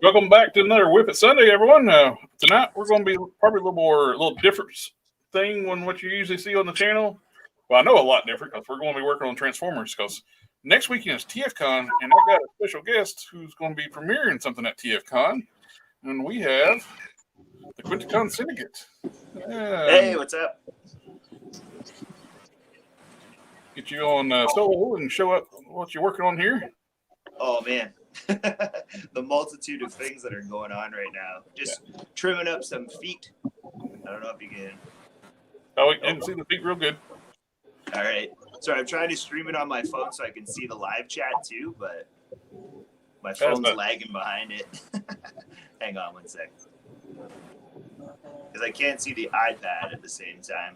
Welcome back to another WIP Sunday, everyone. Tonight we're going to be probably a little different thing than what you usually see on the channel. Well, I know a lot different because we're going to be working on Transformers. Because next weekend is TFcon, and I got a special guest who's going to be premiering something at TFcon, and we have the Quintesson Syndicate. Hey, what's up? Get you on solo and show up what you're working on here. Oh man, the multitude of things that are going on right now. Just trimming up some feet. I don't know if you can. Oh, you can see the feet real good. All right. So I'm trying to stream it on my phone so I can see the live chat too, but my phone's lagging behind it. Hang on one sec. Because I can't see the iPad at the same time.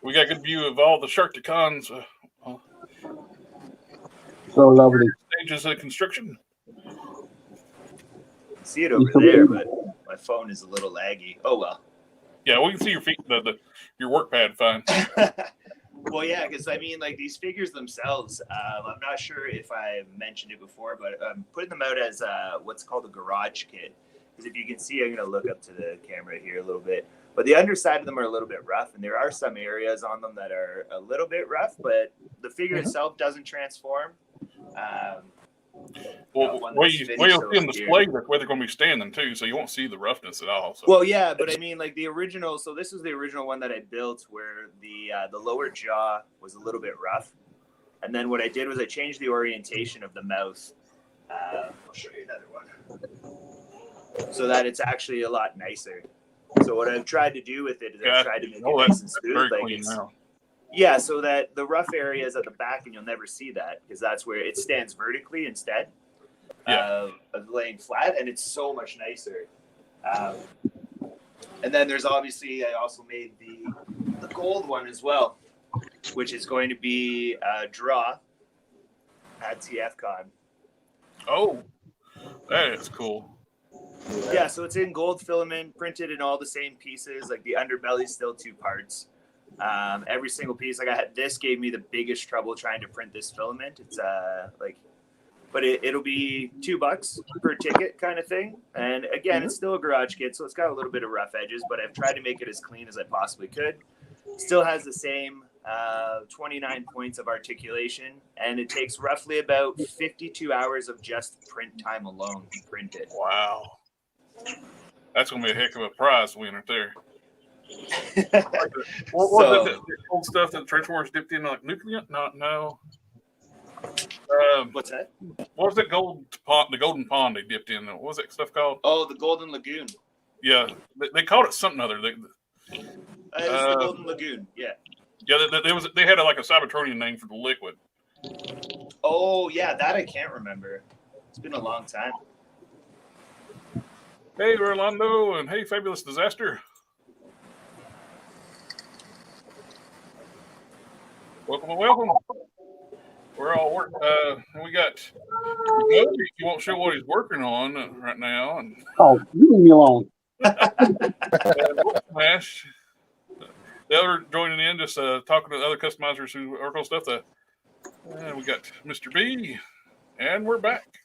We got a good view of all the Sharkticons. So lovely. Stages of construction. See it over there, but my phone is a little laggy. Oh well. Yeah, we can see your feet, your work pad fine. Well, yeah, because I mean, like these figures themselves, I'm not sure if I mentioned it before, but I'm putting them out as what's called a garage kit. Because if you can see, I'm going to look up to the camera here a little bit. But the underside of them are a little bit rough, and there are some areas on them that are a little bit rough, but the figure itself doesn't transform. Well, you'll see them displayed the way they're going to be standing too, so you won't see the roughness at all. So. Well, yeah, but I mean, like the original. So this is the original one that I built, where the lower jaw was a little bit rough, and then what I did was I changed the orientation of the mouth. I'll show you another one, so that it's actually a lot nicer. So what I've tried to do with it is I've tried to make it nice and smooth, like it's. Yeah, so that the rough area is at the back, and you'll never see that because that's where it stands vertically instead of laying flat, and it's so much nicer. And then there's obviously, I also made the gold one as well, which is going to be a draw at TFcon. Oh, that is cool. Yeah, so it's in gold filament, printed in all the same pieces. Like the underbelly's still 2 parts. Every single piece, this gave me the biggest trouble trying to print this filament. It's but it'll be $2 per ticket kind of thing. And again, it's still a garage kit, so it's got a little bit of rough edges, but I've tried to make it as clean as I possibly could. Still has the same 29 points of articulation, and it takes roughly about 52 hours of just print time alone to print it. Wow. That's going to be a heck of a prize winner there. What was the old stuff that Transformers dipped in, like nuclear? No. What's that? What was that the golden pond they dipped in? What was that stuff called? Oh, the Golden Lagoon. Yeah, they called it something other. It's the Golden Lagoon. Yeah. Yeah, they had a Cybertronian name for the liquid. Oh yeah, that I can't remember. It's been a long time. Hey, Orlando, and hey, Fabulous Disaster. Welcome. We're all working. We got. You won't show what he's working on right now. And leave me alone. Smash. The other joining in, just talking to other customizers who work on stuff. We got Mr. B, and we're back.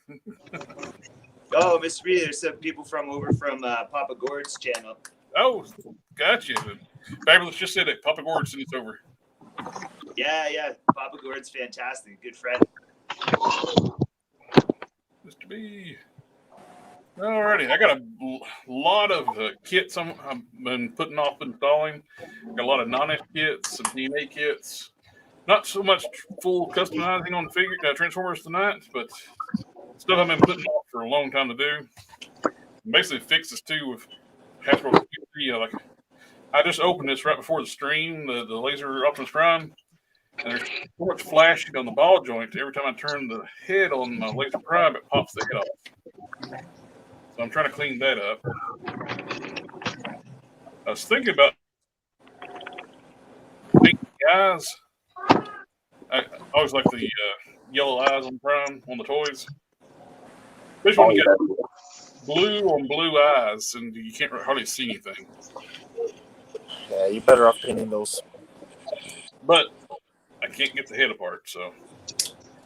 Oh, Mr. B, there's some people over from Papa Gord's channel. Oh, gotcha. Fabulous just said that Papa Gord sent us over. Yeah. Papa Gord's fantastic. Good friend. Mr. B. Alrighty. I got a lot of kits I've been putting off installing. Got a lot of non-F kits, some DNA kits. Not so much full customizing on figure Transformers tonight, but stuff I've been putting off for a long time to do. Basically fixes too with Hasbro. I just opened this right before the stream, the Laser Optimus Prime, and there's so much flashing on the ball joint. Every time I turn the head on my Laser Prime, it pops the head off. So I'm trying to clean that up. I was thinking about painting the eyes. I always like the yellow eyes on Prime on the toys. This one you got blue on blue eyes, and you can't hardly see anything. Yeah, you're better off painting those. But I can't get the head apart, so.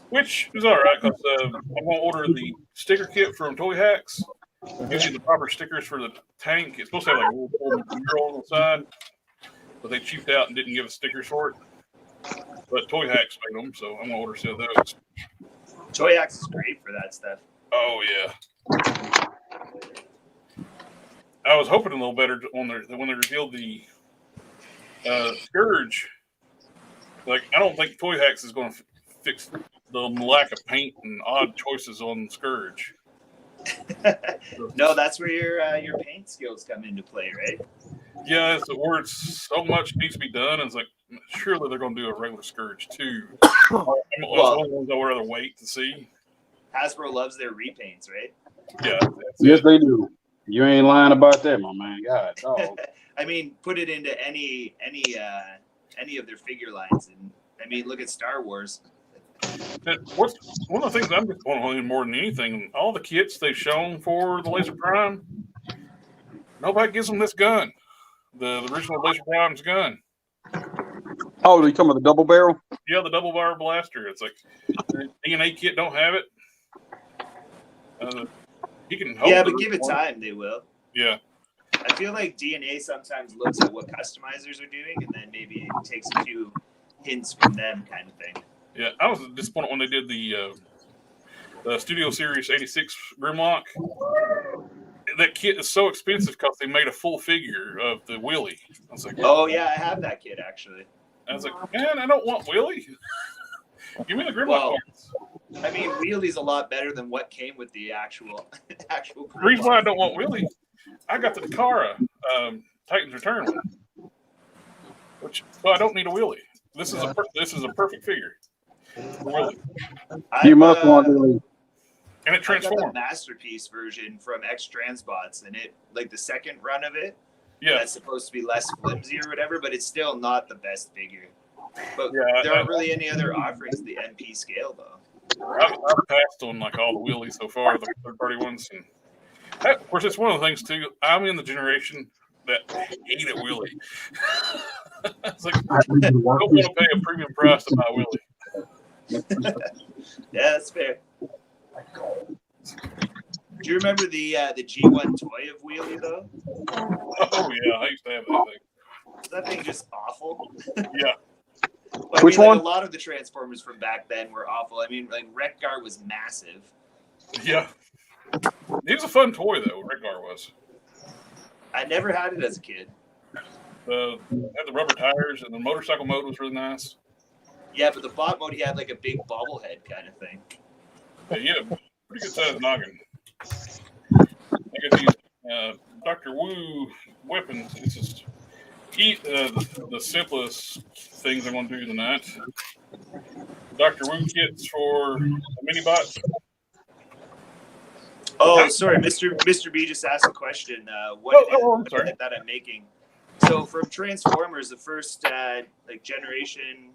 which is all right because I'm going to order the sticker kit from Toy Hacks. Gives you the proper stickers for the tank. It's supposed to have like a little mural on the side, but they cheaped out and didn't give us stickers for it. But Toy Hacks made them, so I'm going to order some of those. Toy Hacks is great for that stuff. Oh, yeah. I was hoping a little better when they revealed the Scourge. Like, I don't think Toy Hacks is going to fix the lack of paint and odd choices on Scourge. No, that's where your paint skills come into play, right? Yeah, it's where it's so much needs to be done. And it's like, surely they're going to do a regular Scourge too. Well, one of the ones I would rather wait to see. Hasbro loves their repaints, right? Yeah. Yes, they do. You ain't lying about that, my man. God, dog. I mean, put it into any of their figure lines, and I mean, look at Star Wars. One of the things I'm disappointed more than anything, all the kits they've shown for the Laser Prime, nobody gives them this gun, the original Laser Prime's gun. Oh, you talking about the double barrel? Yeah, the double barrel blaster. It's like the DNA kit don't have it. You can hope. Yeah, but give it time, they will. Yeah. I feel like DNA sometimes looks at what customizers are doing, and then maybe it takes a few hints from them, kind of thing. Yeah, I was disappointed when they did the Studio Series 86 Grimlock. That kit is so expensive because they made a full figure of the Willy. I was like, oh yeah, I have that kit actually. I was like, man, I don't want Willy. Give me the Grimlock parts. I mean, Wheelie's a lot better than what came with the actual. The reason why I don't want Willy, I got the Takara Titan's Return one, so I don't need a Willy. This is a perfect figure. Willy. You must want Willy. And it transforms. I got the masterpiece version from X Transbots, and it like the second run of it. Yeah, that's supposed to be less flimsy or whatever, but it's still not the best figure. But yeah, there aren't really any other offerings at the NP scale though. I've passed on like all the Wheelies so far, the third-party ones, and that, of course, it's one of the things too. I'm in the generation that hated Willy. It's like I don't want to pay a premium price to buy Willy. Yeah, that's fair. Do you remember the G1 toy of Wheelie though? Oh yeah, I used to have that thing. Is that thing just awful? Yeah. Well, Which one? A lot of the Transformers from back then were awful. I mean, like Wreck-Gar was massive. Yeah. He was a fun toy though. Wreck-Gar was. I never had it as a kid. Had the rubber tires and the motorcycle mode was really nice. Yeah, but the bot mode, he had like a big bobblehead kind of thing. Yeah, he had a pretty good sized noggin. I got these Dr. Wu weapons. This is the simplest things I'm going to do tonight. Dr. Wu kits for the mini bots. Oh, sorry, Mr. B just asked a question. What that I'm making? So from Transformers, the first like generation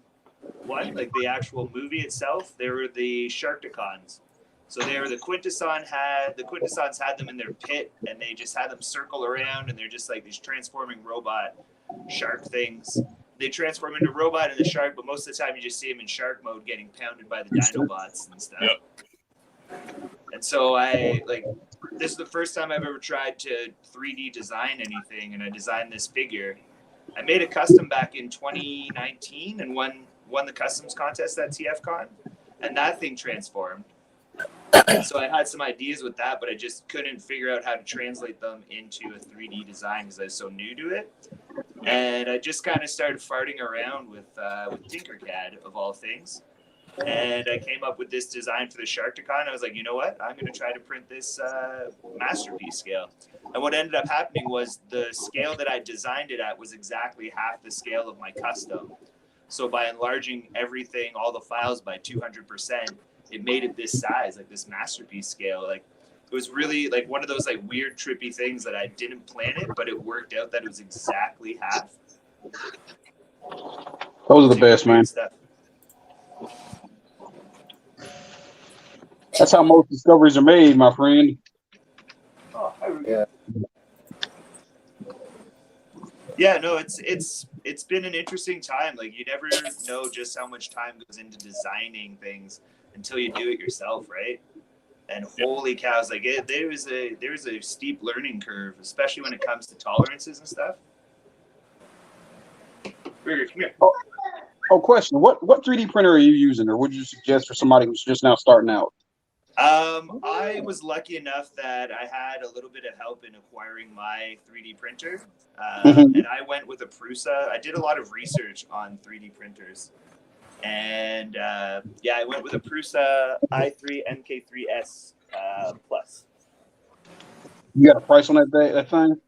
one, like the actual movie itself, they were the Sharkticons. So they were the Quintessons had them in their pit, and they just had them circle around, and they're just like these transforming robot shark things. They transform into robot and the shark, but most of the time you just see them in shark mode getting pounded by the Dinobots and stuff. Yep. And so this is the first time I've ever tried to 3D design anything, and I designed this figure. I made a custom back in 2019 and won the customs contest at TFcon, and that thing transformed. So I had some ideas with that, but I just couldn't figure out how to translate them into a 3D design because I was so new to it. And I just kind of started farting around with Tinkercad, of all things. And I came up with this design for the Sharkticon. I was like, you know what? I'm going to try to print this masterpiece scale. And what ended up happening was the scale that I designed it at was exactly half the scale of my custom. So by enlarging everything, all the files by 200%, it made it this size, like this masterpiece scale. Like it was really like one of those like weird trippy things that I didn't plan it, but it worked out that it was exactly half. Those are the best, man. Stuff. That's how most discoveries are made, my friend. Oh, Yeah. Yeah, no, it's been an interesting time. Like you never know just how much time goes into designing things until you do it yourself, right? And holy cows, like there was a steep learning curve, especially when it comes to tolerances and stuff. Burger, come here. Oh, question. What 3D printer are you using, or would you suggest for somebody who's just now starting out? I was lucky enough that I had a little bit of help in acquiring my 3D printer, and I went with a Prusa. I did a lot of research on 3D printers, and I went with a Prusa i3 MK3S Plus. You got a price on that thing?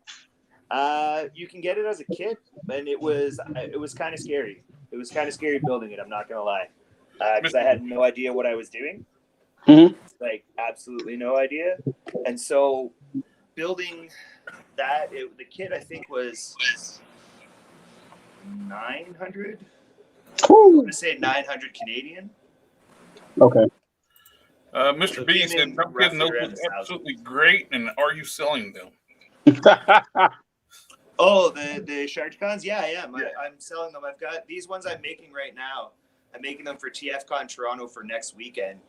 You can get it as a kit, and it was kind of scary. It was kind of scary building it. I'm not gonna lie, because I had no idea what I was doing. Like absolutely no idea. And so building that, the kit I think was 900. I'm going to say 900 Canadian. Okay. Mr. B said pumpkin notebooks absolutely great, and are you selling them? Oh, the TFcons? Yeah, I am. I'm selling them. I've got these ones I'm making right now. I'm making them for TFcon Toronto for next weekend.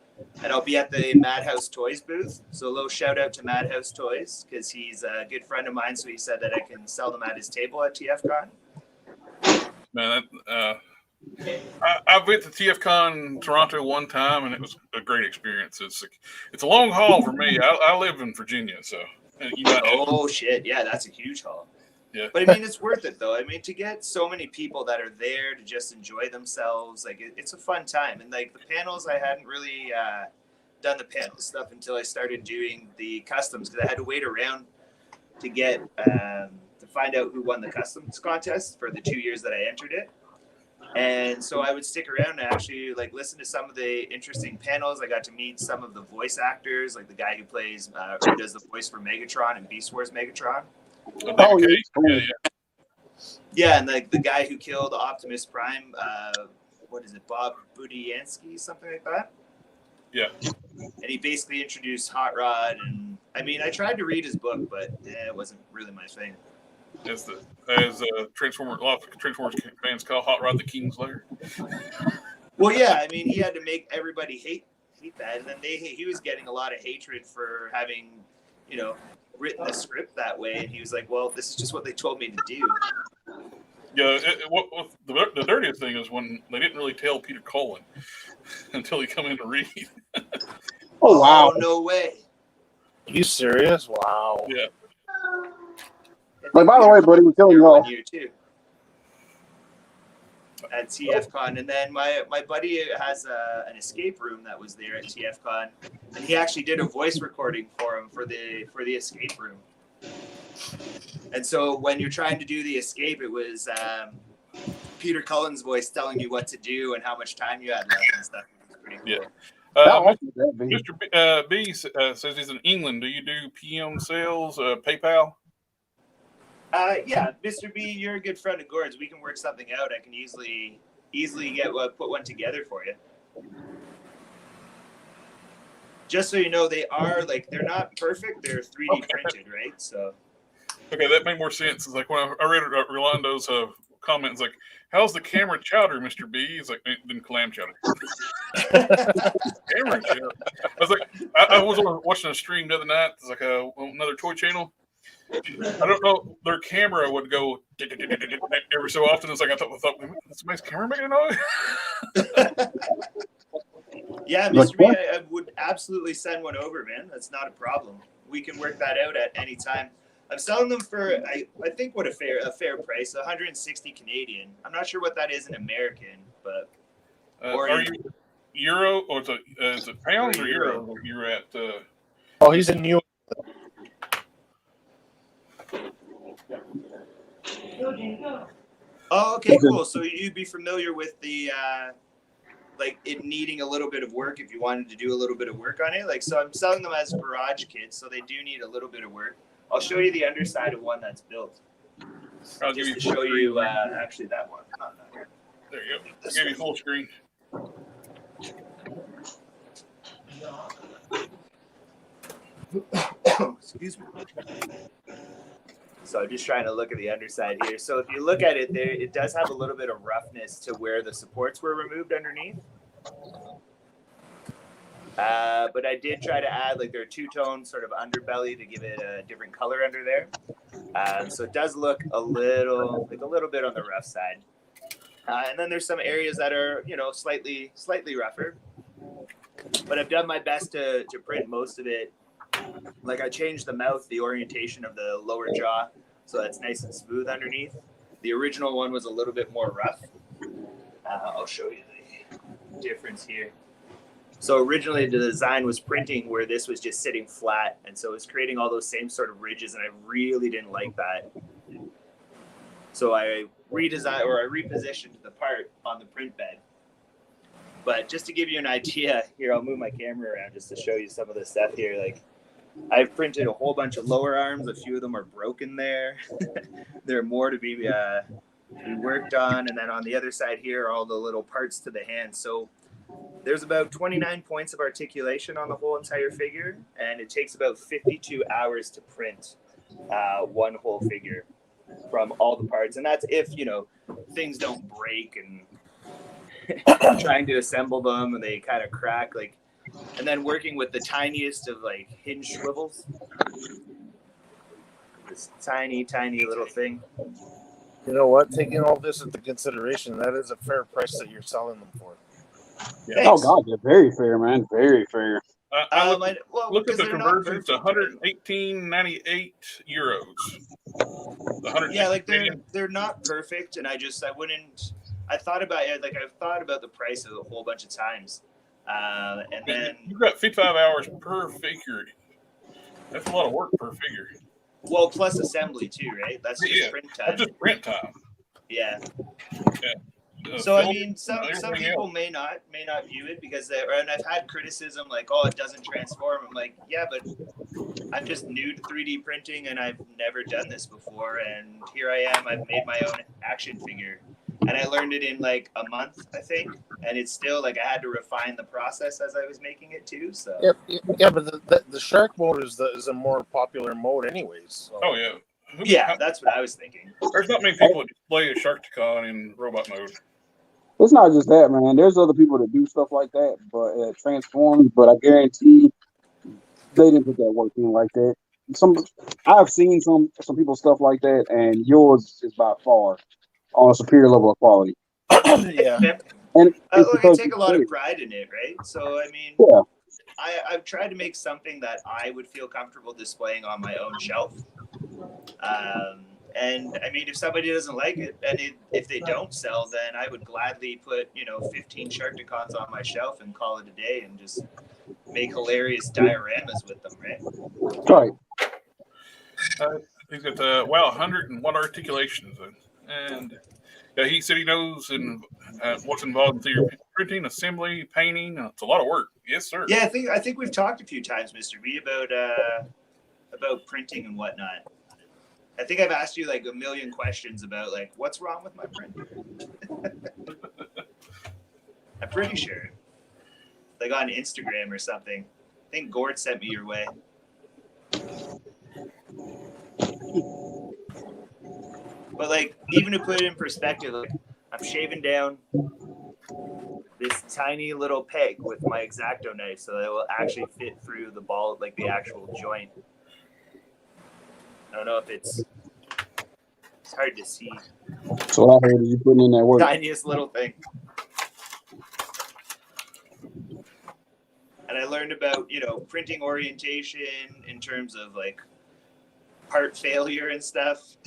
And I'll be at the Madhouse Toys booth. So a little shout out to Madhouse Toys because he's a good friend of mine. So he said that I can sell them at his table at TFcon. Man, I went to TFcon Toronto one time, and it was a great experience. It's a long haul for me. I live in Virginia, so you might. Oh shit! Yeah, that's a huge haul. Yeah. But I mean, it's worth it though. I mean, to get so many people that are there to just enjoy themselves, like it's a fun time. And like the panels, I hadn't really done the panel stuff until I started doing the customs because I had to wait around to get to find out who won the customs contest for the 2 years that I entered it. And so I would stick around and actually like listen to some of the interesting panels. I got to meet some of the voice actors, like the guy who does the voice for Megatron and Beast Wars Megatron. Oh, yeah, and like the guy who killed Optimus Prime, what is it, Bob Budiansky, something like that? Yeah. And he basically introduced Hot Rod, and I mean, I tried to read his book, but it wasn't really my thing. As Transformers, a lot of Transformers fans call Hot Rod the Kingslayer. Well, yeah, I mean, he had to make everybody hate that, and then he was getting a lot of hatred for having, written the script that way, and he was like, well, this is just what they told me to do. Yeah, the dirtiest thing is when they didn't really tell Peter Cullen until he come in to read. Oh, wow. Oh, no way. Are you serious? Wow. Yeah. Like, by the way, buddy, we're killing you all. Year too. At TFcon, and then my buddy has an escape room that was there at TFcon, and he actually did a voice recording for him for the escape room. And so when you're trying to do the escape, it was Peter Cullen's voice telling you what to do and how much time you had left and stuff. It was pretty cool. Yeah. Mr. B says he's in England. Do you do PM sales, PayPal? Yeah, Mr. B, you're a good friend of Gord's. We can work something out. I can easily put one together for you. Just so you know, they're not perfect. They're 3D printed, right? So. Okay, that made more sense. It's like when I read Rolando's comment, it's like, "How's the camera chowder, Mr. B?" He's like, "Then clam chowder." Camera chowder. I was like, I was watching a stream the other night. It's like another toy channel. I don't know. Their camera would go every so often. It's like I thought that's a nice camera making a noise. Yeah, Mr. B, I would absolutely send one over, man. That's not a problem. We can work that out at any time. I'm selling them for I think a fair price, 160 Canadian. I'm not sure what that is in American, but are you euro or is it pounds or euro? You're at. Oh, he's in New York. Oh, okay, cool. So you'd be familiar with the like it needing a little bit of work if you wanted to do a little bit of work on it. Like, so I'm selling them as garage kits, so they do need a little bit of work. I'll show you the underside of one that's built. Just to show you actually that one. There you go. I'll give you full screen. Excuse me. So I'm just trying to look at the underside here. So if you look at it there, it does have a little bit of roughness to where the supports were removed underneath. But I did try to add like their two-tone sort of underbelly to give it a different color under there. So it does look a little bit on the rough side. And then there's some areas that are, slightly rougher. But I've done my best to print most of it. Like I changed the mouth, the orientation of the lower jaw, so that's nice and smooth underneath. The original one was a little bit more rough. I'll show you the difference here. So originally the design was printing where this was just sitting flat, and so it was creating all those same sort of ridges, and I really didn't like that. So I repositioned the part on the print bed. But just to give you an idea, here I'll move my camera around just to show you some of the stuff here. Like I've printed a whole bunch of lower arms. A few of them are broken there. There are more to be worked on, and then on the other side here are all the little parts to the hand. So there's about 29 points of articulation on the whole entire figure, and it takes about 52 hours to print one whole figure from all the parts. And that's if, things don't break and trying to assemble them and they kind of crack. And then working with the tiniest of hinge swivels. This tiny, tiny little thing. You know what? Taking all this into consideration, that is a fair price that you're selling them for. Yeah. Oh God, they're very fair, man. Very fair. Look at the conversion to 118.98 euros. Yeah, they're not perfect, and I thought about it. I've thought about the price a whole bunch of times, and then you've got 55 hours per figure. That's a lot of work per figure. Well, plus assembly too, right? That's just print time. That's just print time. Yeah. Yeah. So I mean, some people may not view it because and I've had criticism like, oh, it doesn't transform. I'm like, yeah, but I'm just new to 3D printing and I've never done this before, and here I am. I've made my own action figure, and I learned it in a month, I think, and it's still I had to refine the process as I was making it too. So yeah, but the shark mode is a more popular mode, anyways. So. Oh yeah. Yeah, that's what I was thinking. There's not many people that play a TFcon in robot mode. It's not just that, man. There's other people that do stuff like that, but transforms. But I guarantee they didn't put that work in like that. I've seen some people's stuff like that, and yours is by far on a superior level of quality. Yeah, and I take a lot of pride in it, right? So I mean, yeah. I've tried to make something that I would feel comfortable displaying on my own shelf. And I mean, if somebody doesn't like it, and if they don't sell, then I would gladly put 15 Sharkticons on my shelf and call it a day, and just make hilarious dioramas with them, right? Right. He's got 101 articulations, and he said he knows and what's involved in 3D printing, assembly, painting. It's a lot of work. Yes, sir. Yeah, I think we've talked a few times, Mr. B, about printing and whatnot. I think I've asked you a million questions about what's wrong with my print. I'm pretty sure. On Instagram or something. I think Gord sent me your way. But even to put it in perspective, I'm shaving down this tiny little peg with my X-Acto knife so that it will actually fit through the ball, the actual joint. I don't know if it's hard to see. So what I heard is you putting in that work. Tiniest little thing. And I learned about, printing orientation in terms of part failure and stuff.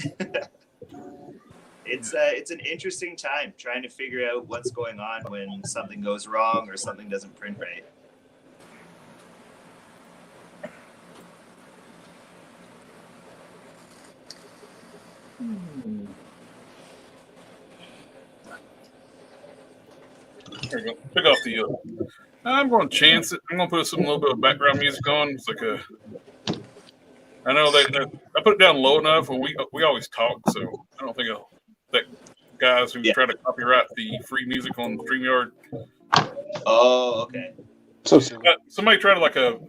It's an interesting time trying to figure out what's going on when something goes wrong or something doesn't print right. There you go. Pick off the. I'm going to chance it. I'm going to put a little bit of background music on. It's I know that I put it down low enough, and we always talk, so I don't think that guys who try to copyright the free music on StreamYard. Oh, okay. So somebody tried to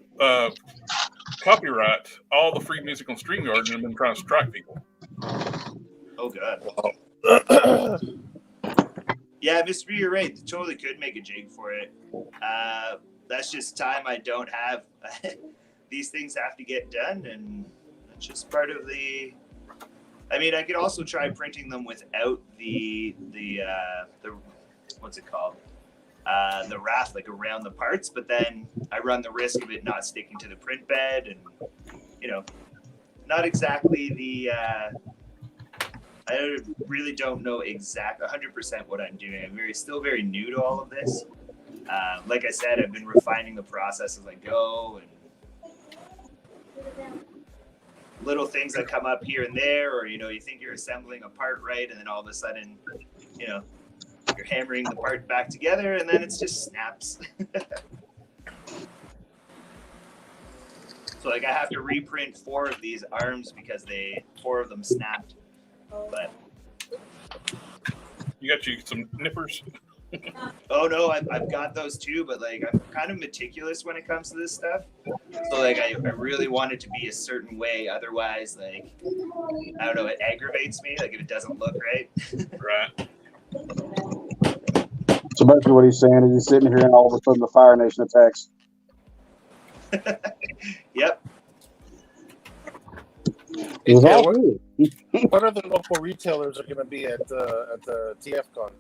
copyright all the free music on StreamYard and then trying to strike people. Oh God. Yeah, Mr. B, you're right. They totally could make a jig for it. that's just time I don't have. These things have to get done, and it's just part of the. I mean, I could also try printing them without the what's it called? The raft, like around the parts, but then I run the risk of it not sticking to the print bed, and not exactly the. I really don't know 100% what I'm doing. I'm still very new to all of this. Like I said, I've been refining the process as I go, and little things that come up here and there, or you think you're assembling a part right, and then all of a sudden, you're hammering the part back together, and then it just snaps. So like I have to reprint 4 of these arms because 4 of them snapped. But you got some nippers. Oh no, I've got those too, but like I'm kind of meticulous when it comes to this stuff. So like I really want it to be a certain way, otherwise like I don't know, it aggravates me, like if it doesn't look right. Right. So basically what he's saying is he's sitting here and all of a sudden the Fire Nation attacks. Yep. It's Yeah, all what, good. what other local retailers are going to be at the TFcon?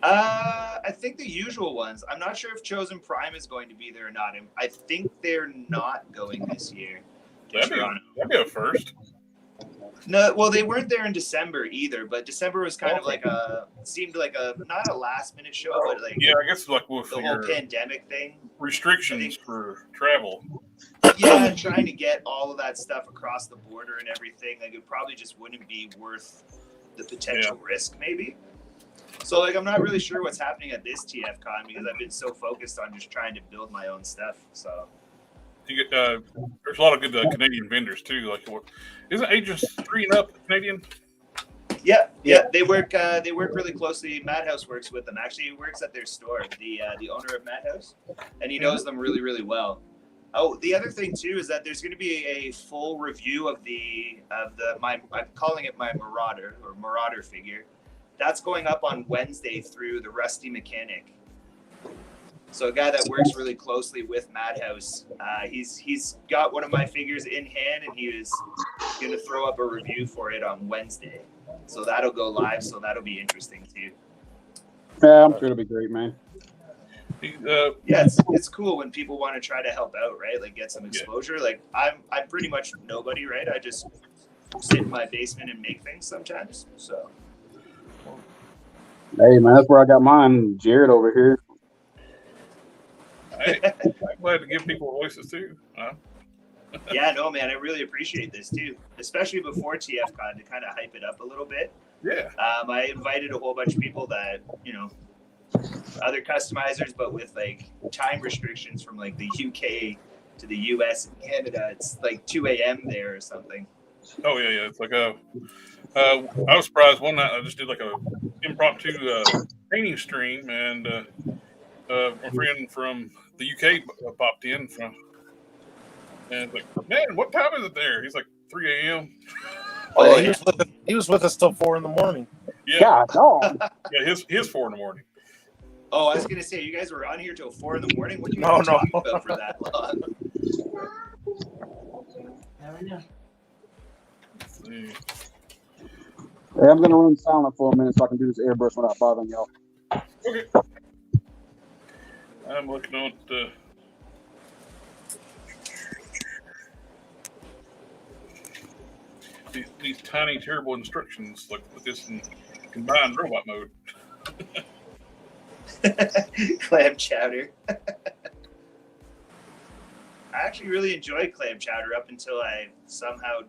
I think the usual ones. I'm not sure if Chosen Prime is going to be there or not. I think they're not going this year. That'd be a first. No, well, they weren't there in December either, but December was kind of like seemed like not a last minute show, but like I guess like with the whole pandemic thing, restrictions for travel. Yeah, trying to get all of that stuff across the border and everything, like it probably just wouldn't be worth the potential risk, maybe. So like I'm not really sure what's happening at this TFcon because I've been so focused on just trying to build my own stuff. So you get there's a lot of good Canadian vendors too. Like, isn't Agents 3 and Up Canadian? Yeah, they work really closely. Madhouse works with them. Actually, he works at their store, the owner of Madhouse, and he knows them really, really well. Oh, the other thing too is that there's going to be a full review of I'm calling it my Marauder figure. That's going up on Wednesday through the Rusty Mechanic. So a guy that works really closely with Madhouse, he's got one of my figures in hand, and he was going to throw up a review for it on Wednesday. So that'll go live. So that'll be interesting too. Yeah, I'm sure it'll be great, man. Yeah, it's cool when people want to try to help out, right? Like get some exposure. Yeah. Like I'm pretty much nobody, right? I just sit in my basement and make things sometimes. So. Hey man, that's where I got mine. Jared over here. Hey, I'm glad to give people voices too. Yeah, no, man, I really appreciate this too, especially before TFcon to kind of hype it up a little bit. Yeah. I invited a whole bunch of people that other customizers, but with like time restrictions from like the UK to the US and Canada. It's like 2 a.m. there or something. Oh yeah. It's like I was surprised one night I just did like a impromptu painting stream, and a friend from the UK popped in and like, man, what time is it there? He's like 3 a.m. Oh, yeah, he was with us till 4 a.m. Yeah. God, Yeah, his 4 a.m. Oh, I was gonna say you guys were on here till 4 a.m. What are you No. talking about for that long? Hey, I'm gonna run silent for a minute so I can do this airbrush without bothering y'all. Okay. I'm looking at these tiny, terrible instructions. Like put this in combined robot mode. Clam chowder. I actually really enjoyed clam chowder up until I somehow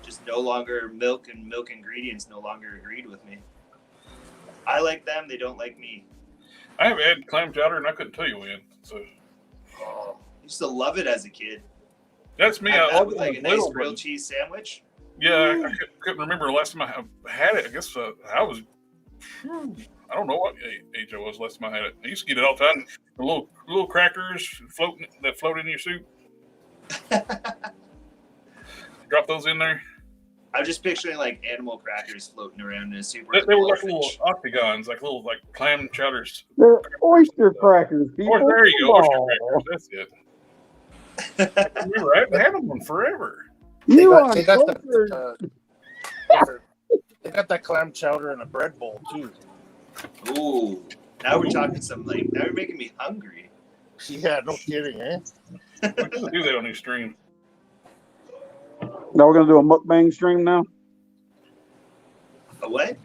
just no longer milk ingredients no longer agreed with me. I like them, they don't like me. I have had clam chowder and I couldn't tell you when. So I used to love it as a kid. that's me. I love like a nice grilled cheese sandwich. Yeah, I couldn't remember the last time I had it. I guess I was. I don't know what age I was last time I had it. I used to get it all the time. The little crackers float in your soup. Drop those in there. I'm just picturing like animal crackers floating around in a soup. They were like little octagons, like little like clam chowders. They're oyster crackers, people. Or there you go, Come oyster on. crackers. That's it. I remember, I haven't had them one forever. You They got uncultured. they got that clam chowder in a bread bowl too. Ooh, now we're talking some like. Now you're making me hungry. Yeah, no kidding, eh? We can do that on these streams. Now we're gonna do a mukbang stream now. A what?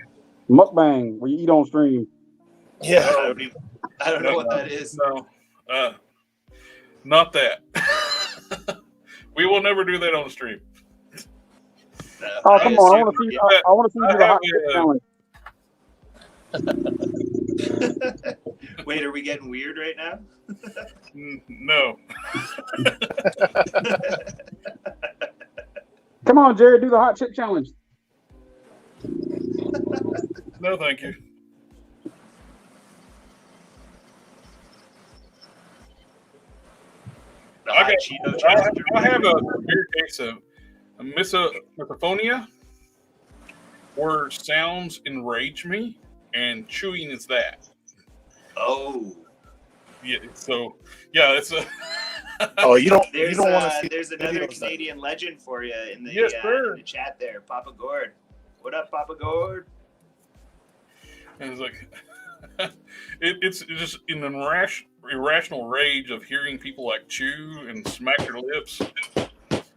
Mukbang, where you eat on stream. Yeah. I don't know what that is. No, not that. We will never do that on the stream. Oh, come on! I want to see. I want to see you do the hot chip challenge. Wait, are we getting weird right now? No. Come on, Jared, do the hot chip challenge. No, thank you. I have a severe case of misophonia, where sounds enrage me, and chewing is that. Oh. Yeah. So yeah, it's a. Oh, you don't want to see. There's another Canadian legend for you in the, Yes, in the chat there, Papa Gord. What up, Papa Gord? And it's like, it's just an irrational rage of hearing people like chew and smack their lips.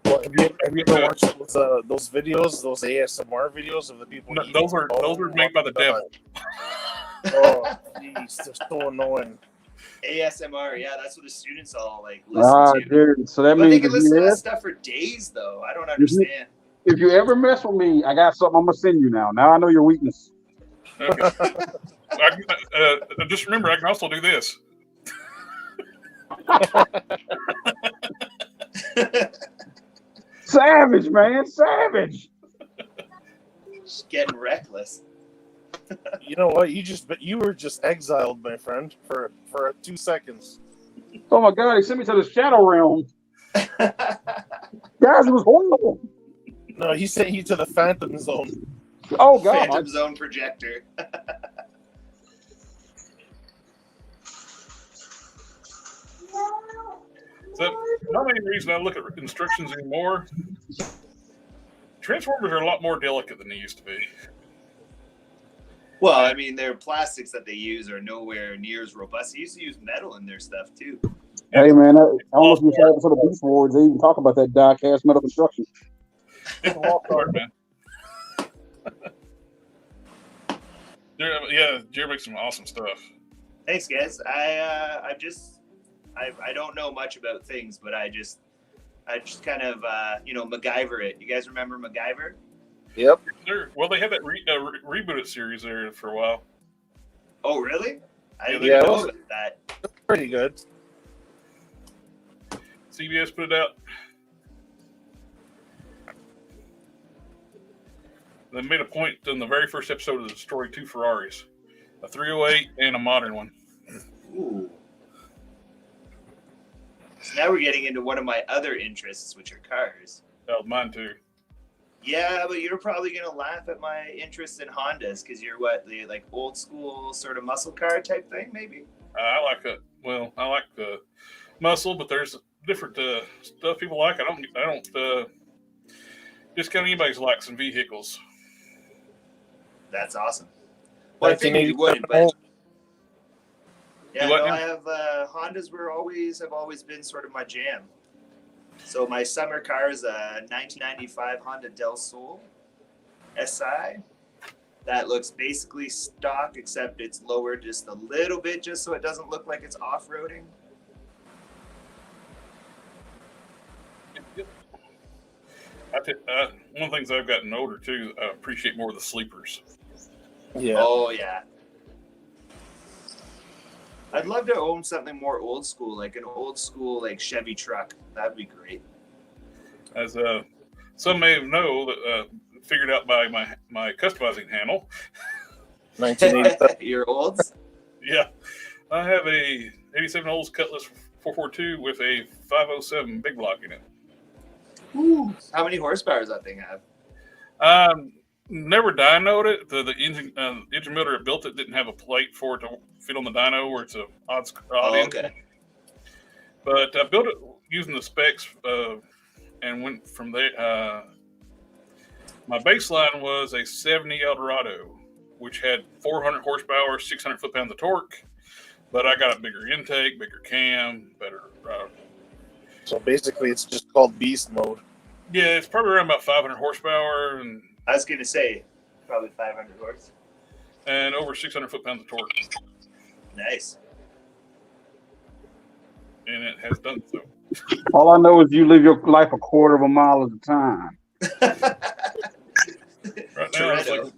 Well, have you ever watched those videos, those ASMR videos of the people? No, those are made by the devil. Oh, jeez, they're so annoying. ASMR, yeah, that's what the students all like listen to. Dude, so that But means they can listen to that stuff for days, though. I don't understand. If you ever mess with me, I got something I'm gonna send you now. Now I know your weakness. Okay. Just remember, I can also do this. Savage, man, savage. Just getting reckless. You know what? You were just exiled, my friend, for 2 seconds. Oh my God, he sent me to the shadow realm. Guys, it was horrible. No, he sent you to the Phantom Zone. Oh God, Phantom Zone projector. So, not any reason I look at instructions anymore. Transformers are a lot more delicate than they used to be. Well, I mean, their plastics that they use are nowhere near as robust. They used to use metal in their stuff too. Hey man, I almost you saw for the Beast Wars. They even talk about that die-cast metal construction. It's a walk hard, man. Yeah, Jared makes some awesome stuff. Thanks, guys. I don't know much about things, but I just kind of MacGyver it. You guys remember MacGyver? Yep. Well, they had that rebooted series there for a while. Oh, really? I didn't Yeah, know about that. Pretty good. CBS put it out. They made a point in the very first episode to destroy 2 Ferraris, a 308 and a modern one. Ooh. So now we're getting into one of my other interests, which are cars. Oh, mine too. Yeah, but you're probably gonna laugh at my interest in Hondas because you're the like old school sort of muscle car type thing, maybe. I like it. Well, I like the muscle, but there's different stuff people like. I don't discount anybody's likes in vehicles. That's awesome. Well, I figured you would, but yeah, no, I have Hondas have always been sort of my jam. So my summer car is a 1995 Honda Del Sol SI. That looks basically stock, except it's lowered just a little bit, just so it doesn't look like it's off-roading. One of the things I've gotten older too, I appreciate more of the sleepers. Yeah. Oh yeah. I'd love to own something more old school, like an old school like Chevy truck. That'd be great. As some may know that figured out by my customizing handle. 1987. Your olds? Yeah, I have a 87 Olds Cutlass 442 with a 507 big block in it. Ooh. How many horsepower does that thing have? Never dynoed it. The engine builder that built it didn't have a plate for it to fit on the dyno where it's a odd engine. Okay. But I built it using the specs and went from there. My baseline was a 70 Eldorado, which had 400 horsepower, 600 foot-pounds of torque. But I got a bigger intake, bigger cam, better. So basically, it's just called beast mode. Yeah, it's probably around about 500 horsepower and I was gonna say probably 500 horse. and over 600 foot-pounds of torque, Nice. and it has done so. All I know is you live your life a quarter of a mile at a time. Right now, it's like,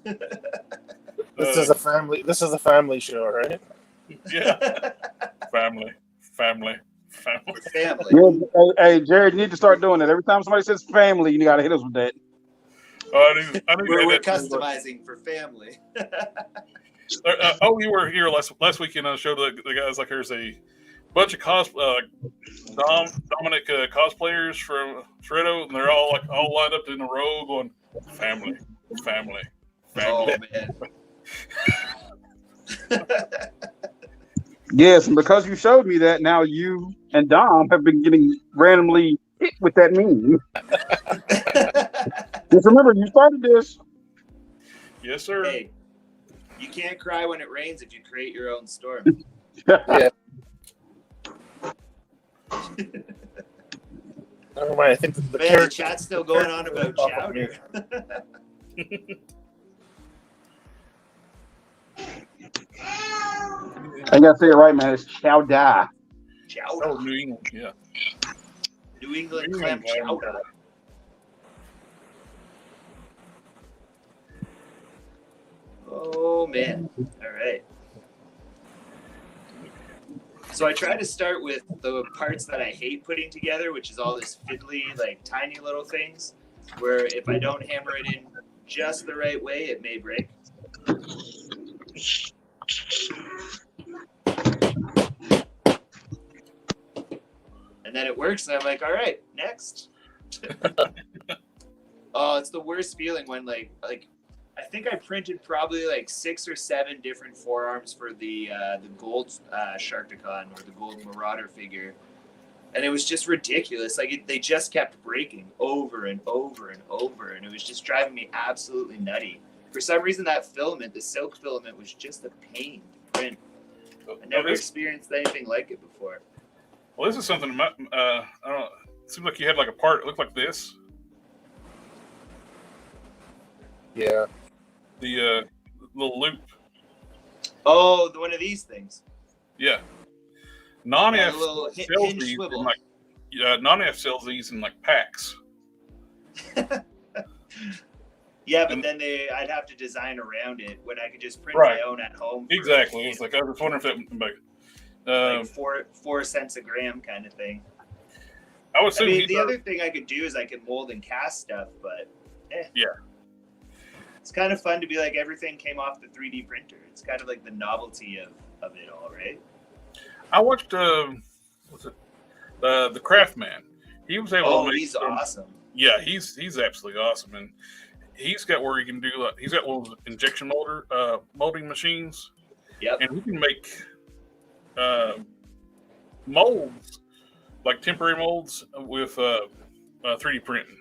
This is a family. This is a family show, right? yeah, family. Family. Yeah, hey, Jared, you need to start doing that. Every time somebody says family, you got to hit us with that. I knew We're that. customizing for family. You were here last weekend. I showed the guys like there's a bunch of Dominic cosplayers from Shreddo, and they're all lined up in a row going family. Oh man. Yes, and because you showed me that, now you and Dom have been getting randomly hit with that meme. Just remember, you started this. Yes, sir. Hey, you can't cry when it rains if you create your own storm. Yeah. Never mind. I think the Man, the chat's still going on about chowder. I gotta say it right, man. It's chow da. Chowder. Oh, New England, yeah. New England clam chowder. Oh man. All right. So I try to start with the parts that I hate putting together, which is all this fiddly, like tiny little things, where if I don't hammer it in just the right way, it may break. And then it works, and I'm like, all right, next. Oh, it's the worst feeling when like I think I printed probably like 6 or 7 different forearms for the gold Sharkticon or the gold Marauder figure, and it was just ridiculous. Like they just kept breaking over and over and over, and it was just driving me absolutely nutty. For some reason, that filament, the silk filament, was just a pain to print. I never experienced anything like it before. Well, this is something. I don't know. It seems like you had like a part. It looked like this. Yeah. The little loop. Oh, one of these things. Yeah. Non-F little sells hinge these swivel. in like non-F sells these in like packs. Yeah, but then I'd have to design around it when I could just print Right. my own at home. For, Exactly. It's like I was wondering if that like 4 cents a gram kind of thing. I would I assume mean, the other thing I could do is I could mold and cast stuff, but yeah. It's kind of fun to be like everything came off the 3D printer. It's kind of like the novelty of it all, right? I watched what's it? The Craftman. He was able to make he's awesome. Yeah, he's absolutely awesome, and he's got where he can do he's got little injection molding machines. Yep. And he can make molds, like temporary molds with 3D printing.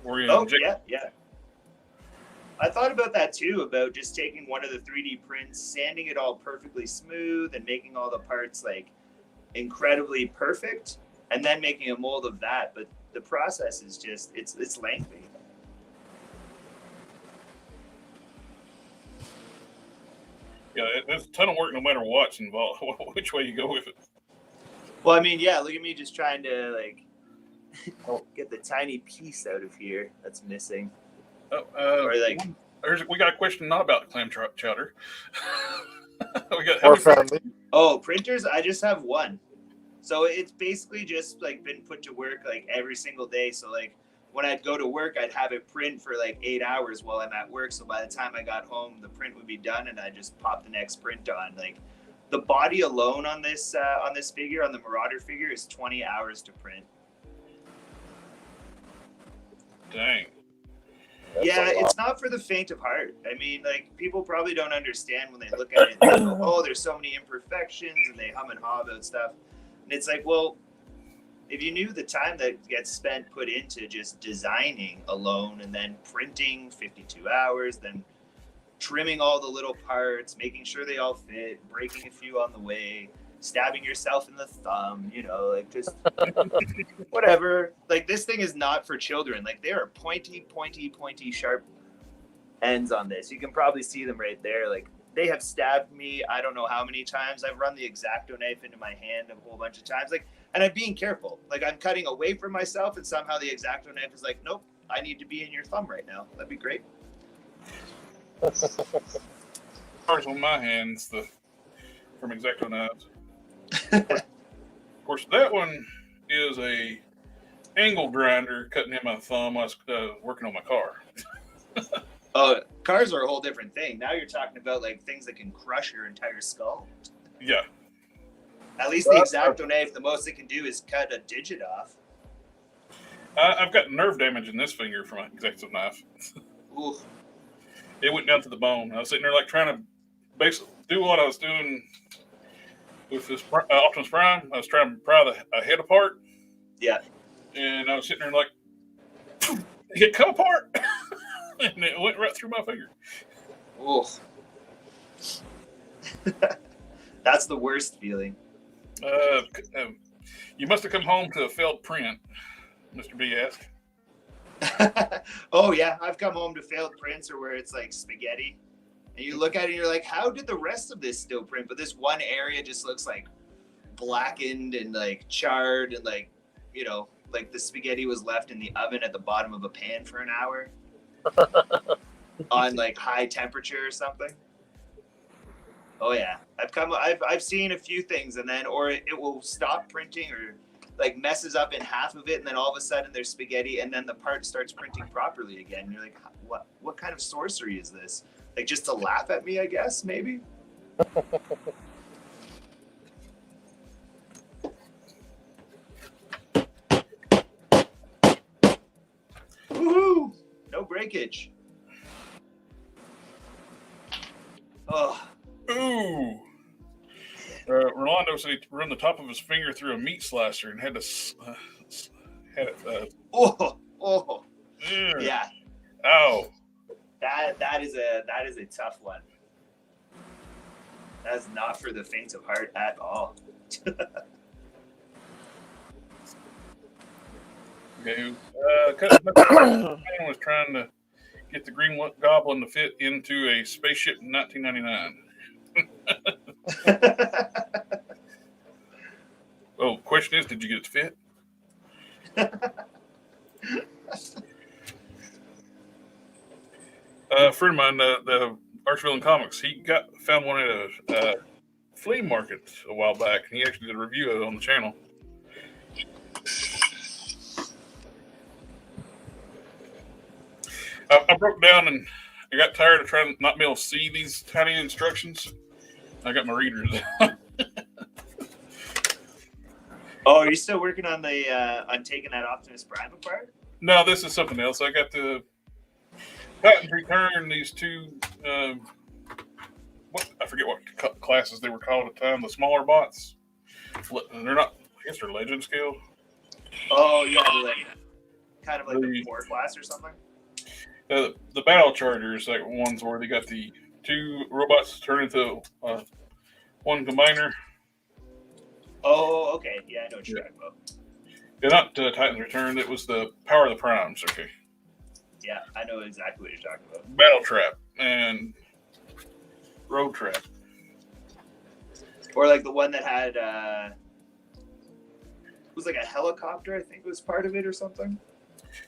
Where you Yeah. I thought about that too, about just taking one of the 3D prints, sanding it all perfectly smooth, and making all the parts like incredibly perfect, and then making a mold of that. But the process is just it's lengthy. Yeah, there's a ton of work no matter what's involved, which way you go with it. Well, I mean, yeah, look at me just trying to like get the tiny piece out of here that's missing. Or like, we got a question not about clam chowder. We got Or family. oh, printers. I just have one, so it's basically just like been put to work like every single day. So like when I'd go to work, I'd have it print for like 8 hours while I'm at work. So by the time I got home, the print would be done, and I just pop the next print on. Like the body alone on this figure, on the Marauder figure, is 20 hours to print. Dang. Yeah, it's not for the faint of heart. I mean, like, people probably don't understand when they look at it and they go, oh, there's so many imperfections, and they hum and haw about stuff. And it's like, well, if you knew the time that gets spent put into just designing alone and then printing 52 hours, then trimming all the little parts, making sure they all fit, breaking a few on the way, stabbing yourself in the thumb, you know, like just whatever. Like, this thing is not for children. Like, there are pointy, sharp ends on this. You can probably see them right there. Like, they have stabbed me I don't know how many times. I've run the X-Acto knife into my hand a whole bunch of times. Like, and I'm being careful. Like, I'm cutting away from myself, and somehow the X-Acto knife is like, nope, I need to be in your thumb right now. That'd be great. Cards on my hands, from X-Acto knives. Of course, that one is a angle grinder cutting in my thumb. I was working on my car. Oh, cars are a whole different thing. Now you're talking about like things that can crush your entire skull. Yeah. At least the X-Acto knife, the most it can do is cut a digit off. I've got nerve damage in this finger from an X-Acto knife. Ooh. It went down to the bone. I was sitting there like trying to basically do what I was doing with this Optimus Prime. I was trying to pry a head apart. Yeah. And I was sitting there like, it come apart. And it went right through my finger. Ooh. That's the worst feeling. You must have come home to a failed print, Mr. B asked. Oh, yeah. I've come home to failed prints or where it's like spaghetti. And you look at it and you're like, how did the rest of this still print? But this one area just looks like blackened and like charred and like, you know, like the spaghetti was left in the oven at the bottom of a pan for an hour on like high temperature or something. Oh yeah, I've seen a few things, and then or it will stop printing or like messes up in half of it, and then all of a sudden there's spaghetti, and then the part starts printing properly again. And you're like, what kind of sorcery is this? Like, just to laugh at me, I guess, maybe. Woohoo! No breakage. Oh. Ooh. Rolando said he run the top of his finger through a meat slicer and had to had it. Oh. Yeah. Oh. That is a tough one. That is not for the faint of heart at all. Okay. Was trying to get the Green Goblin to fit into a spaceship in 1999. Oh, question is, did you get it to fit? A friend of mine, the Archville Comics, he found one at a flea market a while back, and he actually did a review of it on the channel. I broke down and I got tired of trying to not be able to see these tiny instructions. I got my readers. Oh, are you still working on the on taking that Optimus Prime apart? No, this is something else. I got to return these two. I forget what classes they were called at the time. The smaller bots. They're not. I guess they're legend scale. Oh yeah, like kind of like the 4 class or something. The battle chargers, like ones where they got the 2 robots turn into one combiner. Oh, okay. Yeah, I know what you're talking about. Yeah, not Titan's Return. It was the Power of the Primes. Okay. Yeah, I know exactly what you're talking about. Battle Trap and Road Trap. Or like the one that had it was like a helicopter, I think was part of it or something.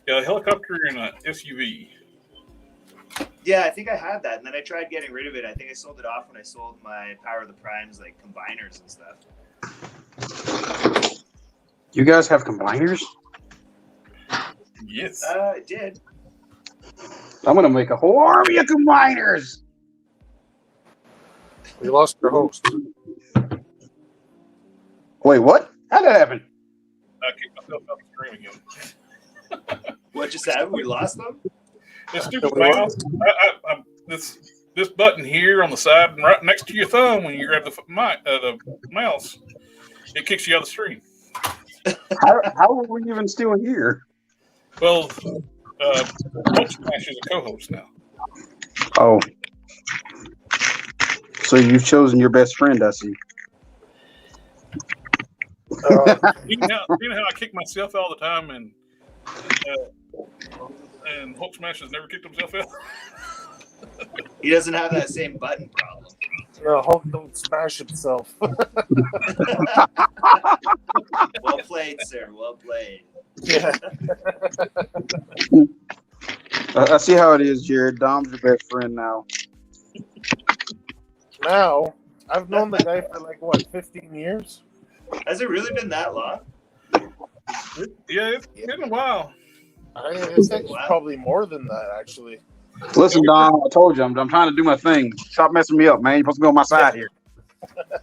Yeah, a helicopter and an SUV. Yeah, I think I had that, and then I tried getting rid of it. I think I sold it off when I sold my Power of the Primes, like combiners and stuff. You guys have combiners? Yes. I did. I'm gonna make a whole army of combiners. We lost your host. Wait, what? How'd that happen? I kicked myself out the stream again. What just happened? We lost them? This stupid mouse. This button here on the side and right next to your thumb when you grab the mouse, it kicks you out of the stream. How are we even still here? Well, Smash is a co-host now. Oh. So you've chosen your best friend, I see. You know how I kick myself all the time, and Hulk Smash has never kicked himself out. He doesn't have that same button problem. No, Hulk don't smash himself. Well played, sir. Well played. Yeah. I see how it is, Jared. Dom's your best friend now. Now, I've known the guy for like, what, 15 years? Has it really been that long? Yeah, it's been a while. It's actually probably more than that, actually. Listen, Dom, I told you, I'm trying to do my thing. Stop messing me up, man. You're supposed to be on my side here.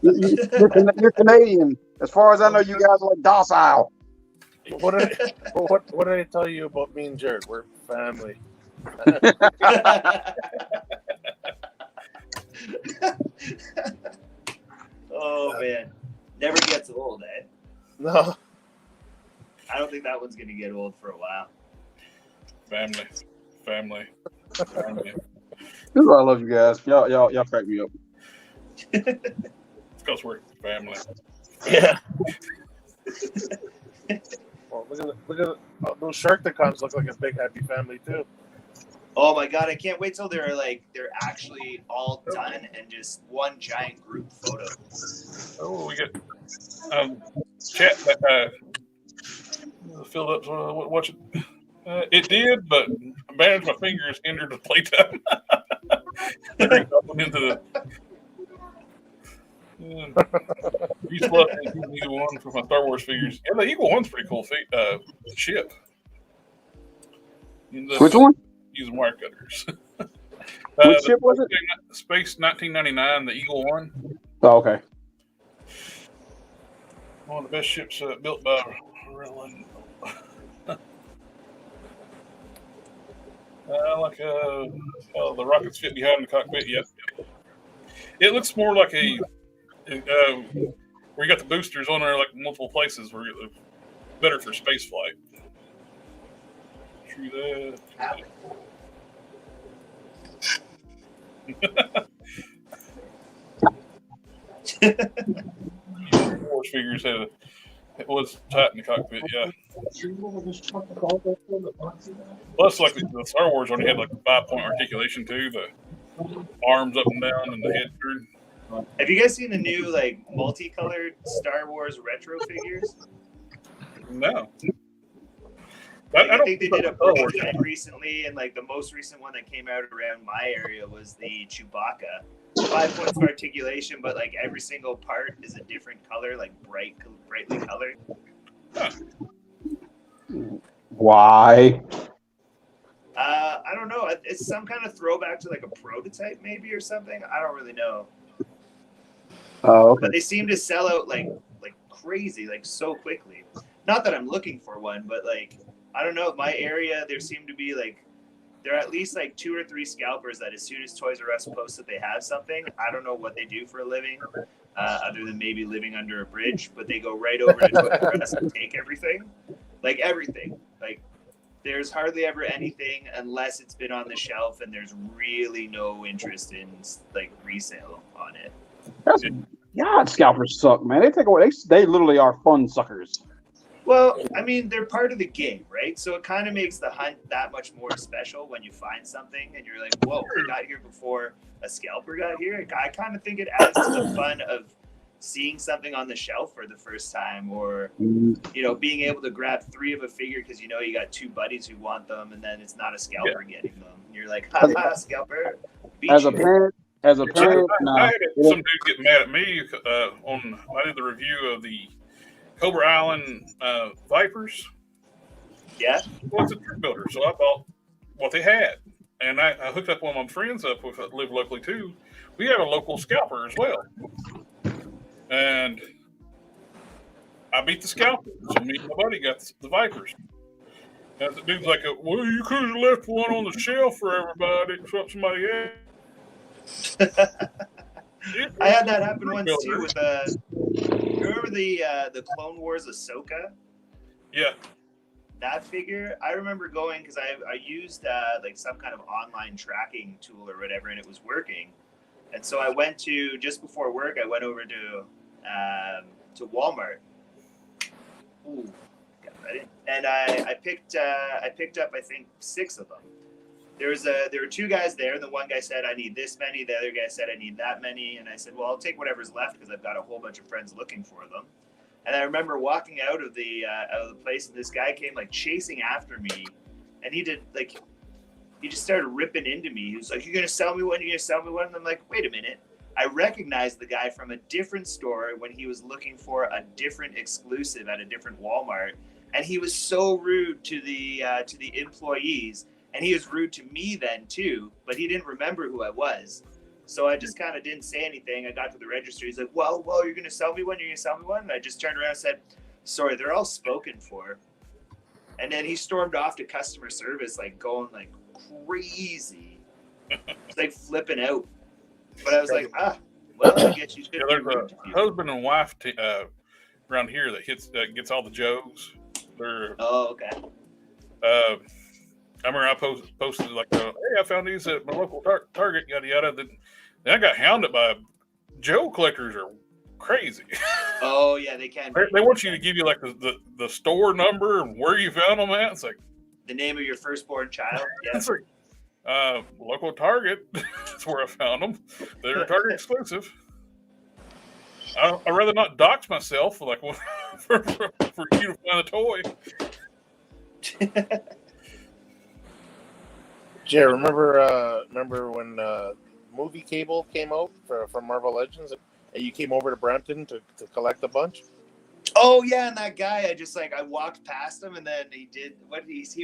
You're Canadian. As far as I know, you guys are like docile. What did I tell you about me and Jared? We're family. Oh, man. Never gets old, eh? No. I don't think that one's going to get old for a while. Family. This is why I love you guys. Y'all crack me up. It's because we're family. Yeah. Well, look at those Sharktacons look like a big happy family too. Oh my god, I can't wait till they're actually all done and just one giant group photo. Oh, we get chat filled up. Watch it. It did, but I managed my fingers hindered the playtime. Into the East Love Eagle One for my Star Wars figures. Yeah, the Eagle One's pretty cool ship. Which one? Using wire cutters. Which ship was it? Space 1999, the Eagle One. Oh, okay. One of the best ships built by Roland. The rockets fit behind the cockpit. Yep. It looks more like where you got the boosters on there, like multiple places, where it's better for space flight. True that. Wars figures it was tight in the cockpit, yeah. Plus, like the Star Wars only had like 5-point articulation too, the arms up and down and the head turn. Have you guys seen the new multicolored Star Wars retro figures? No. I think they did a prototype recently, and the most recent one that came out around my area was the Chewbacca. 5 points of articulation, but every single part is a different color, brightly colored. Huh. Why? I don't know. It's some kind of throwback to a prototype, maybe, or something. I don't really know. Oh, okay. But they seem to sell out like crazy, so quickly. Not that I'm looking for one, but I don't know. My area, there seem to be there are at least 2 or 3 scalpers that as soon as Toys R Us posts that they have something, I don't know what they do for a living, other than maybe living under a bridge, but they go right over to Toys R Us and take everything. Everything. There's hardly ever anything unless it's been on the shelf and there's really no interest in resale on it. God, scalpers suck, man. They take away. They literally are fun suckers. Well, I mean, they're part of the game, right? So it kind of makes the hunt that much more special when you find something and you're like, whoa, we got here before a scalper got here. I kind of think it adds to the fun of seeing something on the shelf for the first time, or, being able to grab 3 of a figure because you got 2 buddies who want them, and then it's not a scalper getting them. You're like, ha, scalper. As a parent, I had some dude get mad at me I did the review of the Cobra Island Vipers. Yeah. Well, it's a troop builder, so I bought what they had. And I hooked up one of my friends up with that live locally too. We have a local scalper as well. And I beat the scalper. So me and my buddy got the Vipers. And the dude's like, well, you could have left one on the shelf for everybody. Somebody else. I had that happen once too with remember the Clone Wars Ahsoka? Yeah. That figure, I remember going because I used like some kind of online tracking tool or whatever, and it was working. And so I went to just before work. I went over to Walmart. Ooh, got that in. And I picked up I think 6 of them. There were 2 guys there, and the one guy said I need this many. The other guy said I need that many, and I said, well, I'll take whatever's left because I've got a whole bunch of friends looking for them. And I remember walking out of the place, and this guy came like chasing after me, and he just started ripping into me. He was like, "You're gonna sell me one? You're gonna sell me one?" And I'm like, "Wait a minute." I recognized the guy from a different store when he was looking for a different exclusive at a different Walmart, and he was so rude to the employees, and he was rude to me then too. But he didn't remember who I was. So I just kind of didn't say anything. I got to the register. He's like, well, you're going to sell me one? You're going to sell me one? And I just turned around and said, sorry, they're all spoken for. And then he stormed off to customer service, like going like crazy. It's like flipping out. But I was like, well, I guess you should. Yeah, there's a husband and wife around here that gets all the Joes. They're, okay. I remember I posted like, hey, I found these at my local Target, yada yada. Then I got hounded by Joe collectors are crazy. Oh yeah, they can. They want you to give you like the store number and where you found them at. It's like the name of your firstborn child. Yeah. It's like local Target. That's where I found them. They're Target exclusive. I'd rather not dox myself like for you to find a toy. Yeah, remember when movie cable came out from Marvel Legends, and you came over to Brampton to collect a bunch? Oh yeah, and that guy, I walked past him, and then he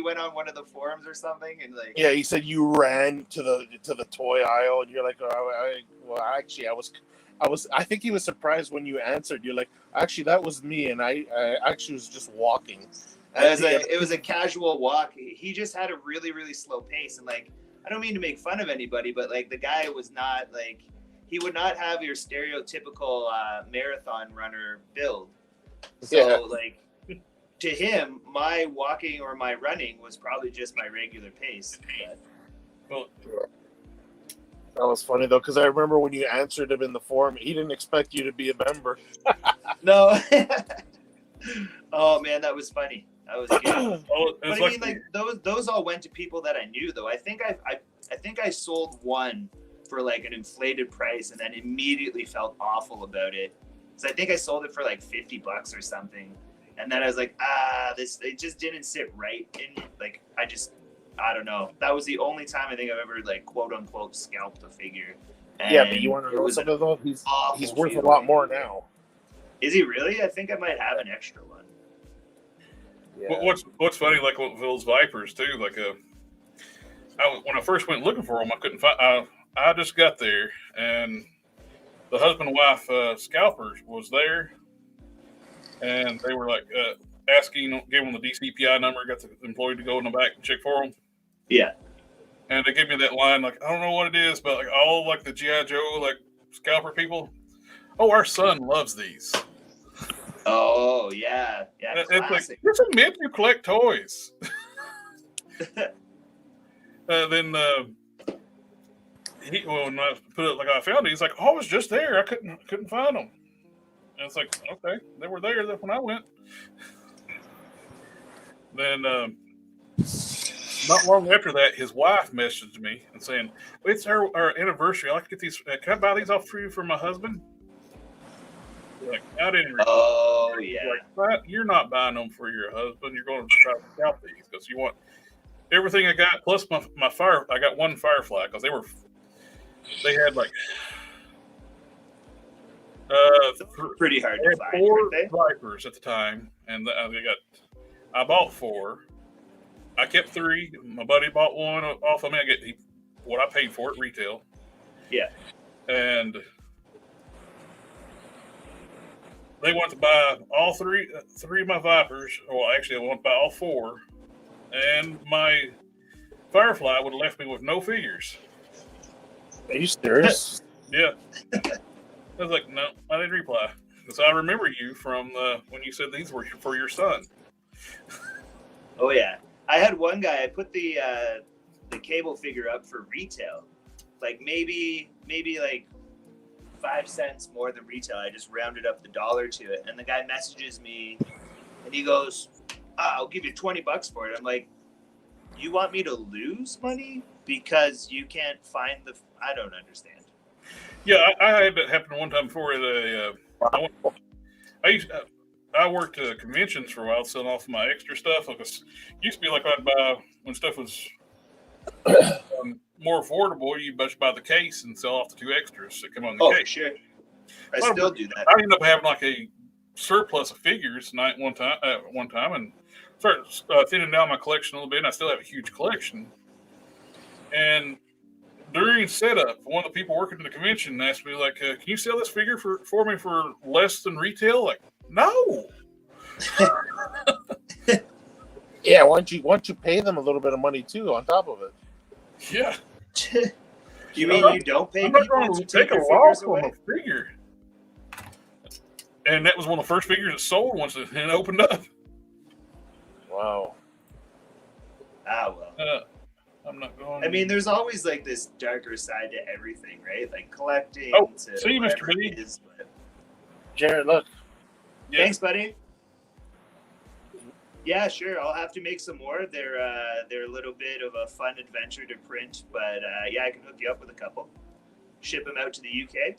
went on one of the forums or something, and like yeah, he said you ran to the toy aisle, and you're like, I think he was surprised when you answered. You're like, actually, that was me, and I actually was just walking. It was a casual walk. He just had a really, really slow pace. And like, I don't mean to make fun of anybody, but like the guy was not like, he would not have your stereotypical marathon runner build. So like to him, my walking or my running was probably just my regular pace. Well, that was funny though, because I remember when you answered him in the forum, he didn't expect you to be a member. No. Oh man, that was funny. That was good. But I mean, like those all went to people that I knew, though. I think I sold one for like an inflated price, and then immediately felt awful about it. So I think I sold it for like $50 or something, and then I was like, it just didn't sit right in. Like I don't know. That was the only time I think I've ever like quote unquote scalped a figure. And yeah, but you want to know something though? He's worth a lot more now. Is he really? I think I might have an extra one. Yeah. What's funny, like with those Vipers too, like when I first went looking for them, I couldn't find. I just got there, and the husband and wife scalpers was there, and they were like asking, gave them the DCPI number, got the employee to go in the back and check for them. Yeah, and they gave me that line like, I don't know what it is, but like all like the G.I. Joe like scalper people. Oh, our son loves these. Oh yeah. It's like, it's a myth you collect toys. Then when I put it like I found it, he's like, "Oh, I was just there. I couldn't find them." And it's like, okay, they were there when I went. Then not long after that, his wife messaged me and saying, "It's our anniversary. I'd like to get these. Can I buy these off for you for my husband?" Like, I didn't. Oh yeah. Like, you're not buying them for your husband. You're going to try to scalp these because you want everything I got plus my fire. I got one Firefly because they had like pretty hard to find. 4 Vipers at the time, and I bought 4. I kept 3. My buddy bought one off of me. I get what I paid for it retail. Yeah, and they want to buy all three of my Vipers. Well, actually, I want to buy all 4, and my Firefly would have left me with no figures. Are you serious? Yeah. I was like, no, I didn't reply. Because I remember you from when you said these were for your son. Oh yeah, I had one guy. I put the cable figure up for retail, like maybe like 5 cents more than retail. I just rounded up the dollar to it, and the guy messages me, and he goes, "I'll give you $20 for it." I'm like, "You want me to lose money because you can't find the?" I don't understand. Yeah, I had that happen one time before. I worked conventions for a while, selling off my extra stuff. Like it used to be like I'd buy when stuff was more affordable. You just buy the case and sell off the 2 extras that come on the case. For sure. I still do that. I ended up having like a surplus of figures one time, and started thinning down my collection a little bit. And I still have a huge collection. And during setup, one of the people working in the convention asked me, like, "Can you sell this figure for me for less than retail?" Like, no. Yeah, why don't you pay them a little bit of money too on top of it? Yeah. You mean you don't pay I'm not people going to to take take a your loss figures on away? a figure. And that was one of the first figures that sold once it opened up. Wow. Ah, well. I'm not going. I mean, there's always like this darker side to everything, right? Like collecting. Oh, to see you, Mr. whatever B. it is, but... Jared, look. Yeah. Thanks, buddy. Yeah, sure. I'll have to make some more. They're a little bit of a fun adventure to print, but yeah, I can hook you up with a couple. Ship them out to the UK.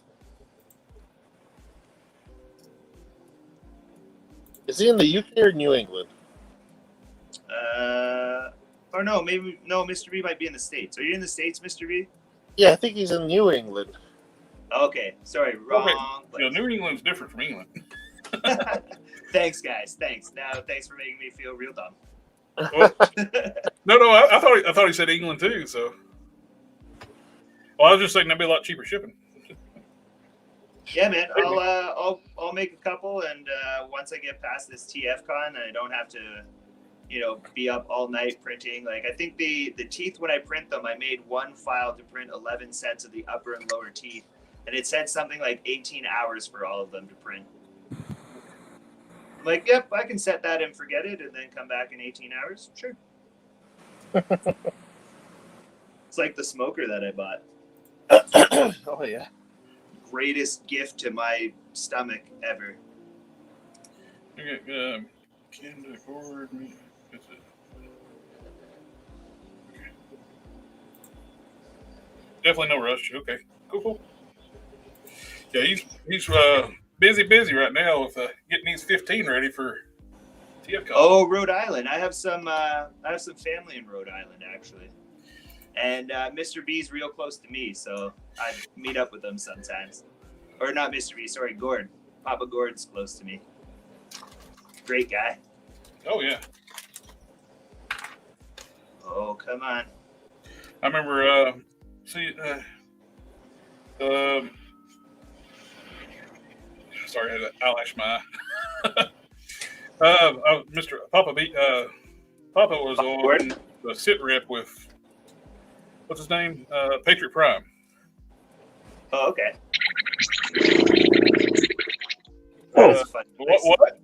Is he in the UK or New England? Or no, maybe no. Mr. B might be in the States. Are you in the States, Mr. B? Yeah, I think he's in New England. Okay, sorry, wrong. Okay. Yeah, New England's different from England. Thanks, guys. Thanks. Now, thanks for making me feel real dumb. Well, no. I thought he said England too. So, well, I was just thinking that'd be a lot cheaper shipping. Yeah, man. I'll make a couple, and once I get past this TFcon, I don't have to, be up all night printing. Like I think the teeth, when I print them, I made one file to print 11 sets of the upper and lower teeth, and it said something like 18 hours for all of them to print. I'm like, yep, I can set that and forget it, and then come back in 18 hours. Sure. It's like the smoker that I bought. Oh yeah. Greatest gift to my stomach ever. Okay, Canada cord. Okay. Definitely no rush. Okay, cool. Yeah, he's busy right now with getting these 15 ready for TFcon. Oh, Rhode Island. I have some family in Rhode Island actually, and Mr. B's real close to me, so I meet up with them sometimes. Or not Mr. B, sorry, Gord. Papa Gord's close to me. Great guy. Oh yeah. Oh, come on. I remember. Sorry, I had to eyelash my eye. Mr. Papa Papa was on the sit rep with what's his name? Patriot Prime. Oh, okay. That was a fun place. What?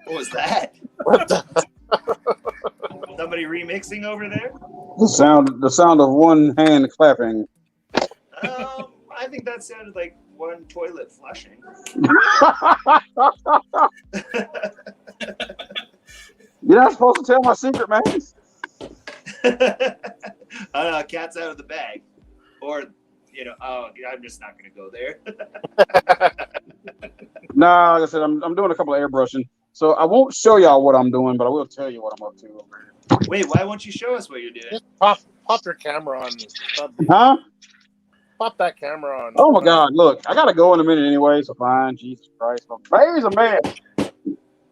What was that? What the? Somebody remixing over there? The sound of one hand clapping. I think that sounded like one toilet flushing. You're not supposed to tell my secret, man. I don't know, cat's out of the bag. Or, I'm just not going to go there. Nah, like I said, I'm doing a couple of airbrushing. So I won't show y'all what I'm doing, but I will tell you what I'm up to. Wait, why won't you show us what you're doing? Just pop your camera on. Huh? Pop that camera on. Oh my God! Look, I gotta go in a minute anyway. So fine. Jesus Christ, my baby's a man.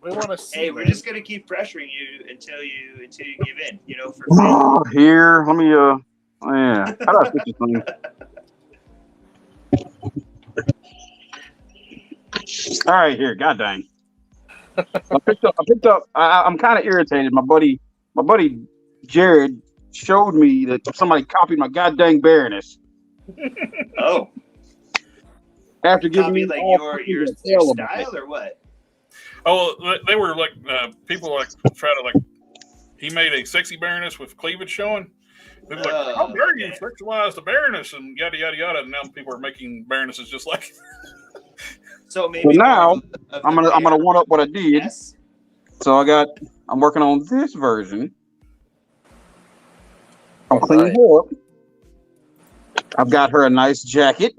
We want to see. Hey, we're just gonna keep pressuring you until you give in. For Oh, here, let me. Yeah. How do I fix this thing? All right, here. God dang. I picked up. I'm kind of irritated. My buddy Jared showed me that somebody copied my goddamn Baroness Oh, after giving copy me like all your fucking hell about style it. or what? Oh, they were like people like try to like. He made a sexy Baroness with cleavage showing. People are like, how dare you sexualize the Baroness and yada yada yada. And now people are making Baronesses just like. So maybe So now more of I'm the gonna bear. one up what I did. Yes. So I'm working on this version. I'm Oh, cleaning nice. her up. I've got her a nice jacket.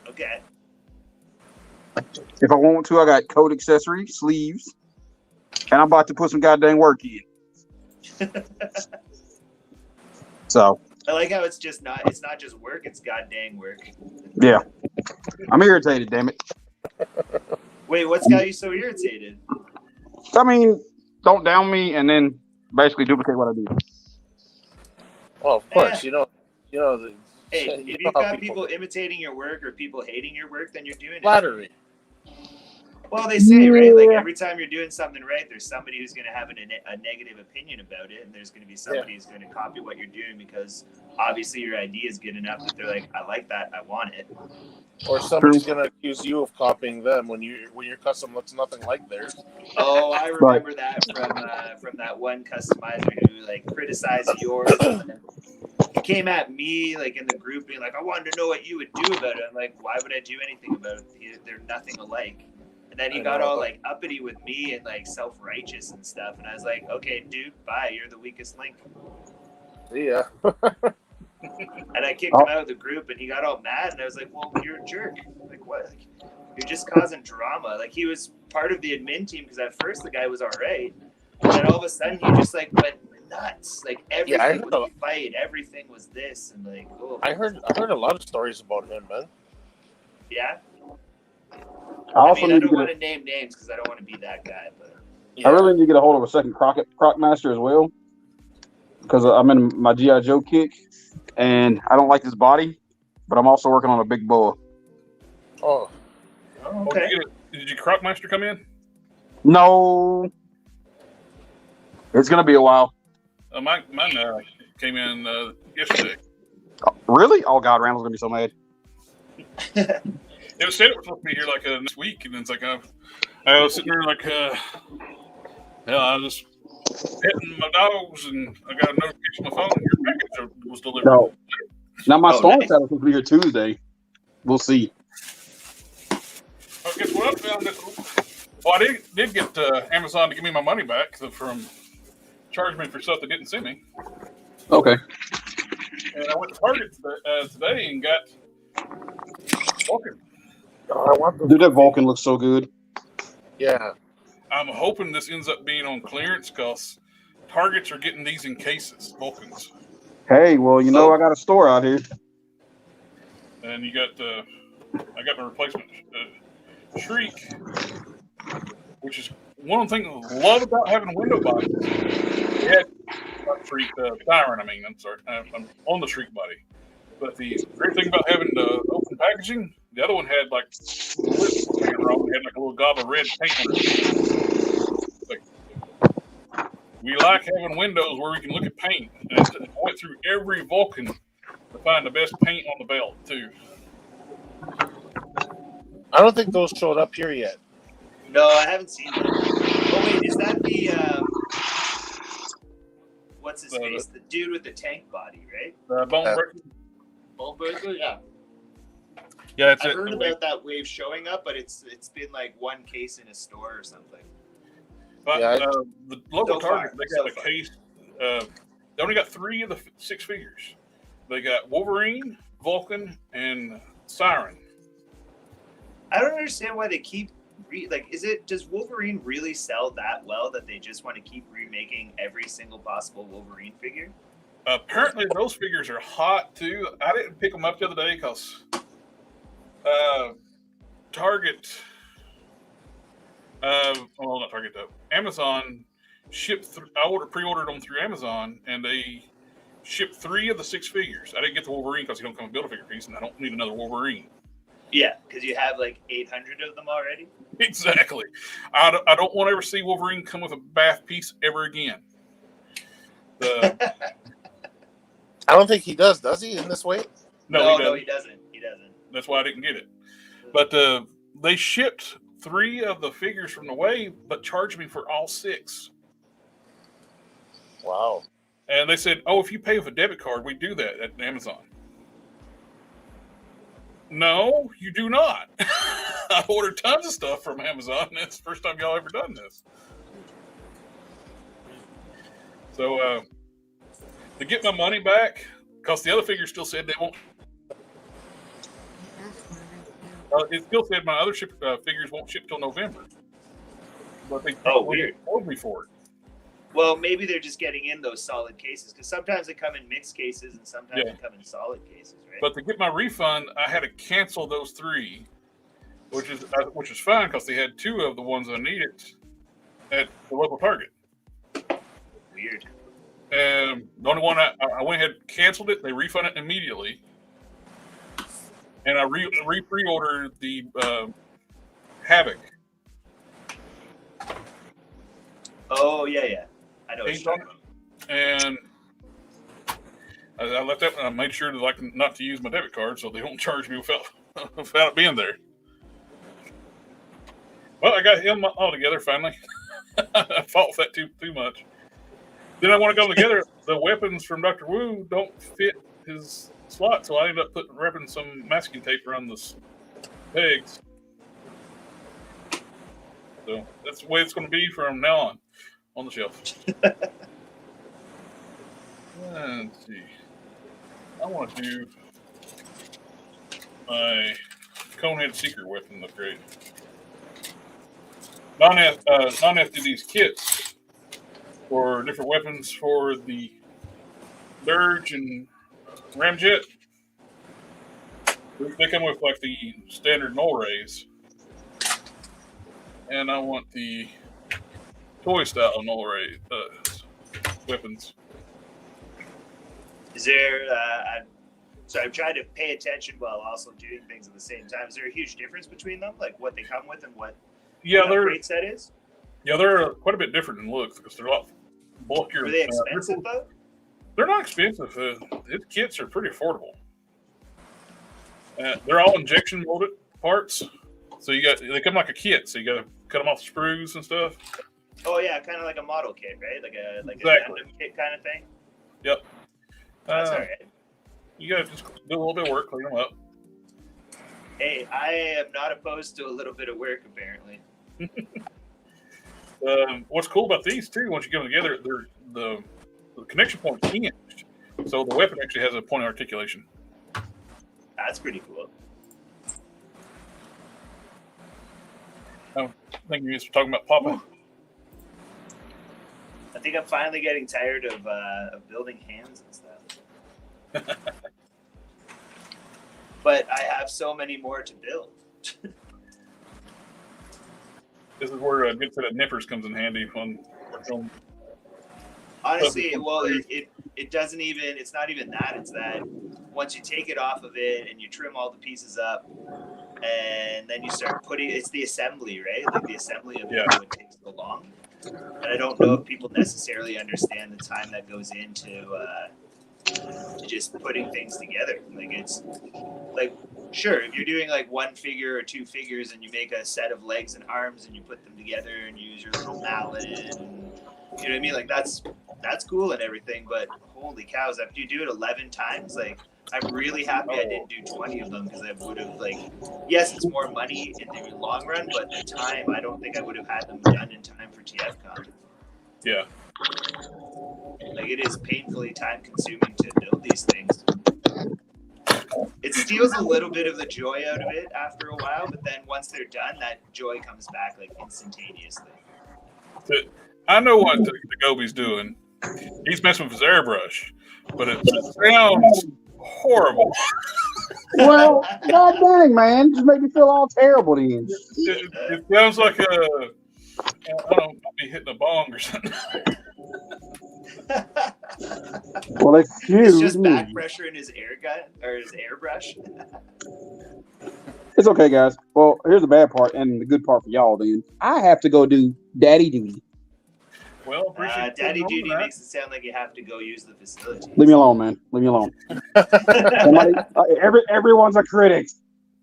Okay. If I want to, I got coat accessory, sleeves, and I'm about to put some goddamn work in. So I like how it's not just work, it's goddamn work. yeah, I'm irritated. Damn it. Wait, what's got you so irritated? I mean, don't down me and then basically duplicate what I do. Well, of course, you know. Hey, you if know you've how got people imitating your work or people hating your work, then you're doing it. flattery. Well, they say, right? Like every time you're doing something right, there's somebody who's going to have a negative opinion about it, and there's going to be somebody who's going to copy what you're doing because obviously your idea is good enough that they're like, I like that, I want it. Or somebody's going to accuse you of copying them when your custom looks nothing like theirs. Oh, I remember that from that one customizer who like criticized yours. He came at me like in the group being like, I wanted to know what you would do about it. I'm like, why would I do anything about it? They're nothing alike. And then he got all like uppity with me and like self-righteous and stuff. And I was like, okay, dude, bye. You're the weakest link. Yeah. And I kicked him out of the group and he got all mad. And I was like, well, you're a jerk. Like, what? Like, you're just causing drama. Like, he was part of the admin team because at first the guy was all right. And then all of a sudden he just like went nuts. Like, everything was a fight. Everything was this. And like, oh. I heard a lot of stories about him, man. Yeah? I don't want to name names because I don't want to be that guy. But I really need to get a hold of a second Croc Master as well because I'm in my G.I. Joe kick and I don't like his body, but I'm also working on a big bull. Oh. Okay. Did your Croc Master come in? No. It's going to be a while. Mine came in yesterday. Oh, really? Oh, God, Randall's going to be so mad. It was said it was supposed to be here like next week, and then it's like I was sitting there like, I was just petting my dogs, and I got a notification on my phone. Your package was delivered. No. Now my storm nice. shadow is supposed to be here Tuesday. We'll see. Oh, guess what? I found this. Well, I did get Amazon to give me my money back from charging me for stuff they didn't send me. Okay. And I went to Target today and got Vulcan. Dude, that Vulcan looks so good. Yeah. I'm hoping this ends up being on clearance because Targets are getting these in cases, Vulcans. Hey, well, you know I got a store out here. And you got I got the replacement Shriek, which is one of the things I love about having window boxes. Yeah, not Shriek, Siren. I'm sorry, I'm on the Shriek body. But the great thing about having the open packaging, the other one had like wrong, had like a little gob of red paint on it. Like, we like having windows where we can look at paint. And I went through every Vulcan to find the best paint on the belt too. I don't think those showed up here yet. No, I haven't seen them. Oh wait, is that the what's his face? The dude with the tank body, right? Bone Breaker, yeah. Yeah, I've heard about that wave showing up, but it's been like one case in a store or something. But the local Target, they got a case. They only got 3 of the 6 figures. They got Wolverine, Vulcan, and Siren. I don't understand why they keep does Wolverine really sell that well that they just want to keep remaking every single possible Wolverine figure? Apparently, those figures are hot too. I didn't pick them up the other day because Target, not Target though. Amazon shipped. I pre-ordered them through Amazon, and they shipped 3 of the 6 figures. I didn't get the Wolverine because you don't come with Build-A-Figure piece, and I don't need another Wolverine. Yeah, because you have like 800 of them already. Exactly. I don't want to ever see Wolverine come with a bath piece ever again. I don't think he does he, in this way? No, he doesn't. He doesn't. That's why I didn't get it. But they shipped 3 of the figures from the wave, but charged me for all 6. Wow. And they said, "Oh, if you pay with a debit card, we do that at Amazon." No, you do not. I ordered tons of stuff from Amazon, and it's the first time y'all ever done this. So to get my money back, because the other figure still said they won't. It still said my other figures won't ship till November. But they weird. Told me for it. Well, maybe they're just getting in those solid cases, because sometimes they come in mixed cases and sometimes they come in solid cases, right? But to get my refund, I had to cancel those 3, which is fine because they had 2 of the ones I needed at the local Target. Weird. And the only one I went ahead and canceled it. They refunded it immediately, and I pre-ordered the Havoc. Oh yeah. I know. And I left that, and I made sure to not to use my debit card, so they won't charge me without it being there. Well, I got him all together finally. I fought with that too much. Then I want to go together. The weapons from Dr. Wu don't fit his slot, so I ended up wrapping some masking tape around the pegs. So that's the way it's going to be from now on the shelf. Let's see. I want to do my Conehead Secret weapon upgrade. Non-F did these kits for different weapons for the Dirge and Ramjet. They come with like the standard null rays. And I want the toy style null ray weapons. Is there, so I'm trying to pay attention while also doing things at the same time. Is there a huge difference between them? Like what they come with and what the upgrade set is? Yeah, they're quite a bit different in looks because they're a lot bulkier. Are they expensive though? They're not expensive. His kits are pretty affordable. They're all injection molded parts. So they come like a kit. So you got to cut them off the sprues and stuff. Oh yeah, kind of like a model kit, right? Like a exactly. Kit kind of thing. Yep. That's all right. You got to just do a little bit of work, clean them up. Hey, I am not opposed to a little bit of work, apparently. What's cool about these too, once you get them together, the connection point's hinged, so the weapon actually has a point of articulation. That's pretty cool. I think you guys were talking about Papa. I think I'm finally getting tired of building hands and stuff. But I have so many more to build. This is where a good set of nippers comes in handy on film. Honestly, well, it doesn't even, it's not even that. It's that once you take it off of it and you trim all the pieces up and then you start putting, it's the assembly, right? Like the assembly of it would take so long. And I don't know if people necessarily understand the time that goes into just putting things together. Like it's like, sure, if you're doing like one figure or 2 figures and you make a set of legs and arms and you put them together and you use your little mallet and you know what I mean? Like that's cool and everything, but holy cows, after you do it 11 times, like I'm really happy I didn't do 20 of them because I would have yes, it's more money in the long run, but the time, I don't think I would have had them done in time for TFcon. Yeah. Like it is painfully time consuming to build these things. It steals a little bit of the joy out of it after a while, but then once they're done, that joy comes back like instantaneously. I know what the Gobi's doing. He's messing with his airbrush, but it sounds horrible. Well, god dang, man, just make me feel all terrible then. It sounds like I don't know, I'll be hitting a bong or something. Well, excuse It's just me. back pressure in his air gun or his airbrush. It's okay, guys. Well, here's the bad part and the good part for y'all then. I have to go do daddy duty. Well, appreciate you Daddy putting on duty that. makes it sound like you have to go use the facility. Leave me alone, man. Leave me alone. Somebody, everyone's a critic.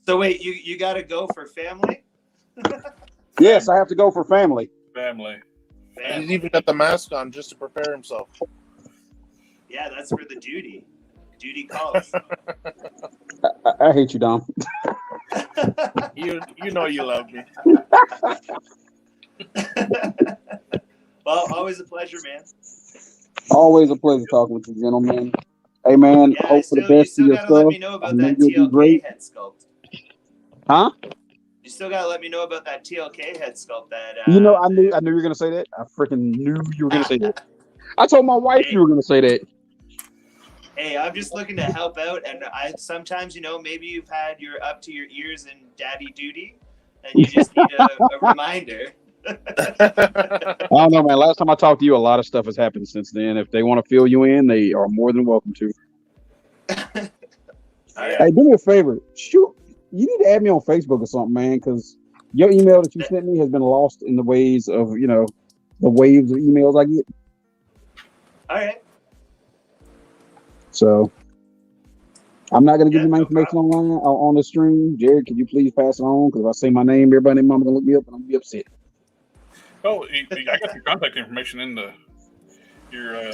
So wait, you got to go for family? Yes, I have to go for family. Family. He's even got the mask on just to prepare himself. Yeah, that's for the duty. Duty calls. I hate you, Dom. You know you love me. Well, always a pleasure, man. Always a pleasure talking with you, gentlemen. Hey, man, Yeah, hope for the you best for still gotta let yourself. me know I about know that you'll do TLK great. head sculpt. Huh? You still gotta let me know about that TLK head sculpt. That You know, I knew you were gonna say that. I freaking knew you were gonna say that. I told my wife Hey. you were gonna say that. Hey, I'm just looking to help out, and I sometimes, maybe you've had your up to your ears in daddy duty, and you just need a reminder. I don't know, man. Last time I talked to you, a lot of stuff has happened since then. If they want to fill you in, they are more than welcome to. Hey, do me a favor. Shoot, you need to add me on Facebook or something, man, because your email that you sent me has been lost in the waves of, the waves of emails I get. All right. So I'm not gonna give you my No information on the stream. Jared, could you please pass it on? Because if I say my name, everybody and mama gonna look me up and I'm gonna be upset. Oh, I got your contact information in your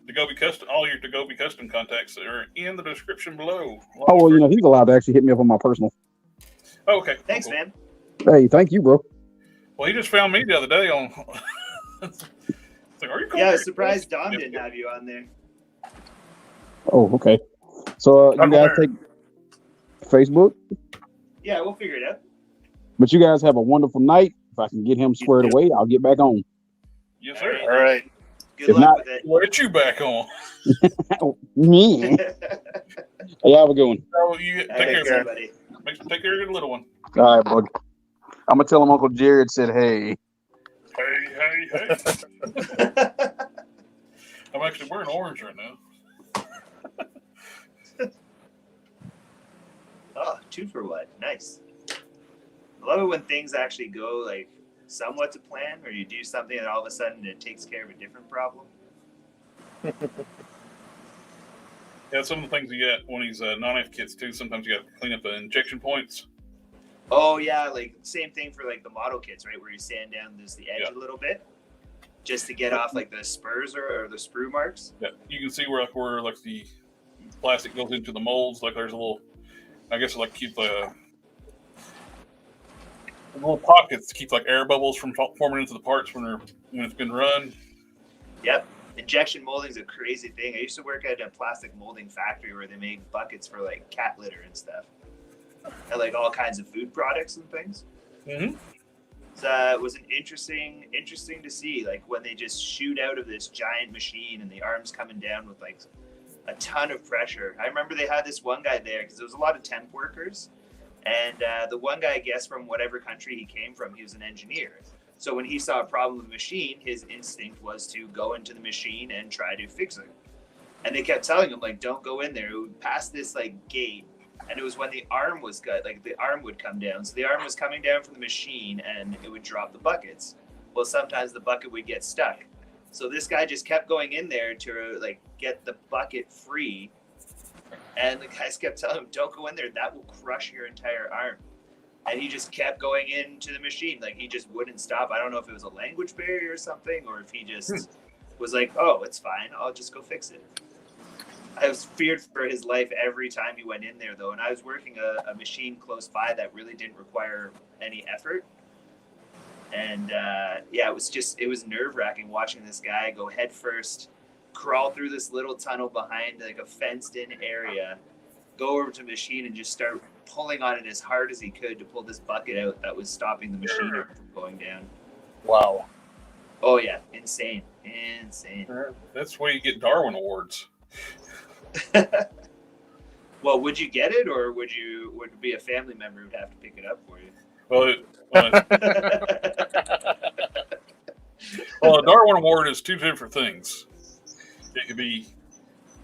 Degobi custom. All your Degobi custom contacts are in the description below. Oh well, he's allowed to actually hit me up on my personal. Oh, okay. Thanks, cool. man. Hey, thank you, bro. Well, he just found me the other day on. It's like, are you cool? Yeah, I was surprised Dom didn't have you on there. Oh, okay. So you guys take Facebook, Yeah, we'll figure it out. but you guys have a wonderful night. If I can get him squared away, I'll get back on. Yes, sir. All All right. Good If luck not- with it. We'll get you back on. Me. Hey, have a good one. So you All take right, care, see you, buddy. take care of your little one. All right, bud. I'm gonna tell him Uncle Jared said, "Hey." Hey. I'm actually wearing orange right now. Oh, 2 for 1. Nice. I love it when things actually go like somewhat to plan, or you do something and all of a sudden it takes care of a different problem. Yeah, some of the things you get when these non-F kits too. Sometimes you got to clean up the injection points. Oh yeah, like same thing for like the model kits, right? Where you sand down the edge a little bit, just to get off like the spurs or the sprue marks. Yeah, you can see where the plastic goes into the molds. Like there's a little, I guess like keep the little pockets to keep like air bubbles from forming into the parts when it's been run. Yep. Injection molding is a crazy thing. I used to work at a plastic molding factory where they make buckets for like cat litter and stuff, and like all kinds of food products and things. Mm-hmm. So it was an interesting to see, like when they just shoot out of this giant machine and the arms coming down with like a ton of pressure. I remember they had this one guy there because there was a lot of temp workers, and the one guy, I guess from whatever country he came from, he was an engineer. So when he saw a problem with the machine, his instinct was to go into the machine and try to fix it. And they kept telling him, like, don't go in there. It would pass this like gate. And it was when the arm was cut, like the arm would come down. So the arm was coming down from the machine and it would drop the buckets. Well, sometimes the bucket would get stuck. So this guy just kept going in there to like get the bucket free. And the guys kept telling him, don't go in there. That will crush your entire arm. And he just kept going into the machine. Like he just wouldn't stop. I don't know if it was a language barrier or something, or if he just was like, oh, it's fine. I'll just go fix it. I was feared for his life every time he went in there, though. And I was working a machine close by that really didn't require any effort. And it was nerve-wracking watching this guy go head first, crawl through this little tunnel behind like a fenced-in area, go over to the machine and just start pulling on it as hard as he could to pull this bucket out that was stopping the machine from going down. Wow. Oh, yeah. Insane. That's where you get Darwin Awards. Well, would you get it, or would it be a family member who'd have to pick it up for you? Well, a Darwin Award is 2 different things. It could be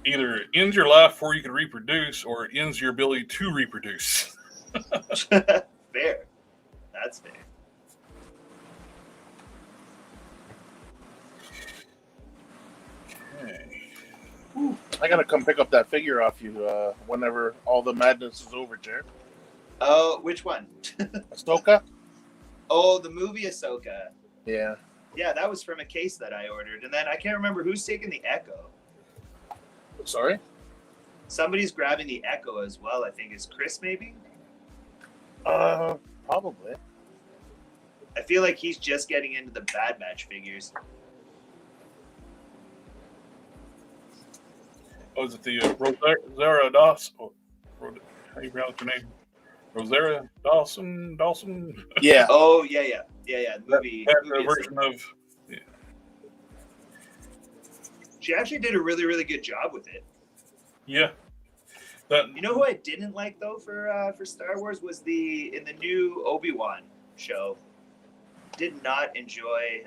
either ends your life before you can reproduce, or it ends your ability to reproduce. Fair. That's fair. I gotta come pick up that figure off you whenever all the madness is over, Jared. Oh, which one? Ahsoka? Oh, the movie Ahsoka. Yeah. Yeah, that was from a case that I ordered. And then I can't remember who's taking the Echo. Sorry? Somebody's grabbing the Echo as well, I think. Is Chris maybe? Probably. I feel like he's just getting into the Bad Batch figures. Oh, is it the Rosara Dawson? How you pronounce your name? Rosara Dawson? Yeah. Oh, yeah. The movie. That version of. Yeah. She actually did a really, really good job with it. Yeah. You know who I didn't like though for Star Wars was in the new Obi-Wan show. Did not enjoy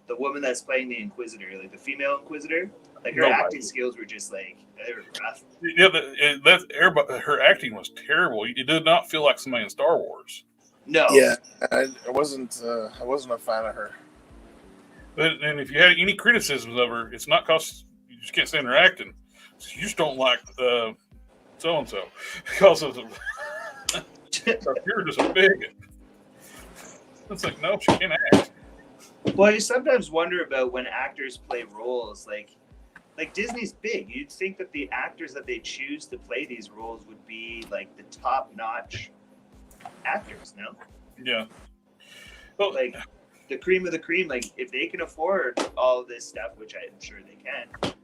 the woman that's playing the Inquisitor, like the female Inquisitor. Like her acting skills were just like they were rough. Yeah, her acting was terrible. It did not feel like somebody in Star Wars. No. Yeah, I wasn't a fan of her. And if you had any criticisms of her, it's not because you just can't stand her acting. You just don't like so and so because of you're just a bigot. It's like no, she can't act. Well, you sometimes wonder about when actors play roles like Disney's big. You'd think that the actors that they choose to play these roles would be like the top-notch actors, no? Yeah. Well, like the cream of the cream. Like if they can afford all of this stuff, which I'm sure they can,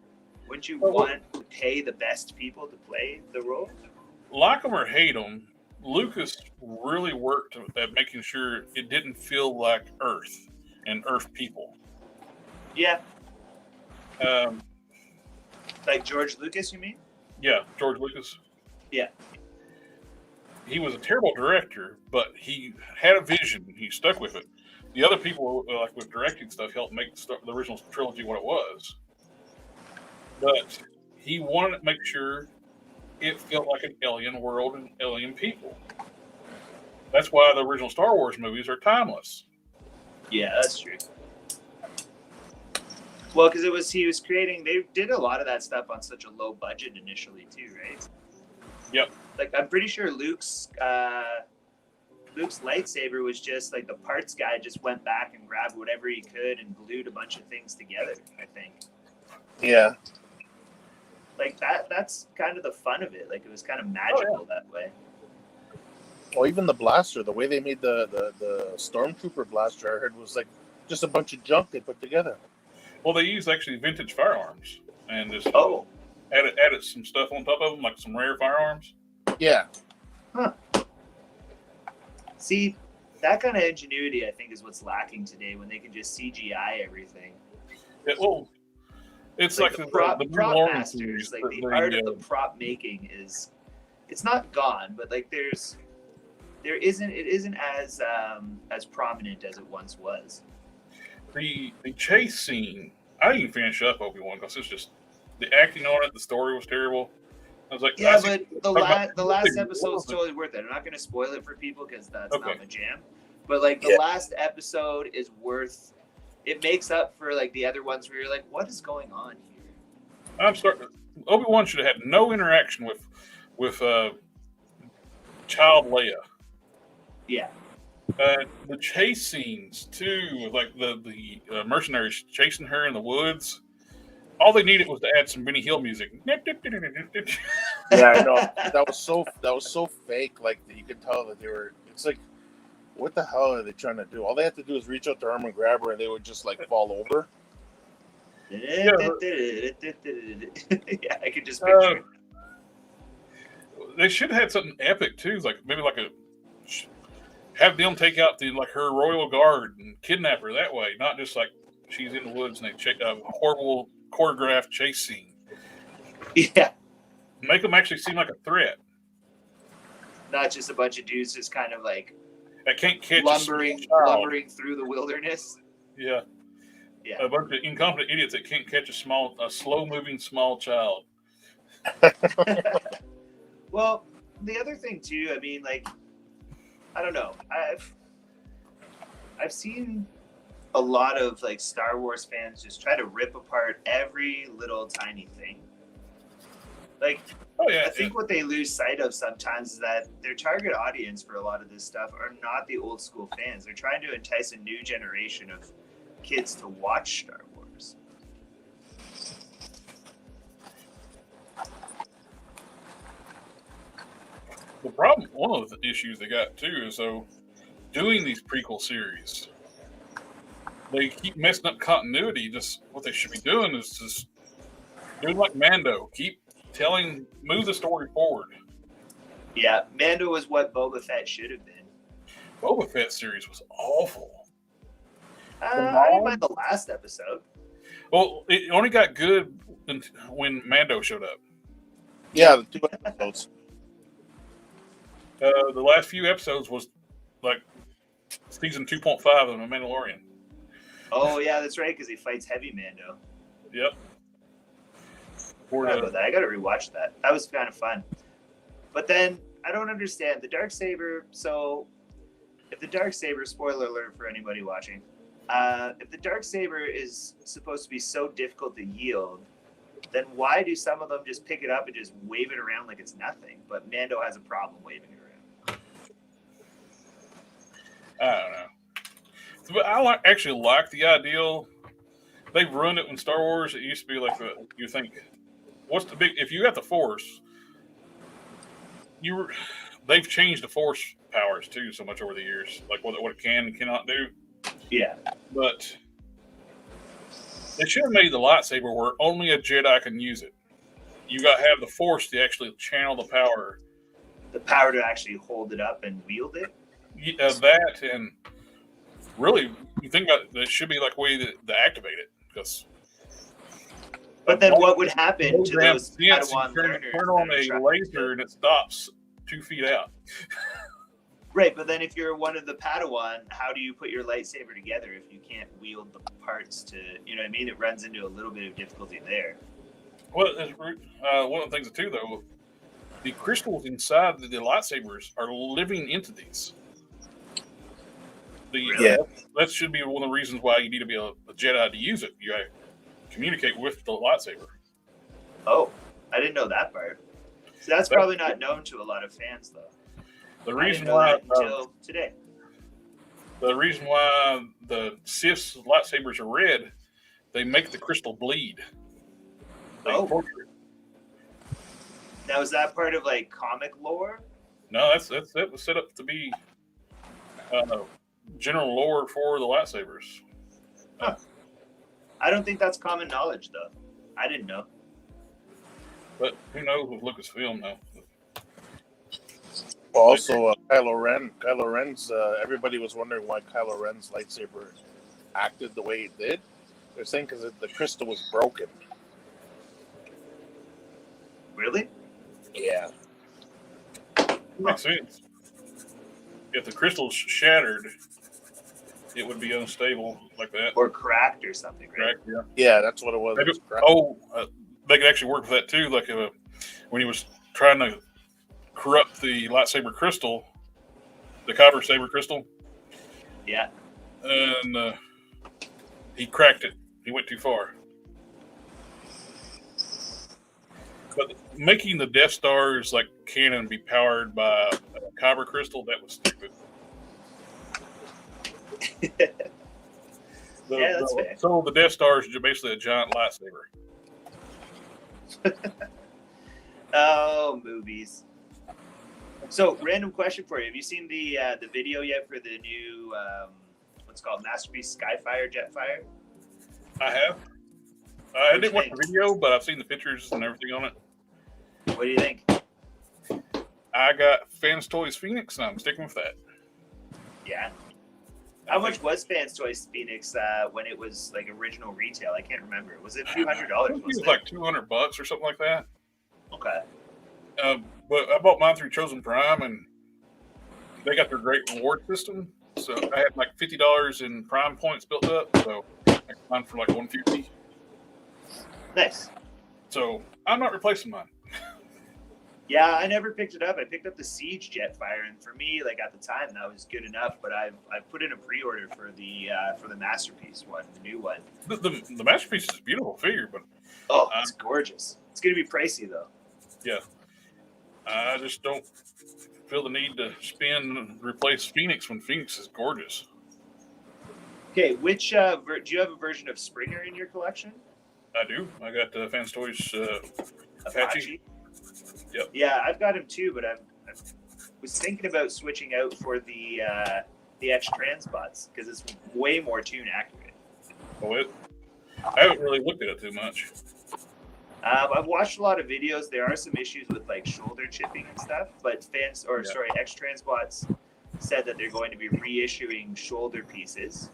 wouldn't you want to pay the best people to play the role? Like them or hate them, Lucas really worked at making sure it didn't feel like Earth and Earth people. Yeah. Like George Lucas, you mean? Yeah, George Lucas. Yeah. He was a terrible director, but he had a vision. He stuck with it. The other people, like with directing stuff, helped make the original trilogy what it was. But he wanted to make sure it felt like an alien world and alien people. That's why the original Star Wars movies are timeless. Yeah, that's true. Well, because they did a lot of that stuff on such a low budget initially too, right? Yep. Like I'm pretty sure Luke's lightsaber was just like the parts guy just went back and grabbed whatever he could and glued a bunch of things together, I think. Yeah. Like that's kind of the fun of it. Like it was kind of magical that way. Well, even the blaster, the way they made the Stormtrooper blaster, I heard was like just a bunch of junk they put together. Well, they used actually vintage firearms and just added some stuff on top of them, like some rare firearms. Yeah. Huh. See, that kind of ingenuity, I think, is what's lacking today when they can just CGI everything. Yeah, well, it's like the prop masters, like the art of the prop making it's not gone, but like it isn't as prominent as it once was. The chase scene, I didn't even finish up Obi-Wan because it's just the acting on it, the story was terrible. I was like, yeah, but the last episode's totally worth it. I'm not going to spoil it for people because that's not my jam. But like the last episode is worth. It makes up for like the other ones where you're like, what is going on here? Obi-Wan should have had no interaction with child Leia. Yeah. The chase scenes too, like the mercenaries chasing her in the woods. All they needed was to add some Benny Hill music. Yeah, I know. That was so fake. Like you could tell that they were. It's like, what the hell are they trying to do? All they have to do is reach out their arm and grab her, and they would just like fall over. Yeah, I could just picture it. They should have had something epic too, like maybe like have them take out her royal guard and kidnap her that way, not just like she's in the woods and they check a horrible choreographed chase scene. Yeah, make them actually seem like a threat, not just a bunch of dudes just kind of like that can't catch lumbering through the wilderness. Yeah, a bunch of incompetent idiots that can't catch a slow-moving small child. Well, the other thing too, I mean, like, I don't know. I've seen a lot of like Star Wars fans just try to rip apart every little tiny thing. Like, Oh yeah, I think what they lose sight of sometimes is that their target audience for a lot of this stuff are not the old school fans. They're trying to entice a new generation of kids to watch Star Wars. the problem. One of the issues they got too is so doing these prequel series, they keep messing up continuity. Just what they should be doing is just doing like Mando. Move the story forward. Yeah, Mando was what Boba Fett should have been. Boba Fett series was awful. I didn't mind the last episode. Well, it only got good when Mando showed up. Yeah, the 2 episodes. The last few episodes was like season 2.5 of The Mandalorian. Oh yeah, that's right, because he fights Heavy Mando. Yep. Forgot about that. I got to rewatch that. That was kind of fun. But then I don't understand the Darksaber. So, if the Darksaber, spoiler alert for anybody watching, if the Darksaber is supposed to be so difficult to yield, then why do some of them just pick it up and just wave it around like it's nothing? But Mando has a problem waving it around. I don't know. But I actually like the ideal. They've ruined it in Star Wars. It used to be like you think, what's the big? If you got the Force, they've changed the Force powers too so much over the years, like what it can and cannot do. Yeah, but they should have made the lightsaber where only a Jedi can use it. You got to have the Force to actually channel the power. The power to actually hold it up and wield it. That and really, you think about it, it should be like a way to activate it because. But then what would happen to those Padawan turn learners? on a laser and it stops 2 feet out. Right, but then if you're one of the Padawan, how do you put your lightsaber together if you can't wield the parts to, you know what I mean? It runs into a little bit of difficulty there. Well, one of the things too, though, the crystals inside the lightsabers are living into these. That should be one of the reasons why you need to be a Jedi to use it. You communicate with the lightsaber. Oh, I didn't know that part. So that's probably not known to a lot of fans, though. The reason why until today. The reason why the Sith's lightsabers are red, they make the crystal bleed. Now is that part of like comic lore? No, that was set up to be general lore for the lightsabers. Huh. I don't think that's common knowledge, though. I didn't know. But who knows with Lucasfilm, though. Well, also, Kylo Ren's, everybody was wondering why Kylo Ren's lightsaber acted the way it did. They're saying because the crystal was broken. Really? Yeah. Makes sense. If the crystal's shattered, it would be unstable like that. Or cracked or something, right? Cracked, yeah. Yeah, that's what it was. They could actually work with that too. Like when he was trying to corrupt the lightsaber crystal, the kyber saber crystal. Yeah. And he cracked it. He went too far. But making the Death Stars like cannon be powered by a kyber crystal, that was stupid. That's fair. So the Death Stars are basically a giant lightsaber. Oh, movies. So, random question for you: have you seen the video yet for the new what's called Masterpiece Skyfire Jetfire? I have. I didn't watch the video, but I've seen the pictures and everything on it. What do you think? I got Fans Toys Phoenix, and I'm sticking with that. Yeah. How much was Fans Toys Phoenix when it was like original retail? I can't remember. Was it a few $100? It was like $200 or something like that. Okay. But I bought mine through Chosen Prime, and they got their great reward system. So I had like $50 in Prime points built up. So I got mine for like $150. Nice. So I'm not replacing mine. Yeah, I never picked it up. I picked up the Siege Jetfire, and for me, like at the time, that was good enough. But I've put in a pre-order for the Masterpiece one, the new one. The Masterpiece is a beautiful figure, but It's gorgeous. It's gonna be pricey though. yeah, I just don't feel the need to spend and replace Phoenix when Phoenix is gorgeous. Okay, which do you have a version of Springer in your collection? I do. I got Fans Toys Apache. Yep. Yeah, I've got him too, but I was thinking about switching out for the X Transbots because it's way more tune accurate. Oh, I haven't really looked at it too much. I've watched a lot of videos. There are some issues with like shoulder chipping and stuff, but X Transbots said that they're going to be reissuing shoulder pieces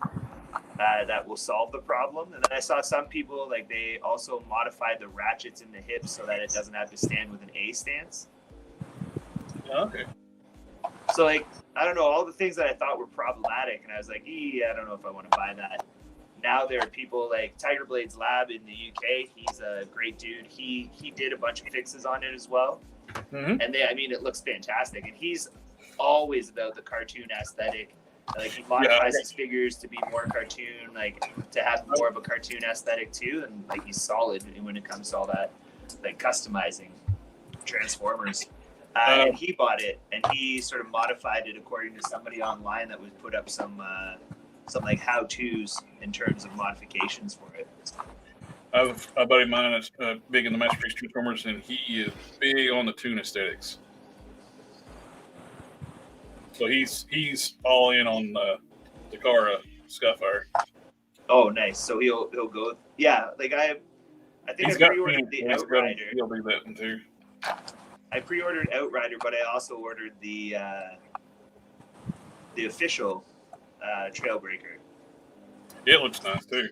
that will solve the problem. And then I saw some people like they also modified the ratchets in the hips so that it doesn't have to stand with an A stance. Okay. So like I don't know, all the things that I thought were problematic, and I was like, I don't know if I want to buy that. Now there are people like Tiger Blade's Lab in the UK. He's a great dude. He did a bunch of fixes on it as well, and it looks fantastic. And he's always about the cartoon aesthetic. Like he modifies his figures to be more cartoon, like to have more of a cartoon aesthetic too. And like he's solid when it comes to all that, like customizing Transformers. And he bought it, and he sort of modified it according to somebody online that would put up some like how-tos in terms of modifications for it. I have a buddy of mine that's big in the Masterpiece Transformers, and he is big on the tune aesthetics. So he's all in on the Takara Skyfire. Oh, nice. So he'll go. Yeah, like I think I pre-ordered the Outrider. He'll do that one too. I pre-ordered Outrider, but I also ordered the official Trailbreaker. It looks nice too.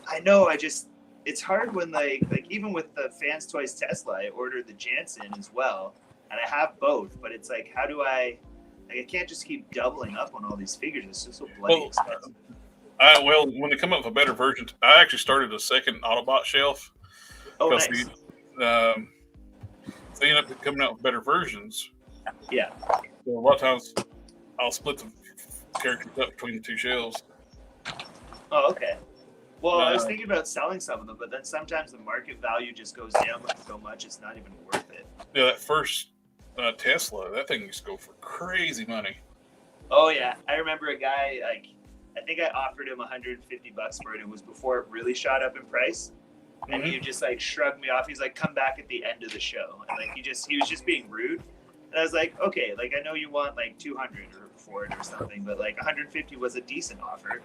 I know. It's hard when like even with the Fans Toys Tesla, I ordered the Jansen as well, and I have both. But it's like, how do I can't just keep doubling up on all these figures. It's just so bloody expensive. When they come up with a better version, I actually started a second Autobot shelf. Oh, nice. They end up coming out with better versions. Yeah. So a lot of times, I'll split the characters up between the two shelves. Oh, okay. Well, I was thinking about selling some of them, but then sometimes the market value just goes down so much it's not even worth it. Yeah, that first Tesla, that thing used to go for crazy money. Oh yeah, I remember a guy I think I offered him $150 for it. It was before it really shot up in price, and he just like shrugged me off. He's like, "Come back at the end of the show," and like he was just being rude. And I was like, "Okay, like I know you want like 200 or for it or something, but like 150 was a decent offer."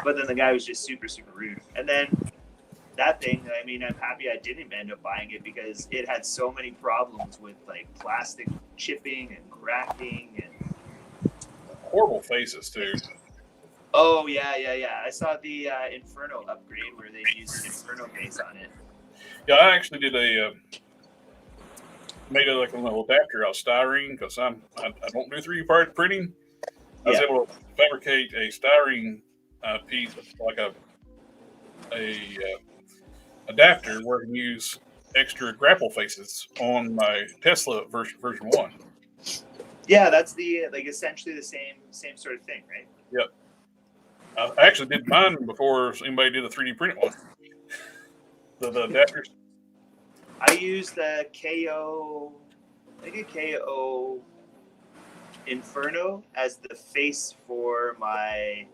But then the guy was just super rude, and then. That thing, I'm happy I didn't end up buying it because it had so many problems with like plastic chipping and cracking and horrible faces too. Oh yeah. I saw the Inferno upgrade where they used Inferno face on it. Yeah, I actually did made like a little adapter out of styrene because I don't do 3D part printing. I was able to fabricate a styrene piece like a adapter where I can use extra grapple faces on my Tesla version 1. Yeah, that's the essentially the same sort of thing, right? Yep. I actually did mine before anybody did a 3D print one. The adapters. I used the KO Inferno as the face for my.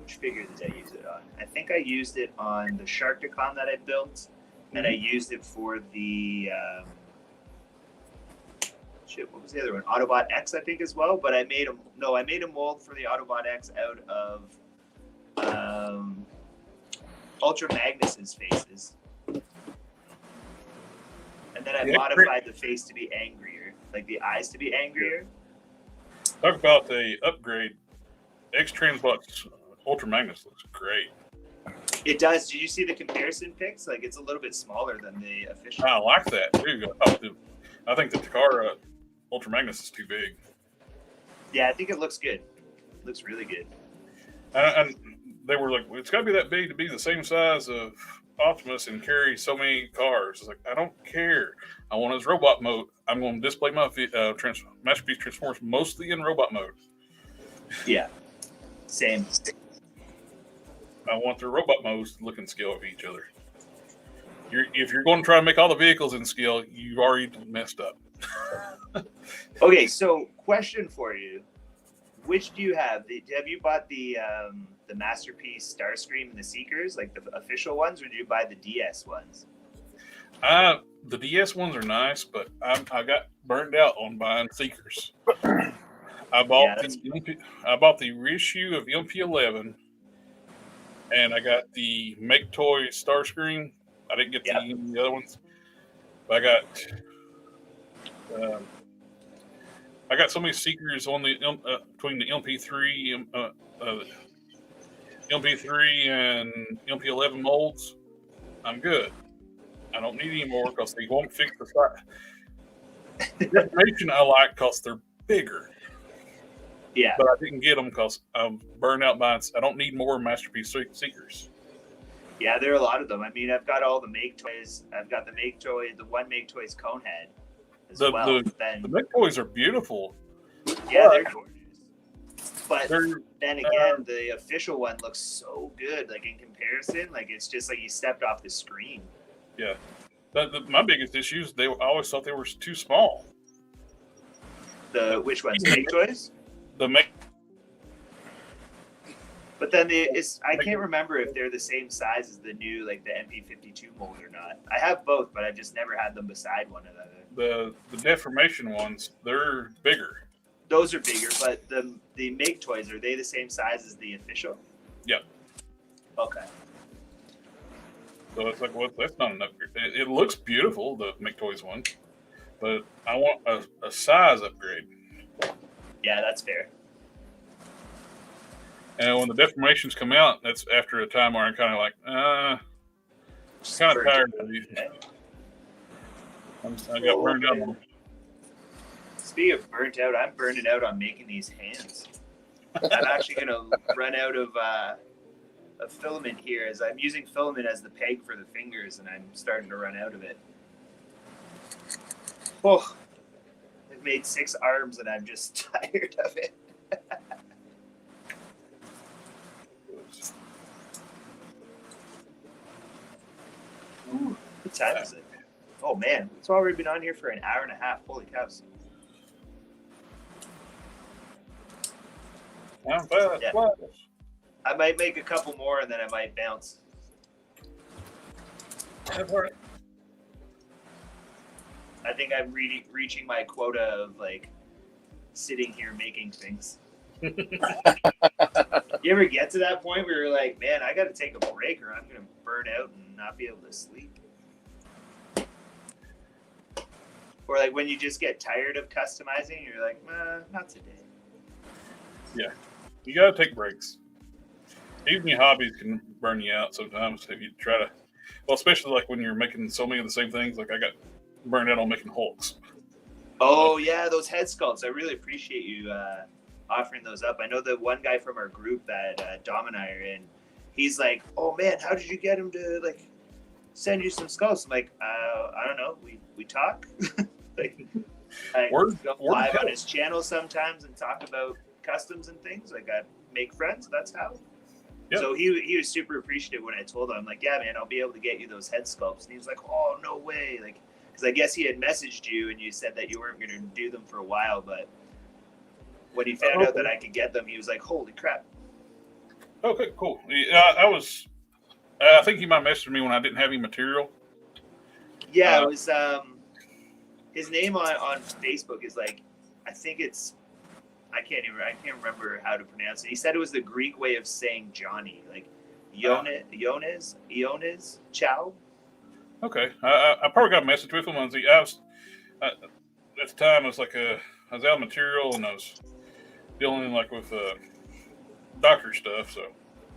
Which figure did I use it on? I think I used it on the Sharkticon that I built, and I used it for the what was the other one? Autobot X, I think, as well. But I made a mold for the Autobot X out of Ultra Magnus's faces, and then I modified the face to be angrier, like the eyes to be angrier. Talk about the upgrade. X Transbot's Ultra Magnus looks great. It does. Did you see the comparison pics? Like, it's a little bit smaller than the official. I like that too. I think the Takara Ultra Magnus is too big. Yeah, I think it looks good. It looks really good. And they were like, it's got to be that big to be the same size of Optimus and carry so many cars. It's like, I don't care. I want his robot mode. I'm going to display my Masterpiece Transformers mostly in robot mode. Yeah. Same. I want their robot modes to look and scale of each other. If you're going to try to make all the vehicles in scale, you've already messed up. Okay, so question for you: which do you have? Have you bought the Masterpiece Starscream and the Seekers, like the official ones, or did you buy the DS ones? The DS ones are nice, but I got burned out on buying Seekers. I bought the reissue of MP11, and I got the Make Toy Starscream. I didn't get the other ones, but I got so many Seekers on the between the MP3 and MP11 molds. I'm good. I don't need any more because they won't fix the size. The information I like because they're bigger. Yeah, but I didn't get them because I'm burned out by. I don't need more Masterpiece Seekers. Yeah, there are a lot of them. I mean, I've got all the Make Toys. I've got the one Make Toys Conehead as well. The Make Toys are beautiful. Yeah, they're gorgeous. But then again, the official one looks so good. Like in comparison, like it's just like you stepped off the screen. Yeah. My biggest issue is I always thought they were too small. Which ones? Make Toys? But then I can't remember if they're the same size as the new, like the MP52 mold or not. I have both, but I just never had them beside one another. The deformation ones, they're bigger. Those are bigger, but the Make Toys, are they the same size as the official? Yep. Okay. So it's like, well, that's not an upgrade. It looks beautiful, the Make Toys one, but I want a size upgrade. Yeah, that's fair. And when the deformations come out, that's after a time where I'm kind of like, kind of tired of these. I got burned out on them. Speaking of burnt out, I'm burning out on making these hands. I'm actually going to run out of filament here, as I'm using filament as the peg for the fingers, and I'm starting to run out of it. Oh, I've made 6 arms, and I'm just tired of it. What time is it? Oh man, it's already been on here for an hour and a half. Holy cows! Yeah. I might make a couple more and then I might bounce. That's all right. I think I'm reaching my quota of like sitting here making things. You ever get to that point where you're like, man, I got to take a break or I'm going to burn out and not be able to sleep? Or like when you just get tired of customizing, you're like, not today. Yeah, you got to take breaks. Even your hobbies can burn you out sometimes if you try to. Well, especially like when you're making so many of the same things. Like I got burned out on making Hulks. Oh yeah, those head sculpts. I really appreciate you offering those up. I know the one guy from our group that Dom and I are in. He's like, "Oh man, how did you get him to like send you some sculpts?" I'm like, "I don't know. We talk." Like, I go live on his channel sometimes and talk about customs and things. Like I make friends. That's how. Yep. So he was super appreciative when I told him. I'm like, "Yeah, man, I'll be able to get you those head sculpts." And he was like, "Oh, no way!" Like, because I guess he had messaged you and you said that you weren't going to do them for a while, but when he found out that I could get them, he was like, "Holy crap!" Okay, cool. I think he might message me when I didn't have any material. Yeah, it was. His name on Facebook is like, I think it's. I can't remember how to pronounce it. He said it was the Greek way of saying Johnny, like Iones, Chow. Okay, I probably got a message with him. At the time, I was out of material and I was dealing like with doctor stuff. So.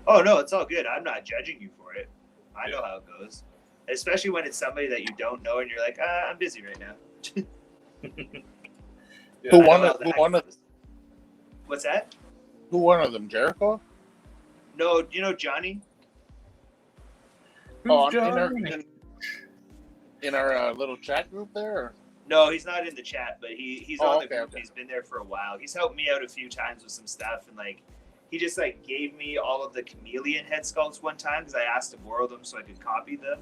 Oh no, it's all good. I'm not judging you for it. I know how it goes, especially when it's somebody that you don't know and you're like, I'm busy right now. Yeah. Who won it? What's that? Who won of them? Jericho? No, you know Johnny? Oh, Who's in our Johnny? in our little chat group there. Or? No, he's not in the chat, but he's Oh, on the okay, group. okay. He's been there for a while. He's helped me out a few times with some stuff, and like he just like gave me all of the chameleon head sculpts one time because I asked to borrow them so I could copy them.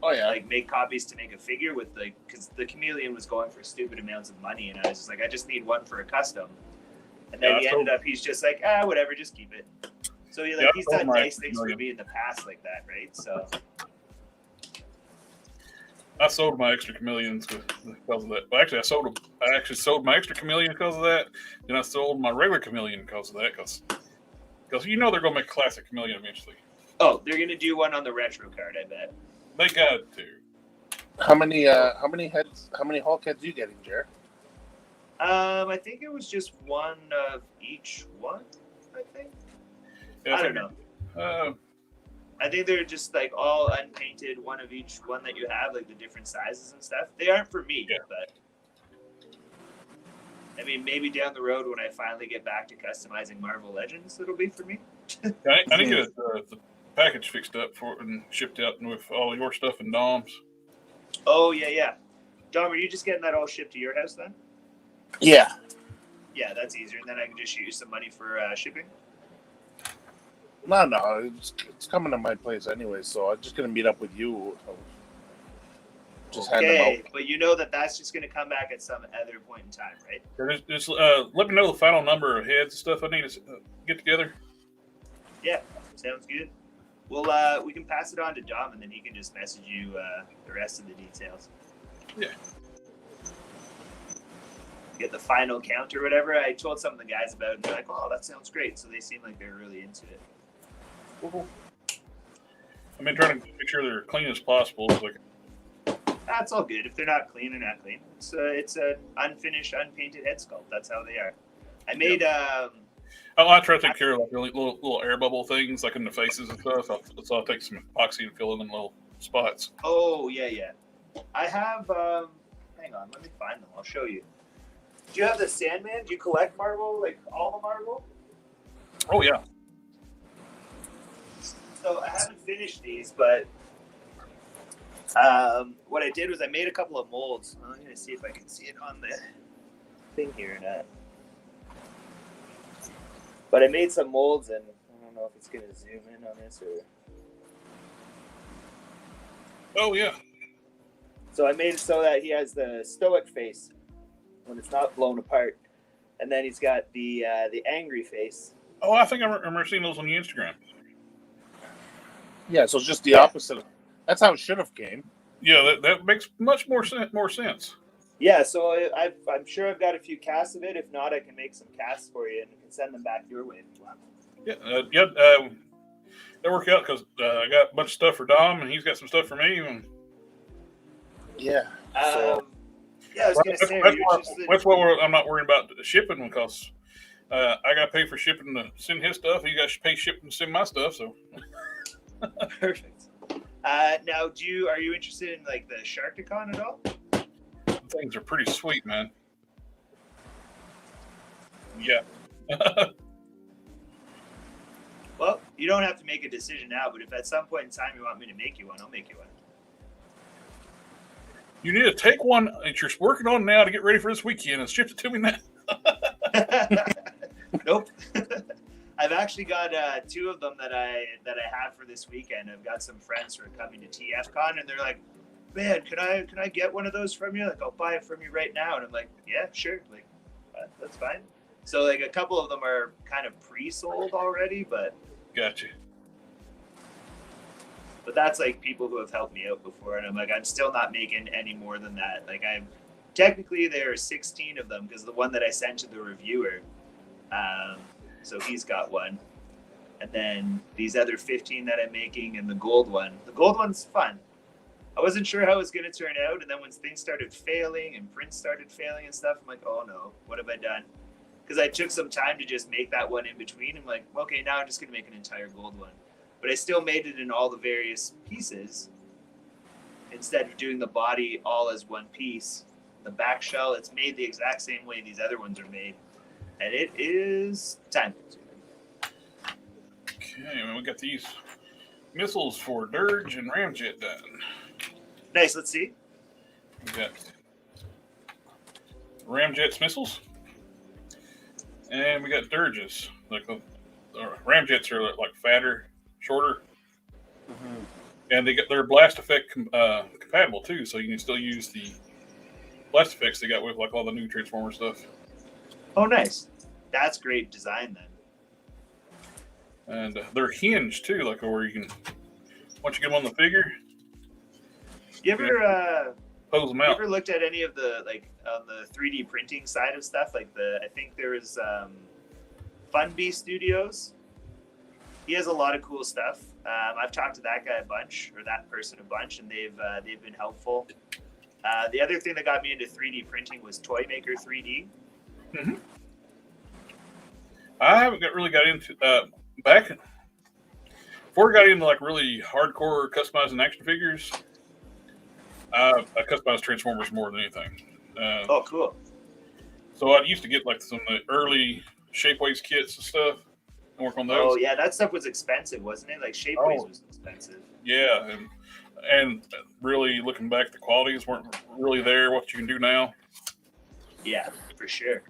Oh yeah. Like make copies to make a figure with because the chameleon was going for stupid amounts of money, and I was just like, I just need one for a custom. And then he's just like, whatever, just keep it. So he's done nice things for me in the past like that, right? So I sold my extra chameleons because of that. Well, actually, I actually sold my extra chameleon because of that. Then I sold my regular chameleon because of that. Because they're going to make a classic chameleon eventually. Oh, they're going to do one on the retro card, I bet. They got to. How many Hulk heads you getting, Jared? I think it was just one of each one. I think. Yeah, I don't know. I think they're just like all unpainted, one of each one that you have, like the different sizes and stuff. They aren't for me, but I mean, maybe down the road when I finally get back to customizing Marvel Legends, it'll be for me. I need to get the package fixed up and shipped out with all your stuff and Dom's. Oh yeah. Dom, are you just getting that all shipped to your house then? Yeah. Yeah, that's easier, and then I can just shoot you some money for shipping. No, it's coming to my place anyway, so I'm just gonna meet up with you. Just hand them out. But you know that's just gonna come back at some other point in time, right? Just let me know the final number of heads and stuff I need to get together. Yeah, sounds good. Well, we can pass it on to Dom, and then he can just message you the rest of the details. Yeah. Get the final count or whatever. I told some of the guys about it, and they're like, "Oh, that sounds great." So they seem like they're really into it. I've been trying to make sure they're clean as possible. That's all good. If they're not clean, they're not clean. It's an unfinished, unpainted head sculpt. That's how they are. I made. I try to take care of like little air bubble things, like in the faces and stuff. So I'll take some epoxy and fill in them little spots. Oh yeah. I have. Hang on, let me find them. I'll show you. Do you have the Sandman? Do you collect Marvel, like all the Marvel? Oh yeah. So I haven't finished these, but what I did was I made a couple of molds. I'm going to see if I can see it on the thing here or not. But I made some molds, and I don't know if it's going to zoom in on this or. Oh yeah. So I made it so that he has the stoic face when it's not blown apart, and then he's got the angry face. Oh, I think I remember seeing those on the Instagram. Yeah, so it's just the opposite. That's how it should have came. Yeah, that makes much more sense. Yeah, so I'm sure I've got a few casts of it. If not, I can make some casts for you and can send them back your way if you want. Yeah. That worked out because I got a bunch of stuff for Dom and he's got some stuff for me. And yeah. I was gonna say that's why I'm not worrying about the shipping because I got to pay for shipping to send his stuff. He got to pay shipping to send my stuff. So perfect. Now, are you interested in like the TFcon at all? Things are pretty sweet, man. Yeah. Well, you don't have to make a decision now, but if at some point in time you want me to make you one, I'll make you one. You need to take one that you're working on now to get ready for this weekend and ship it to me now. Nope. I've actually got two of them that I have for this weekend. I've got some friends who are coming to TFcon, and they're like, "Man, can I get one of those from you? Like, I'll buy it from you right now." And I'm like, "Yeah, sure. Like, that's fine." So like a couple of them are kind of pre-sold already, but gotcha. But that's like people who have helped me out before, and I'm still not making any more than that. Like technically there are 16 of them because the one that I sent to the reviewer, so he's got one, and then these other 15 that I'm making, and the gold one. The gold one's fun. I wasn't sure how it was going to turn out, and then when things started failing and prints started failing and stuff, I'm like, oh no, what have I done? Because I took some time to just make that one in between. I'm like, okay, now I'm just going to make an entire gold one. But I still made it in all the various pieces instead of doing the body all as one piece. The back shell, it's made the exact same way these other ones are made. And it is time consuming. Okay, we got these missiles for Dirge and Ramjet done. Nice. Let's see. We got Ramjet's missiles, and we got Dirges. Like the Ramjets are like fatter, shorter, and they're blast effect compatible too. So you can still use the blast effects they got with like all the new Transformer stuff. Oh, nice. That's great design then. And they're hinged too, like where you can once you get them on the figure, You ever pose them you out. ever looked at any of the like on the 3D printing side of stuff? Like I think there was Funbee Studios. He has a lot of cool stuff. I've talked to that guy a bunch, or that person a bunch, and they've been helpful. The other thing that got me into 3D printing was Toy Maker 3D. Mm-hmm. I haven't really got into back before I got into like really hardcore customizing action figures. I customized Transformers more than anything. Oh, cool. So I used to get like some of the early Shapeways kits and stuff and work on those. Oh yeah, that stuff was expensive, wasn't it? Like Shapeways was expensive. Yeah, and really looking back, the qualities weren't really there. What you can do now. Yeah, for sure.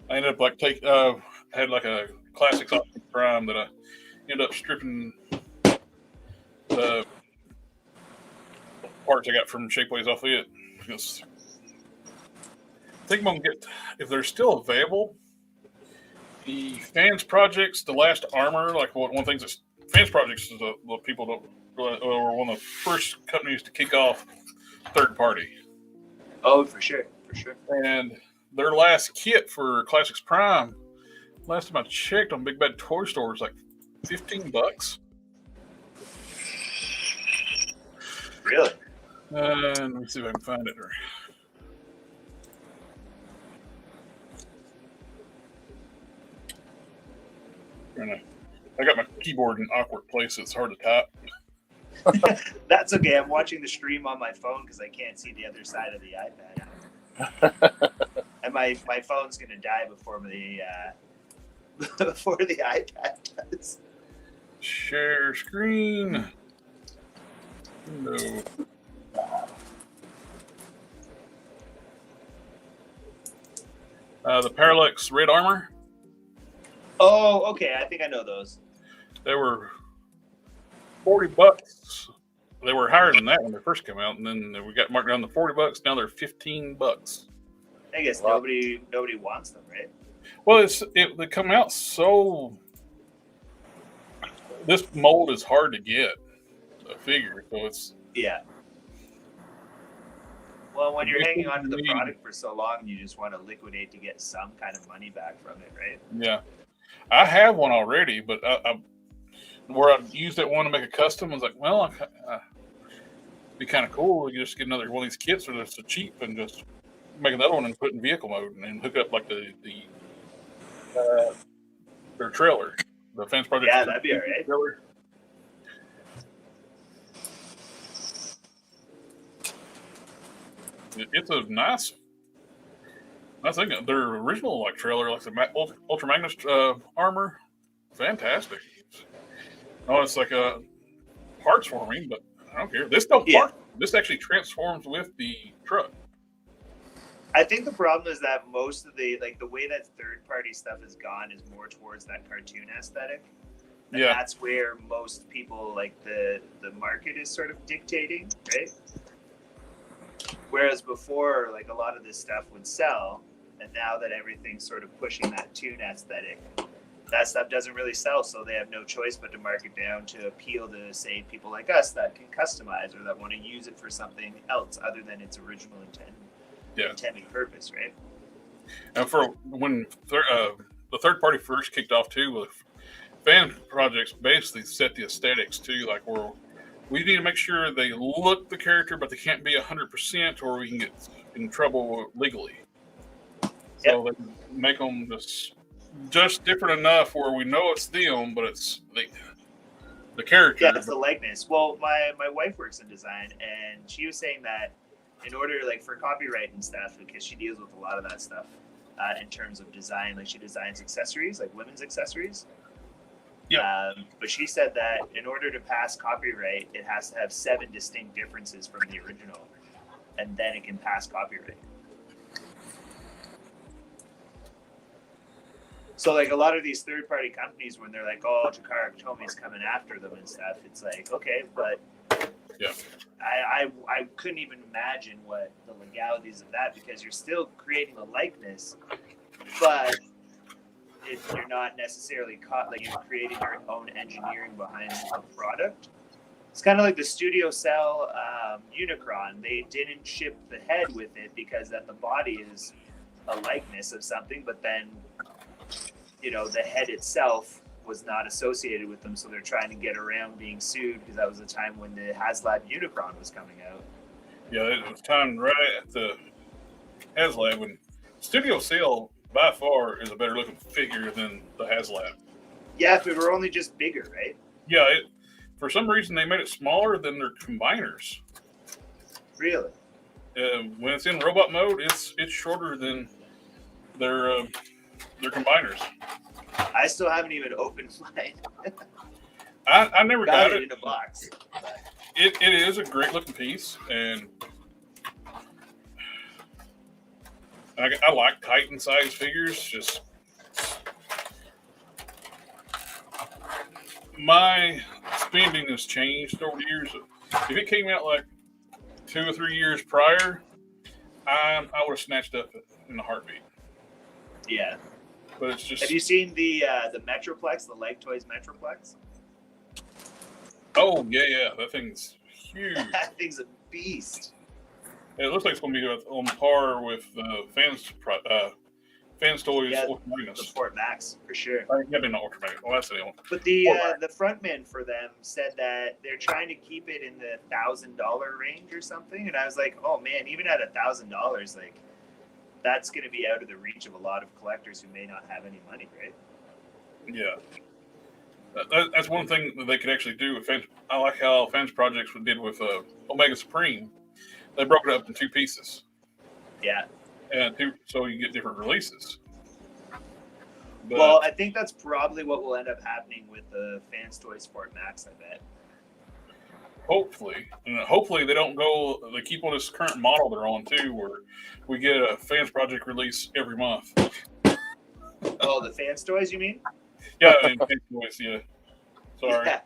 I ended up like had like a classic Optimus Prime that I ended up stripping the parts I got from Shapeways off of it. Because I think I'm gonna get, if they're still available, the Fans Projects, the last armor, like one of the things that Fans Projects is what people don't really, or one of the first companies to kick off third party. Oh, for sure, for sure. And their last kit for Classics Prime, last time I checked on Big Bad Toy Store, was like $15. Really? Let me see if I can find it. I got my keyboard in an awkward place. It's hard to type. That's okay. I'm watching the stream on my phone because I can't see the other side of the iPad. And my phone's gonna die before the before the iPad does. Share screen. No. The Parallax Red Armor. Oh, okay. I think I know those. They were $40. They were higher than that when they first came out, and then we got marked down to $40. Now they're $15. I guess nobody wants them, right? Well, they come out so. This mold is hard to get a figure, so it's Well, when you're hanging on to the product for so long, you just want to liquidate to get some kind of money back from it, right? Yeah, I have one already, but where I used that one to make a custom, I was like, well, it'd be kind of cool. You just get another one of these kits that are so cheap and just make another one and put in vehicle mode and hook up like their trailer, the Fans Project. Yeah, that'd be all right. Trailer. It's a nice thing. Their original like trailer, like the Ultra Magnus armor, fantastic. Oh, it's like parts for me, but I don't care. This don't part. This actually transforms with the truck. I think the problem is that most of the way that third party stuff has gone is more towards that cartoon aesthetic. And that's where most people like the market is sort of dictating, right? Whereas before, like a lot of this stuff would sell, and now that everything's sort of pushing that toon aesthetic, that stuff doesn't really sell, so they have no choice but to mark it down to appeal to, say, people like us that can customize or that want to use it for something else other than its original intended purpose, right? And for when the third party first kicked off too, with fan projects basically set the aesthetics too, like we need to make sure they look the character, but they can't be 100%, or we can get in trouble legally. So they make them just different enough where we know it's them, but it's the character. Yeah, it's the likeness. Well, my wife works in design, and she was saying that in order, like for copyright and stuff, because she deals with a lot of that stuff in terms of design, like she designs accessories, like women's accessories. Yeah. But she said that in order to pass copyright, it has to have 7 distinct differences from the original, and then it can pass copyright. So, like, a lot of these third-party companies, when they're like, "Oh, Jakara Tomi's coming after them and stuff," it's like, okay, but Yeah. I couldn't even imagine what the legalities of that, because you're still creating a likeness, but you're not necessarily caught, like, you're creating your own engineering behind the product. It's kind of like the Studio Cell Unicron. They didn't ship the head with it because then the body is a likeness of something, but then, you know, the head itself was not associated with them, so they're trying to get around being sued, because that was the time when the HasLab Unicron was coming out. Yeah, it was timed right at the HasLab when Studio Cell by far is a better looking figure than the HasLab. Yeah, if it were only just bigger, right? Yeah, for some reason they made it smaller than their combiners. Really? When it's in robot mode, it's shorter than their combiners. I still haven't even opened mine. I never got it in a box. It is a great looking piece, and I like Titan size figures. Just my spending has changed over the years. If it came out like 2 or 3 years prior, I would have snatched up in a heartbeat. Yeah. But it's just. Have you seen the Metroplex, the Leg Toys Metroplex? Oh yeah, that thing's huge. That thing's a beast. It looks like it's going to be on par with Fans Toys Yeah, Ultramarines. the Fort Max for sure. Yeah, not Ultramarines. Well, that's the one. But the frontman for them said that they're trying to keep it in the $1,000 range or something, and I was like, oh man, even at $1,000, like, that's going to be out of the reach of a lot of collectors who may not have any money, right? Yeah. That's one thing that they could actually do with Fans. I like how Fans Projects did with Omega Supreme. They broke it up in 2 pieces. Yeah. And so you get different releases. But, Well, I think that's probably what will end up happening with the Fans Toys Fort Max, I bet. hopefully they don't go. They keep on this current model they're on too, where we get a Fans Project release every month. Oh, the Fans Toys, you mean? Yeah, Fans Toys. Yeah. Sorry. Yeah.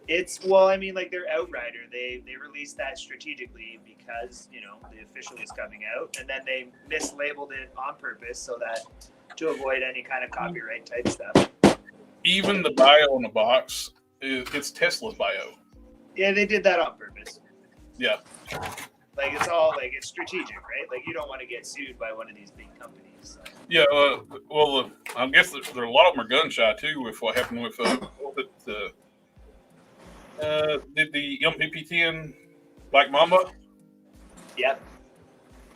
It's, well, I mean, like their Outrider, they released that strategically because, you know, the official was coming out, and then they mislabeled it on purpose so that to avoid any kind of copyright type stuff. Even the bio in the box it's Tesla's bio. Yeah, they did that on purpose. Yeah. Like, it's all, like, it's strategic, right? Like, you don't want to get sued by one of these big companies. So. Yeah, well, I guess there are a lot of them are gun shy too with what happened with did the MPP-10 Black Mamba? Yep.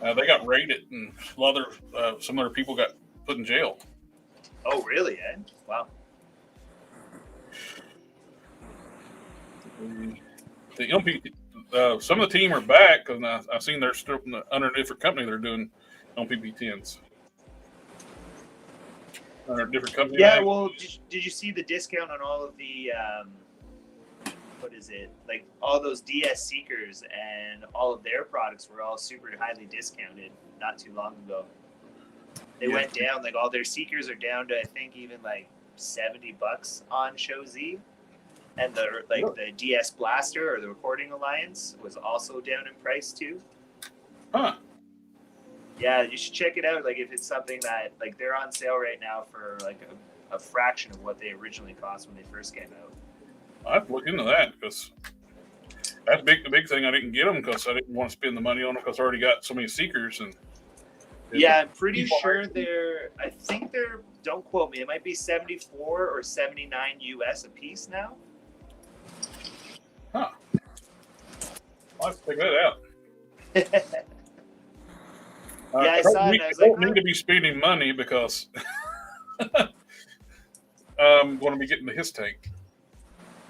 They got raided, and a lot of some other people got put in jail. Oh, really? Eh? Wow. The MPP, some of the team are back because I've seen they're still under a different company. They're doing MPP-10s. Under a different company. Yeah. Well, did you see the discount on all of the? What is it? Like all those DS Seekers and all of their products were all super highly discounted not too long ago. They went down, like all their Seekers are down to I think even like $70 on Show Z. And the DS Blaster or the Recording Alliance was also down in price too. Huh. Yeah, you should check it out. Like if it's something that like they're on sale right now for like a fraction of what they originally cost when they first came out. I have to look into that because that's the big thing. I didn't get them because I didn't want to spend the money on them because I already got so many Seekers. And yeah, I'm pretty sure I think they're, don't quote me, it might be 74 or 79 US a piece now. Huh. I'll have to check that out. Yeah, I saw it. I was like, don't need to be spending money because I'm going to be getting the His Tank.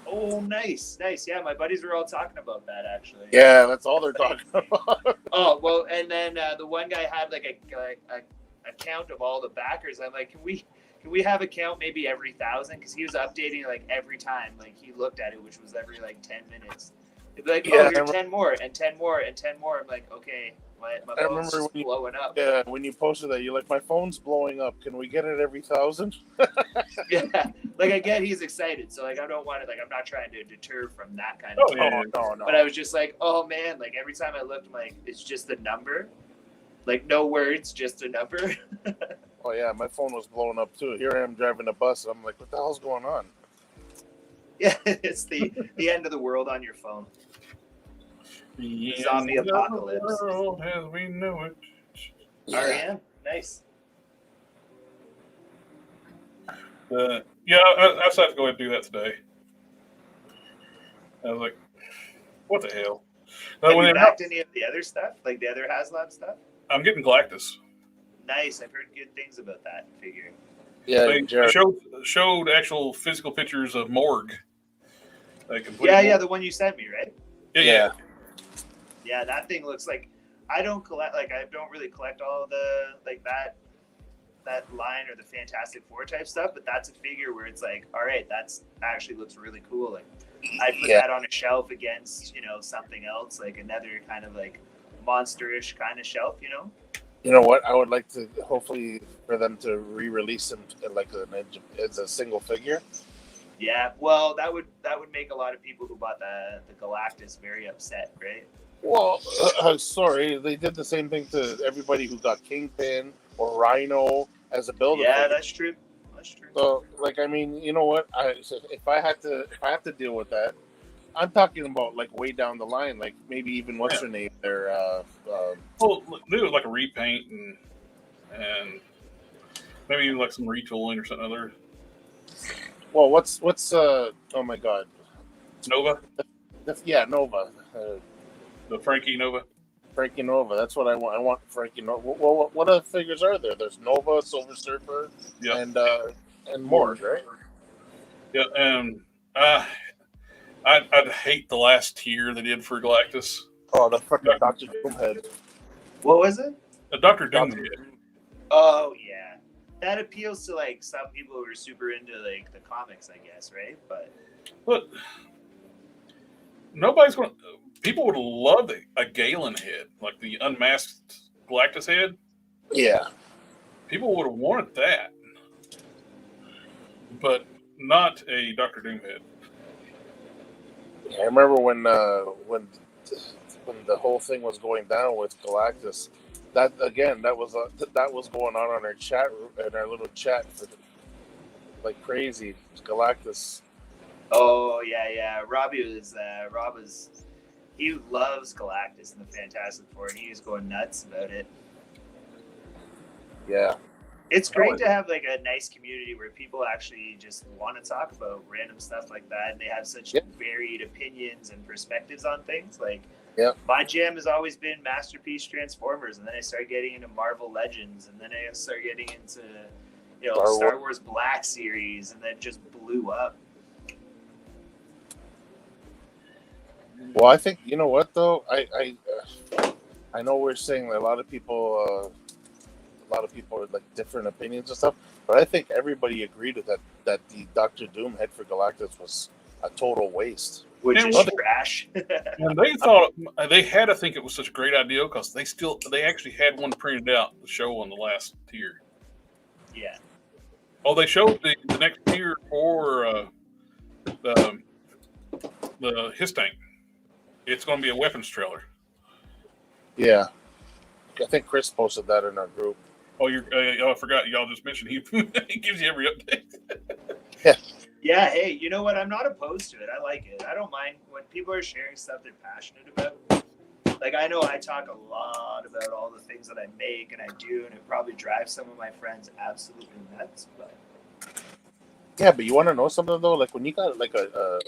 Oh, nice. Yeah, my buddies were all talking about that actually. Yeah, that's all they're talking about. Oh well, and then the one guy had like a count of all the backers. I'm like, can can we have a count maybe every 1,000? Because he was updating like every time like he looked at it, which was every like 10 minutes. He'd be like, oh, you're 10 more and 10 more and 10 more. I'm like, okay, my phone's just blowing up. Yeah, when you posted that, you're like, my phone's blowing up. Can we get it every 1,000? Yeah, like I get he's excited, so like I don't want to like I'm not trying to deter from that kind of. No. But I was just like, oh man, like every time I looked, I'm like, it's just the number, like no words, just a number. Oh yeah, my phone was blowing up too. Here I am driving a bus, and I'm like, what the hell's going on? Yeah, it's the end of the world on your phone. Zombie apocalypse. World as we know it. REM, nice. Yeah, I decided to go ahead and do that today. I was like, what the hell? Have you backed any of the other stuff, like the other HasLab stuff? I'm getting Galactus. Nice, I've heard good things about that figure. Yeah, they showed actual physical pictures of Morg. Yeah, the one you sent me, right? Yeah. Yeah, that thing looks like I don't really collect all the like that line or the Fantastic Four type stuff, but that's a figure where it's like, all right, that's actually looks really cool. Like I'd put that on a shelf against, something else, like another kind of like monsterish kind of shelf, You know what? I would like to hopefully for them to re-release them like as a single figure. Yeah, well, that would make a lot of people who bought the Galactus very upset, right? Well, sorry, they did the same thing to everybody who got Kingpin or Rhino as a builder. Yeah, that's true. So, like, I mean, you know what? If I have to deal with that, I'm talking about like way down the line, like maybe even what's her name there. Well, do it like a repaint and maybe even like some retooling or something other. Well, what's oh my god, Nova. Yeah, Nova. The Frankie Nova. Frankie Nova. That's what I want. I want Frankie Nova. Well, what other figures are there? There's Nova, Silver Surfer, and Morg, right? Yeah, and I'd hate the last tier they did for Galactus. Oh, the fucking Dr. Doom head. What was it? The Dr. Doom head. Oh yeah, that appeals to like some people who are super into like the comics, I guess, right? But nobody's going to. People would love a Galen head, like the unmasked Galactus head. Yeah. People would have wanted that, but not a Dr. Doom head. Yeah, I remember when the whole thing was going down with Galactus. That was going on our chat in our little chat for like crazy. Galactus. Oh yeah. Rob he loves Galactus and the Fantastic Four, and he was going nuts about it. Yeah. It's great to have like a nice community where people actually just want to talk about random stuff like that, and they have such varied opinions and perspectives on things. Like, my jam has always been Masterpiece Transformers, and then I started getting into Marvel Legends, and then I started getting into Star Wars Black Series, and then just blew up. Well, I think you know what though. I know we're saying that a lot of people are like different opinions and stuff, but I think everybody agreed with that the Dr. Doom head for Galactus was a total waste. Which is trash. And they thought they had to think it was such a great idea because they actually had one printed out to show on the last tier. Yeah. Oh, they showed the next tier for the his tank. It's going to be a weapons trailer. Yeah, I think Chris posted that in our group. Oh, I forgot. Y'all just mentioned he gives you every update. Yeah. Hey, you know what? I'm not opposed to it. I like it. I don't mind when people are sharing stuff they're passionate about. Like, I know I talk a lot about all the things that I make and I do, and it probably drives some of my friends absolutely nuts. But yeah, but you want to know something though? Like when you got like a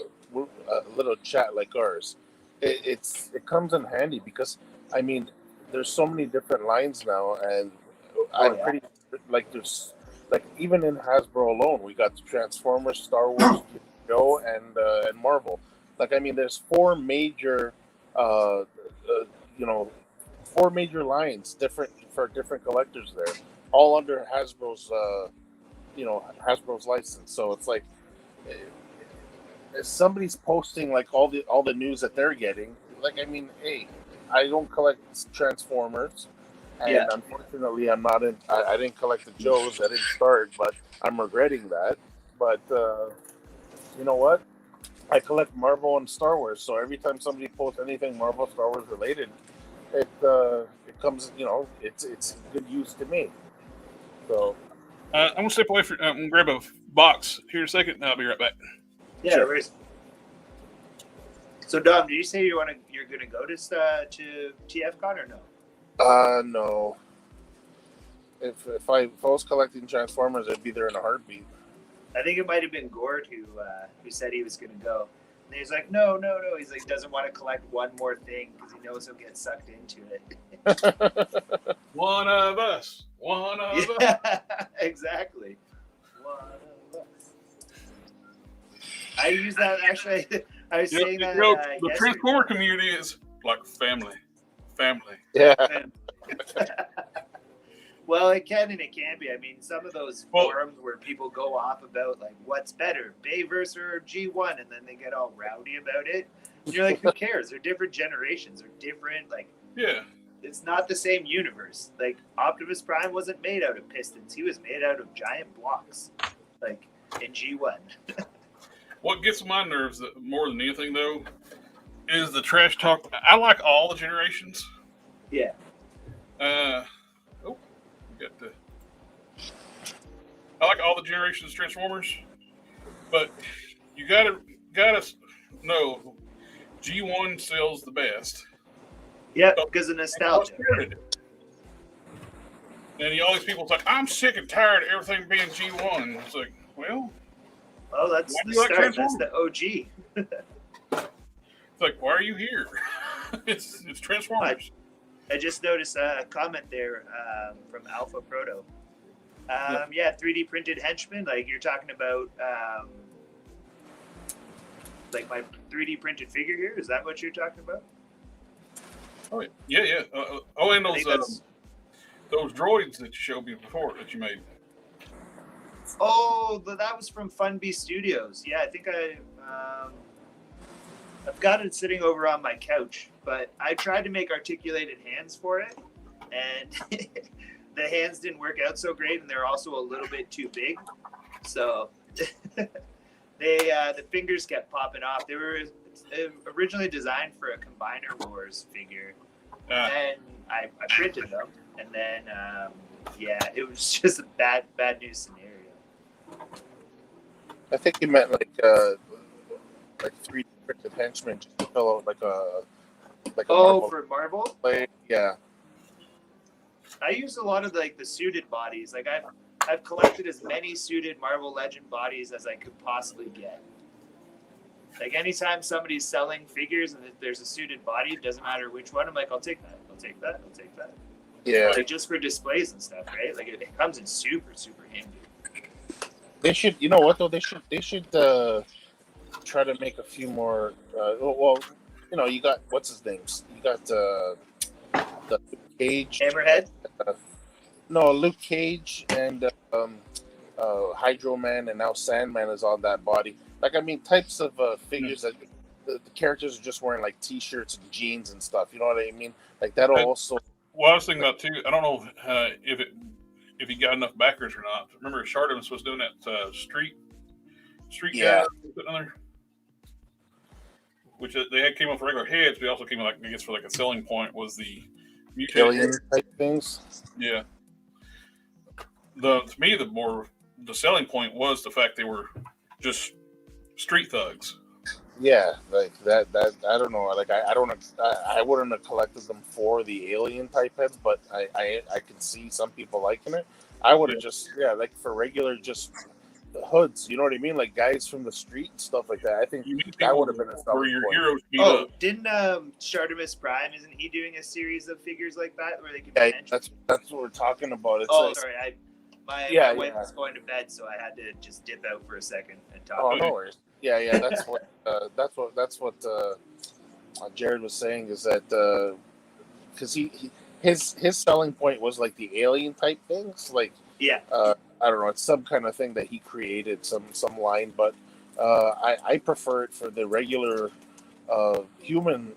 little chat like ours, it comes in handy because I mean, there's so many different lines now, and pretty like there's like even in Hasbro alone, we got the Transformers, Star Wars, and Marvel. Like I mean, there's four major lines different for different collectors there, all under Hasbro's Hasbro's license. So it's like, if somebody's posting like all the news that they're getting, like, I mean, hey, I don't collect Transformers, and unfortunately, I'm not in. I didn't collect the Joes. I didn't start, but I'm regretting that. But you know what? I collect Marvel and Star Wars, so every time somebody posts anything Marvel, Star Wars related, it comes, it's good use to me. So I'm gonna step away I'm gonna grab a box here in a second, and I'll be right back. Yeah, sure. So Dom, did you say you're gonna go to TFcon or no? No. If I was collecting Transformers, I'd be there in a heartbeat. I think it might have been Gord who said he was going to go. And he's like, no. He's like, doesn't want to collect one more thing because he knows he'll get sucked into it. One of us. Exactly. One of us. I use that actually. I was saying that. The Transformer community is like family. Yeah. Well, it can and it can be. I mean, some of those forums where people go off about like what's better, Bayverse or G1, and then they get all rowdy about it. And you're like, who cares? They're different generations. They're different. Like, it's not the same universe. Like, Optimus Prime wasn't made out of pistons. He was made out of giant blocks, like in G1. What gets on my nerves more than anything, though, is the trash talk. I like all the generations. Yeah. I like all the generations of Transformers, but you gotta know G1 sells the best. Yeah, because of nostalgia. And all these people's like, I'm sick and tired of everything being G1. It's like, well, that's the start. That's the OG. It's like, why are you here? It's Transformers. I just noticed a comment there from Alpha Proto. 3D printed henchmen. Like you're talking about, like my 3D printed figure here. Is that what you're talking about? Oh yeah. And those droids that you showed me before that you made. Oh, that was from Fun Bee Studios. Yeah, I think I've got it sitting over on my couch, but I tried to make articulated hands for it, and the hands didn't work out so great, and they're also a little bit too big. So the fingers kept popping off. They were originally designed for a Combiner Wars figure, and I printed them, and then it was just a bad news scenario. I think you meant like 3D printed henchmen just to fill out like a Marvel for Marvel? play. Yeah. I use a lot of like the suited bodies. Like I've collected as many suited Marvel Legend bodies as I could possibly get. Like anytime somebody's selling figures and there's a suited body, it doesn't matter which one, I'm like, I'll take that. Yeah. Like just for displays and stuff, right? Like it comes in super, super handy. They should, you know what though? They should try to make a few more. You got what's his name? You got the Luke Cage, Hammerhead. No, Luke Cage and Hydro Man, and now Sandman is on that body. Like, I mean, types of figures that the characters are just wearing like T-shirts and jeans and stuff. You know what I mean? Like that'll also. Well, I was thinking about too. I don't know if he got enough backers or not. Remember, Shardimus was doing that street guy on there, which they came up for regular heads, but they also came up, I guess, for like a selling point was the alien type things. Yeah. To me, the selling point was the fact they were just street thugs. Yeah, like that. I don't know. Like I wouldn't have collected them for the alien type heads, but I can see some people liking it. I would have just like for regular just hoods. You know what I mean? Like guys from the street stuff like that. I think that would have been a where your heroes beat up. Up. Didn't Shardimus Prime? Isn't he doing a series of figures like that where they can? Yeah, that's what we're talking about. It's sorry. My wife was going to bed, so I had to just dip out for a second and talk. Oh, no worries. Yeah. That's what Jared was saying is that because his selling point was like the alien type things, like I don't know. It's some kind of thing that he created, some line, but I prefer it for the regular human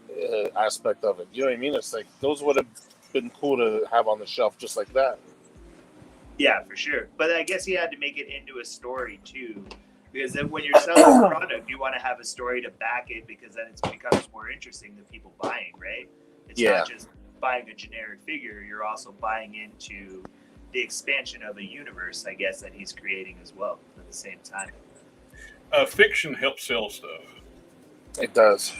aspect of it. You know what I mean? It's like those would have been cool to have on the shelf just like that. Yeah, for sure. But I guess he had to make it into a story too, because then when you're selling a product, you want to have a story to back it, because then it becomes more interesting to people buying, right? It's not just buying a generic figure. You're also buying into the expansion of a universe, I guess, that he's creating as well at the same time. Fiction helps sell stuff. It does.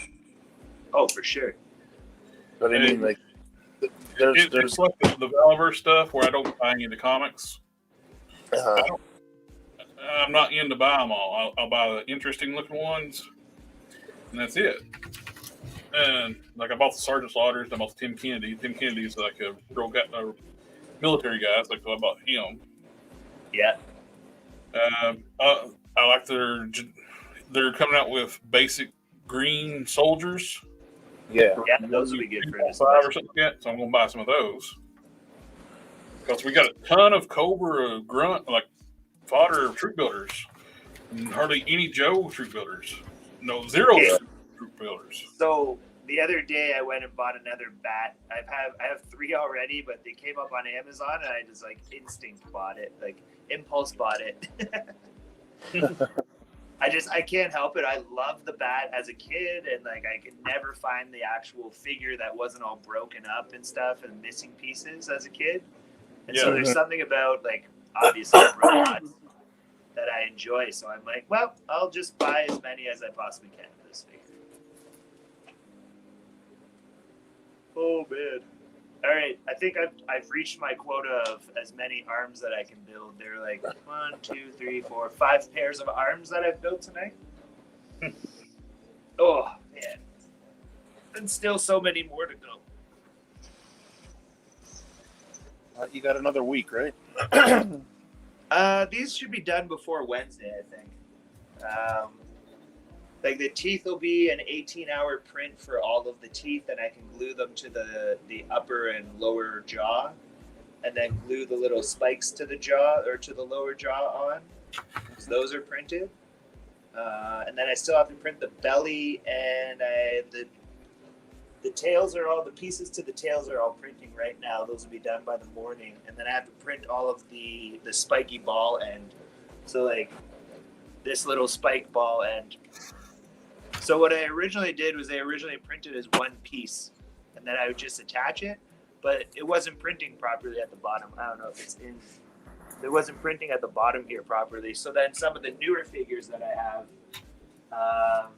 Oh, for sure. But I mean, like, It's like the Valverse stuff where I don't buy any of the comics. I'm not in to buy them all. I'll buy the interesting looking ones, and that's it. And like I bought the Sergeant Slaughters, and I bought the Tim Kennedy. Tim Kennedy's like a military guy, so I bought him. Yeah. I like they're coming out with basic green soldiers. Yeah, those would be good for this. 5 or something like that, so I'm going to buy some of those. Because we got a ton of Cobra grunt, like fodder troop builders, and hardly any Joe troop builders. No, zero troop builders. So the other day I went and bought another bat. I have 3 already, but they came up on Amazon, and I just like instinct bought it, like impulse bought it. I can't help it. I love the bat as a kid, and like I could never find the actual figure that wasn't all broken up and stuff and missing pieces as a kid. And so there's something about like obviously robots that I enjoy. So I'm like, well, I'll just buy as many as I possibly can of this figure. Oh man. All right, I think I've reached my quota of as many arms that I can build. There are like 1, 2, 3, 4, 5 pairs of arms that I've built tonight. Oh man, and still so many more to go. You got another week, right? These should be done before Wednesday, I think. Like the teeth will be an 18-hour print for all of the teeth, and I can glue them to the upper and lower jaw, and then glue the little spikes to the jaw or to the lower jaw on. So those are printed. And then I still have to print the belly, and the tails are all, the pieces to the tails are all printing right now. Those will be done by the morning. And then I have to print all of the spiky ball end. So like this little spike ball end. So what I originally did was I originally printed as one piece, and then I would just attach it, but it wasn't printing properly at the bottom. I don't know if it's in. It wasn't printing at the bottom here properly. So then some of the newer figures that I have,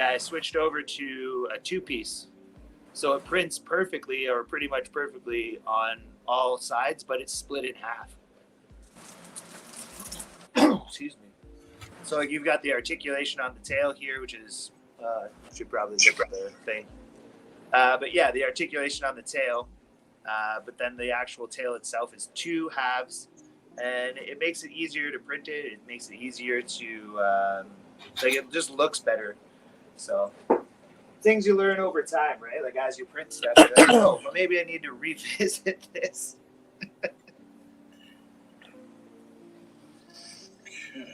I switched over to a 2-piece. So it prints perfectly, or pretty much perfectly, on all sides, but it's split in half. Excuse me. So like you've got the articulation on the tail here, which is should probably look at the thing. But yeah, the articulation on the tail. But then the actual tail itself is 2 halves, and it makes it easier to print it. It makes it easier to like it just looks better. So things you learn over time, right? Like as you print stuff, you're like, oh, well, maybe I need to revisit this.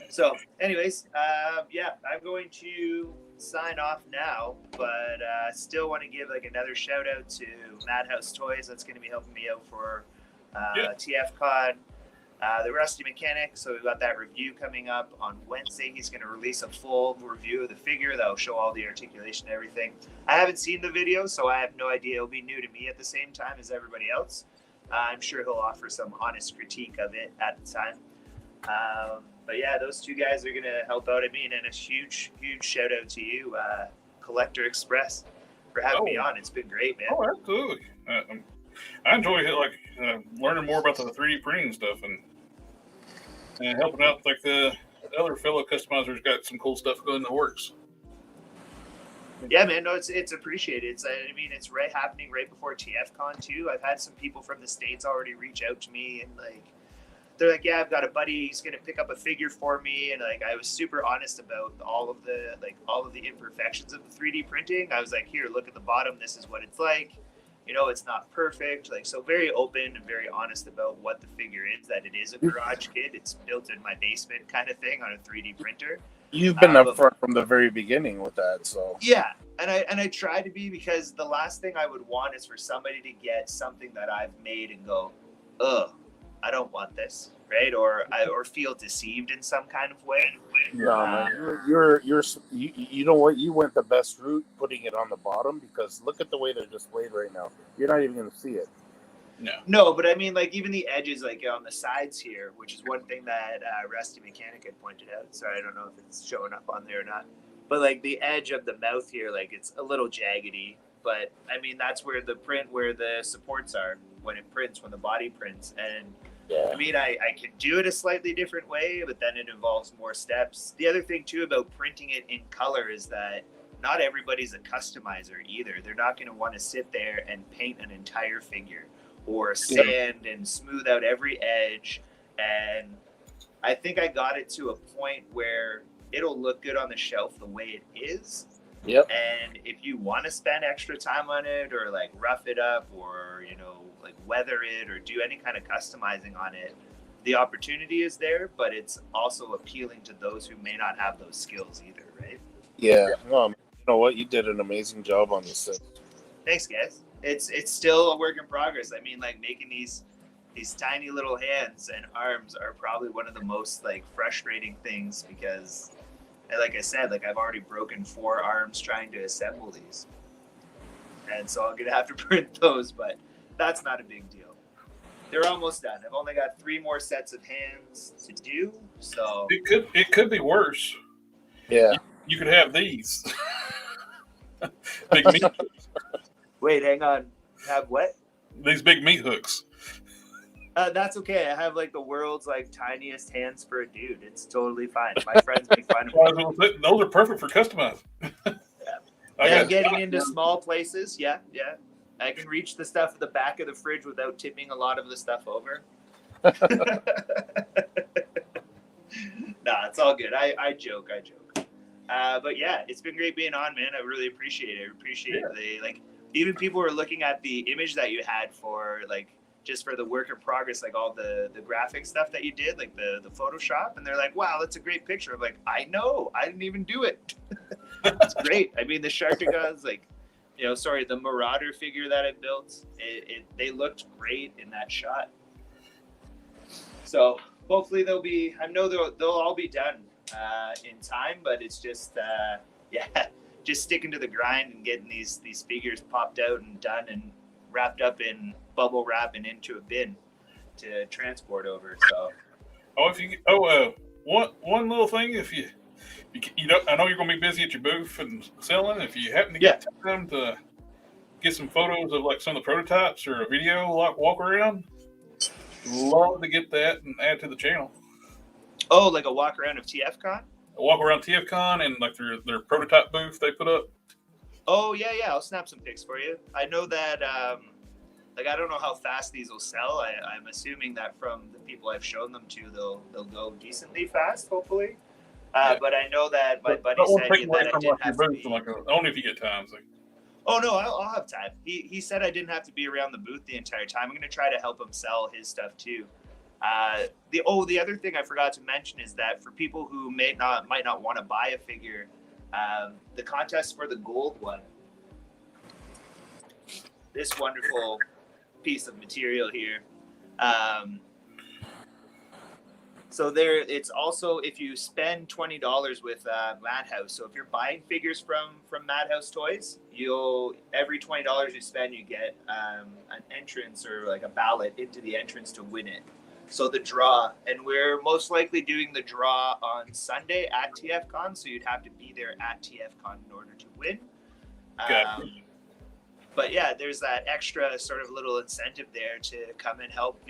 So, anyways, I'm going to sign off now, but still want to give like another shout out to Madhouse Toys. That's going to be helping me out for TFcon, the Rusty Mechanic. So we've got that review coming up on Wednesday. He's going to release a full review of the figure that will show all the articulation and everything. I haven't seen the video, so I have no idea. It'll be new to me at the same time as everybody else. I'm sure he'll offer some honest critique of it at the time. But yeah, those 2 guys are going to help out. I mean, and a huge, huge shout out to you, Collector Express, for having me on. It's been great, man. Oh, absolutely. I enjoy learning more about the 3D printing stuff and helping out like the other fellow customizers got some cool stuff going in the works. Yeah, man, no, it's appreciated. It's happening right before TFcon too. I've had some people from the States already reach out to me, and like they're like, yeah, I've got a buddy, he's gonna pick up a figure for me, and like I was super honest about all of the imperfections of the 3D printing. I was like, here, look at the bottom, this is what it's like. it's not perfect. Like, so very open and very honest about what the figure is, that it is a garage kit. It's built in my basement kind of thing on a 3D printer. You've been upfront from the very beginning with that, so yeah, and I try to be, because the last thing I would want is for somebody to get something that I've made and go, ugh, I don't want this, right? Or feel deceived in some kind of way. no, man, you know what? You went the best route putting it on the bottom, because look at the way they're displayed right now. You're not even going to see it. No, but I mean, like, even the edges, like on the sides here, which is one thing that Rusty Mechanic had pointed out. Sorry, I don't know if it's showing up on there or not. But like the edge of the mouth here, like it's a little jaggedy. But I mean, that's where the supports are when it prints, when the body prints. And Yeah. I mean, I can do it a slightly different way, but then it involves more steps. The other thing too about printing it in color is that not everybody's a customizer either. They're not going to want to sit there and paint an entire figure, or sand and smooth out every edge. And I think I got it to a point where it'll look good on the shelf the way it is. Yep. And if you want to spend extra time on it, or like rough it up, or like weather it, or do any kind of customizing on it, the opportunity is there, but it's also appealing to those who may not have those skills either, right? Yeah. Well, you know what? You did an amazing job on this thing. Thanks, guys. It's still a work in progress. I mean, like, making these tiny little hands and arms are probably one of the most like frustrating things, because, like I said, like I've already broken 4 arms trying to assemble these, and so I'm gonna have to print those, but that's not a big deal. They're almost done. I've only got 3 more sets of hands to do, so It could be worse. Yeah. You could have these big meat hooks. Wait, hang on. Have what? These big meat hooks. That's okay. I have like the world's like tiniest hands for a dude. It's totally fine. My friends make fun of me. Those are perfect for customizing. And getting into small places, yeah. I can reach the stuff at the back of the fridge without tipping a lot of the stuff over. Nah, it's all good. I joke. But yeah, it's been great being on, man. I really appreciate it. I appreciate even people were looking at the image that you had for like, just for the work in progress, like all the graphic stuff that you did, like the Photoshop, and they're like, wow, that's a great picture. I'm like, I know, I didn't even do it. It's great. I mean, the Shartigas, the Marauder figure that I built, they looked great in that shot. So hopefully I know they'll all be done in time, but it's just, just sticking to the grind and getting these figures popped out and done and wrapped up in bubble wrap and into a bin to transport over. So, one little thing, if you don't, I know you're going to be busy at your booth and selling. If you happen to get time to get some photos of like some of the prototypes or a video like walk around, love to get that and add to the channel. Oh, like a walk around of TFcon? A walk around TFcon and like their prototype booth they put up. Oh yeah, I'll snap some pics for you. I know that. I don't know how fast these will sell. I'm assuming that from the people I've shown them to, they'll go decently fast, hopefully. But I know that my buddy said that I didn't have to be... only if you get time. Oh no, I'll have time. He said I didn't have to be around the booth the entire time. I'm going to try to help him sell his stuff too. The other thing I forgot to mention is that for people who might not want to buy a figure, the contest for the gold one, this wonderful piece of material here. So it's also, if you spend $20 with Madhouse, so if you're buying figures from Madhouse Toys, every $20 you spend, you get an entrance or like a ballot into the entrance to win it. So the draw, and we're most likely doing the draw on Sunday at TFcon, so you'd have to be there at TFcon in order to win. But yeah, there's that extra sort of little incentive there to come and help,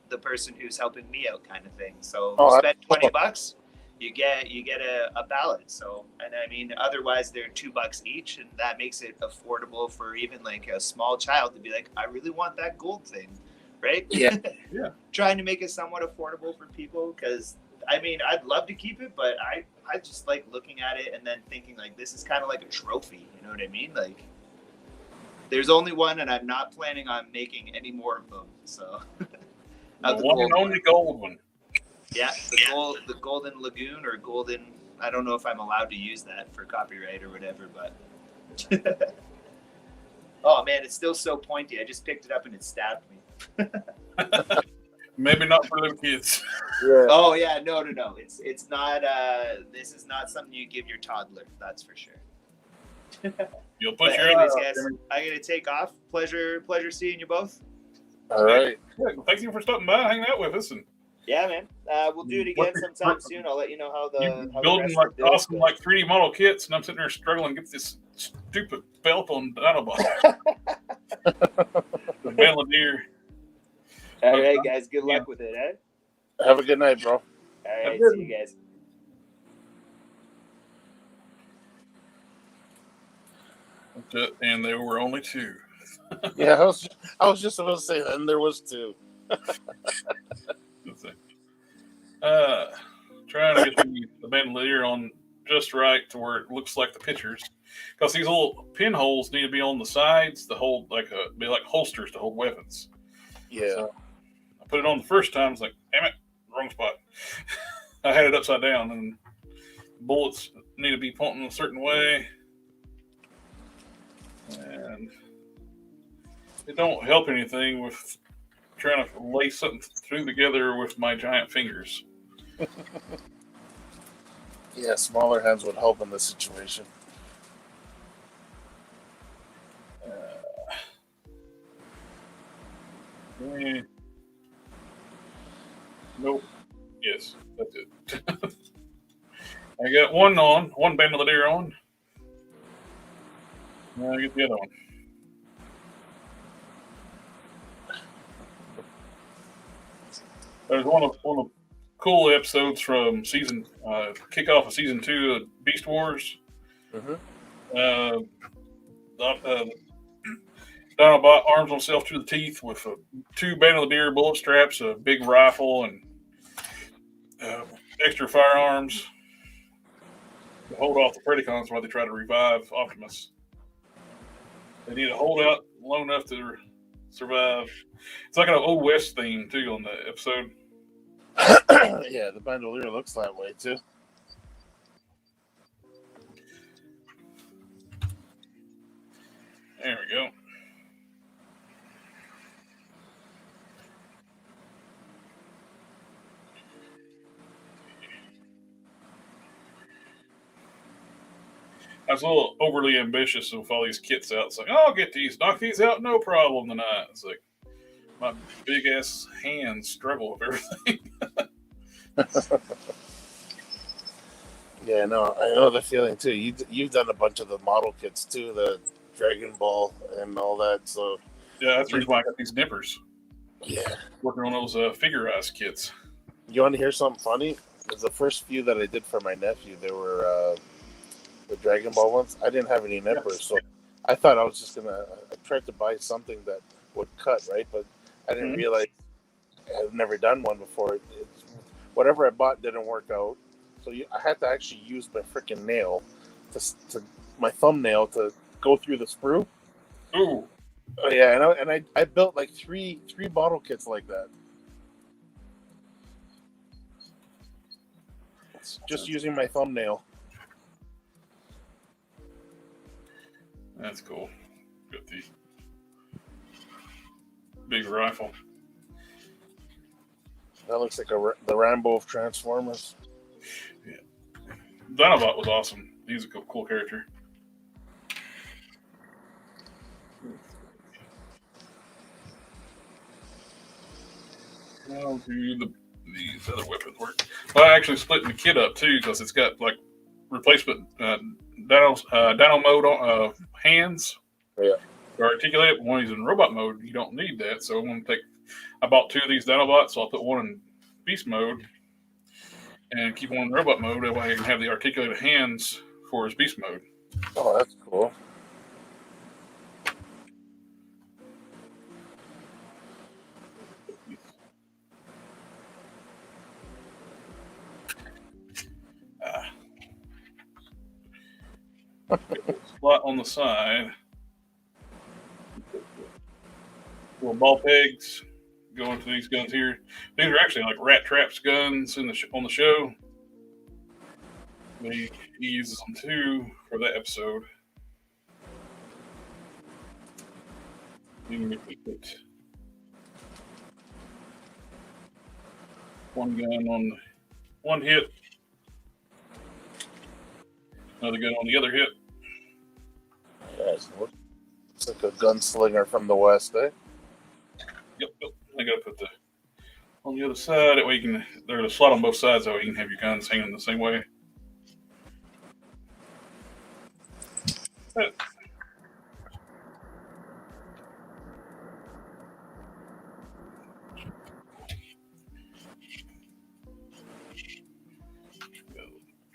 the person who's helping me out, kind of thing. So you spend $20, you get a ballot. So, and I mean, otherwise they're $2 each, and that makes it affordable for even like a small child to be like, I really want that gold thing, right? Yeah. Trying to make it somewhat affordable for people, because I mean, I'd love to keep it, but I just like looking at it and then thinking like, this is kind of like a trophy. You know what I mean? Like, there's only one, and I'm not planning on making any more of them. So, The one and only gold one. Yeah, the Golden Lagoon or Golden. I don't know if I'm allowed to use that for copyright or whatever, but. Oh man, it's still so pointy. I just picked it up and it stabbed me. Maybe not for little kids. Yeah. Oh yeah, no. It's not. This is not something you give your toddler. That's for sure. You'll But put your anyways, eye guys, out. I gotta take off. Pleasure seeing you both. All right. Yeah, thank you for stopping by, hanging out with us, and Yeah, man. We'll do it again sometime soon. I'll let you know how you the building rest like of the build awesome goes. like 3D model kits, and I'm sitting there struggling to get this stupid belt on Dinobot. The Belladere. All right, guys. Good luck with it, eh? Have a good night, bro. All right. good. See you guys. That's it, and there were only 2. Yeah, I was just about to say that, and there was 2. Let's see. Trying to get the bandolier on just right to where it looks like the pictures, because these little pinholes need to be on the sides to hold be like holsters to hold weapons. Yeah. So I put it on the first time. I was like, damn it, wrong spot. I had it upside down, and bullets need to be pointing a certain way, and it don't help anything with trying to lay something through together with my giant fingers. Yeah, smaller hands would help in this situation. Nope. Yes, that's it. I got one bandolier on. Now I get the other one. There's one of the cool episodes from kickoff of season 2 of Beast Wars. Mm-hmm. Dinobot arms himself to the teeth with 2 bandolier bullet straps, a big rifle, and extra firearms to hold off the Predacons while they try to revive Optimus. They need to hold out long enough to survive. It's like an Old West theme, too, on the episode. Yeah, the bandolier looks that way, too. There we go. I was a little overly ambitious with all these kits out. It's like, oh, I'll get these, knock these out, no problem tonight. It's like my big ass hands struggle with everything. Yeah, no, I know the feeling too. You've done a bunch of the model kits too, the Dragon Ball and all that. So Yeah, that's the reason why I got these nippers. yeah, Working on those figurized kits. you want to hear something funny? Because the first few that I did for my nephew, they were the Dragon Ball ones. I didn't have any nippers, so I thought I was just gonna try to buy something that would cut, right? But I didn't realize I've never done one before. Whatever I bought didn't work out, so I had to actually use my freaking nail to my thumbnail to go through the sprue. Ooh. Oh yeah, and I built like three bottle kits like that. It's just using my thumbnail. That's cool. Got the big rifle. That looks like the Rambo of Transformers. Yeah. Dinobot was awesome. He's a cool character. How do these other weapons work? Well, I actually split the kit up too because it's got like replacement Dino mode hands. Yeah. To articulate, but when he's in robot mode, you don't need that. So I bought 2 of these Dinobots, so I'll put one in beast mode and keep one in robot mode. That way I can have the articulated hands for his beast mode. Oh, that's cool. Slot on the side. little ball pegs go into these guns here. These are actually like Rat Trap's guns in the on the show. He uses them too for that episode. You can put one gun on one hit, another gun on the other hit. Yes, it's like a gunslinger from the West, eh? Yep. I gotta put the on the other side. That way you can. There's a slot on both sides, so you can have your guns hanging the same way.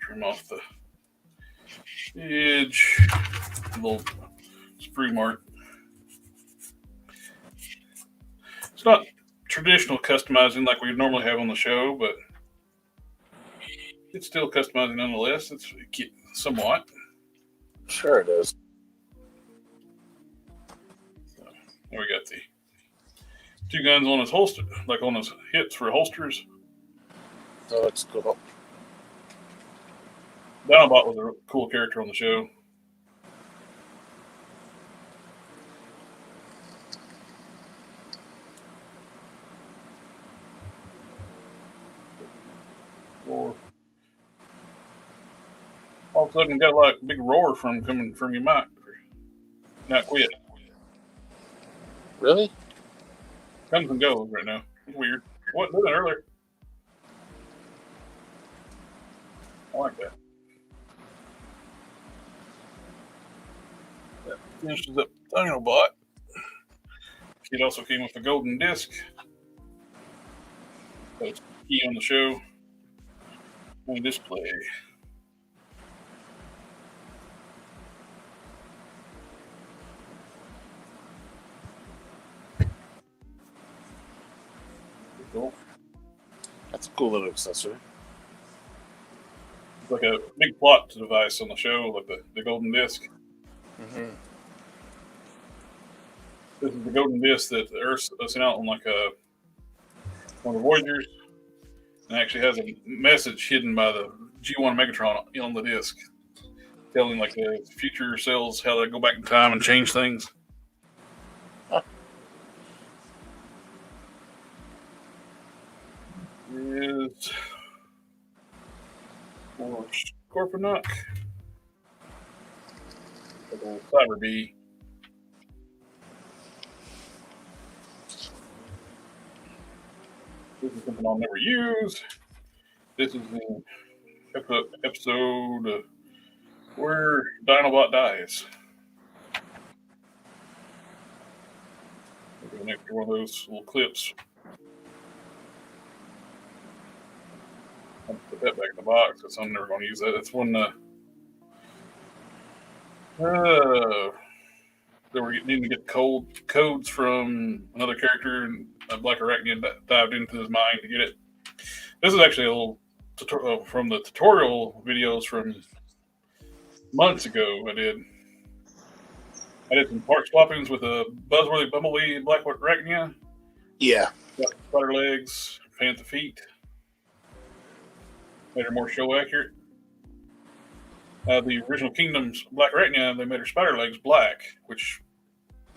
Trim off the edge, a little sprue mark. It's not traditional customizing like we normally have on the show, but it's still customizing nonetheless. It's somewhat. Sure it is. So, there we got the two guns on his holster, like on his hips for holsters. Oh, that's cool. Dinobot was a cool character on the show. Roar. All of a sudden, got like a big roar coming from your mic. Not quit. Really? Comes and goes right now. It's weird. Wasn't doing it earlier. I like that. That finishes up Dinobot. It also came with a golden disc. That's key on the show. On display. Cool. That's a cool little accessory. It's like a big plot device on the show, like the golden disc. Mm-hmm. This is the golden disc that the Earth sent out on like one of the Voyagers, and actually has a message hidden by the G1 Megatron on the disc, telling like the future cells how they go back in time and change things. Huh. Is for Scorponok, like a Cyber Bee. This is something I'll never use. This is the episode where Dinobot dies. We'll go next to one of those little clips. I'll put that back in the box because I'm never going to use that. It's one they were needing to get codes from another character, and Black Arachnian dived into his mind to get it. This is actually a little from the tutorial videos from months ago. I did some part swappings with a Buzzworthy Bumblebee and Black Arachnia. Yeah. Got spider legs, panther feet. Made her more show accurate. The original Kingdom's Black Arachnia, they made her spider legs black, which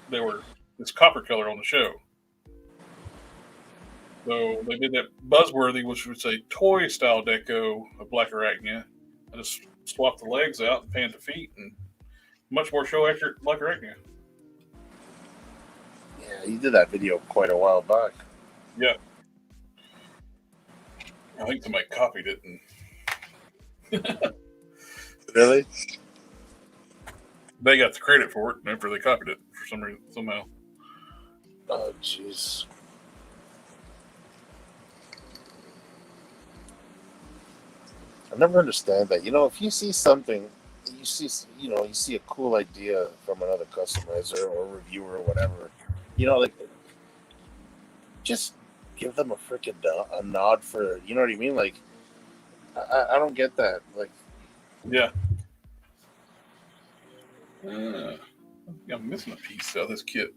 they were this copper color on the show. So they did that Buzzworthy, which was a toy style deco of Black Arachnia. I just swapped the legs out and panned the feet, and much more show accurate Black Arachnia. Yeah, you did that video quite a while back. Yeah. I think somebody copied it. And Really? they got the credit for it after they copied it for some reason, somehow. Oh, jeez. I never understand that. If you see something, you see a cool idea from another customizer or reviewer or whatever, just give them a freaking a nod for, you know what I mean? Like, I don't get that. Like, Yeah. I'm missing a piece out of this kit.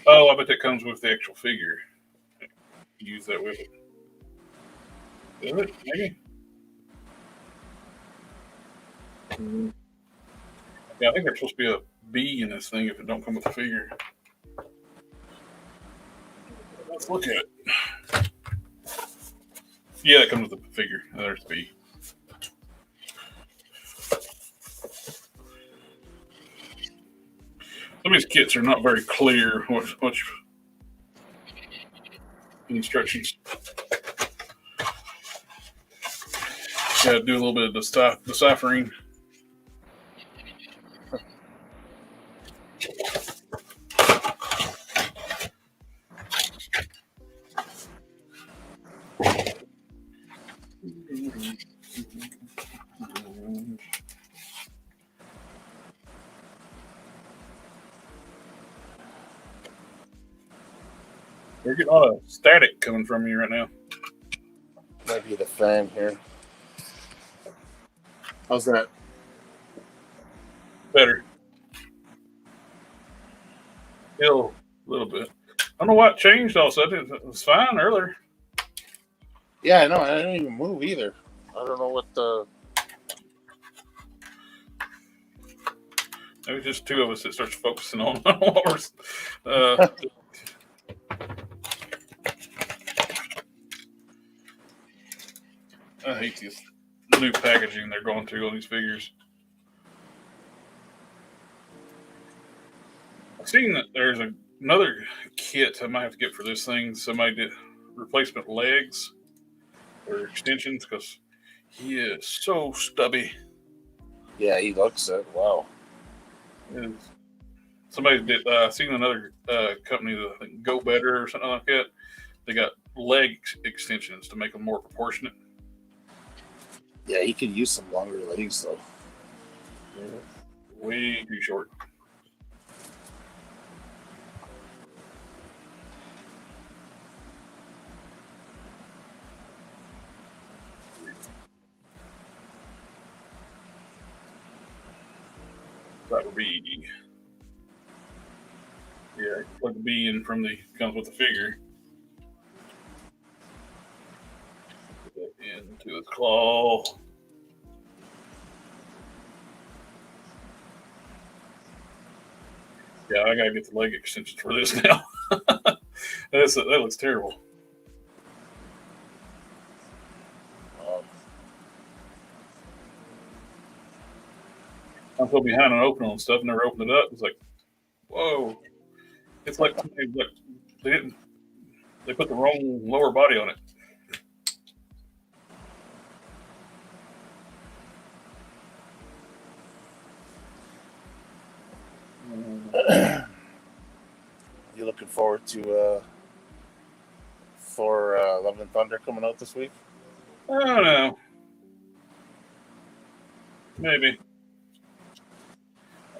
Oh, I bet that comes with the actual figure. Use that with it. Is it? Maybe. Yeah, I think there's supposed to be a B in this thing if it don't come with the figure. Let's look at it. Yeah, it comes with the figure. There's B. Some of these kits are not very clear. What instructions? Got to do a little bit of deciphering. You're getting a lot of static coming from you right now. Might be the fan here. How's that? Better. Still a little bit. I don't know what changed all of a sudden. It was fine earlier. Yeah, I know. I didn't even move either. I don't know what the. Maybe just two of us that starts focusing on what we're. I hate this new packaging they're going through on these figures. I've seen that there's another kit I might have to get for this thing. Somebody did replacement legs or extensions because he is so stubby. Yeah, he looks it. Wow. Somebody did. Seen another company, I think Go Better or something like that. They got leg extensions to make them more proportionate. Yeah, he could use some longer legs though. Way too short. That would be, yeah, plug the B in from the, comes with the figure. Put that into his claw. Yeah, I gotta get the leg extensions for this now. That looks terrible. I'm so behind on opening on stuff, never opened it up. It's like, whoa. It's like they put the wrong lower body on it. You looking forward to Thor Love and Thunder coming out this week? I don't know. Maybe.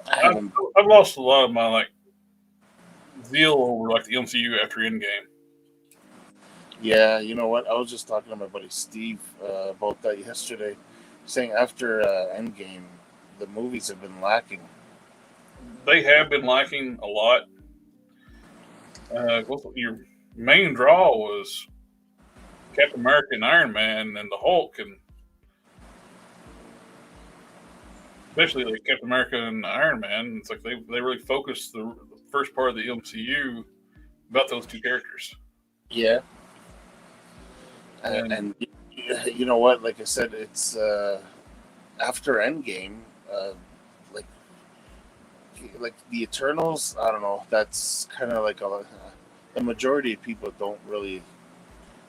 I've lost a lot of my zeal over the MCU after Endgame. Yeah, you know what? I was just talking to my buddy Steve about that yesterday, saying after Endgame, the movies have been lacking. They have been lacking a lot. Your main draw was Captain America and Iron Man and the Hulk, and especially Captain America and Iron Man. It's like they really focused the first part of the MCU about those two characters. Yeah. And you know what? Like I said, it's after Endgame, like the Eternals. I don't know. That's kind of like the majority of people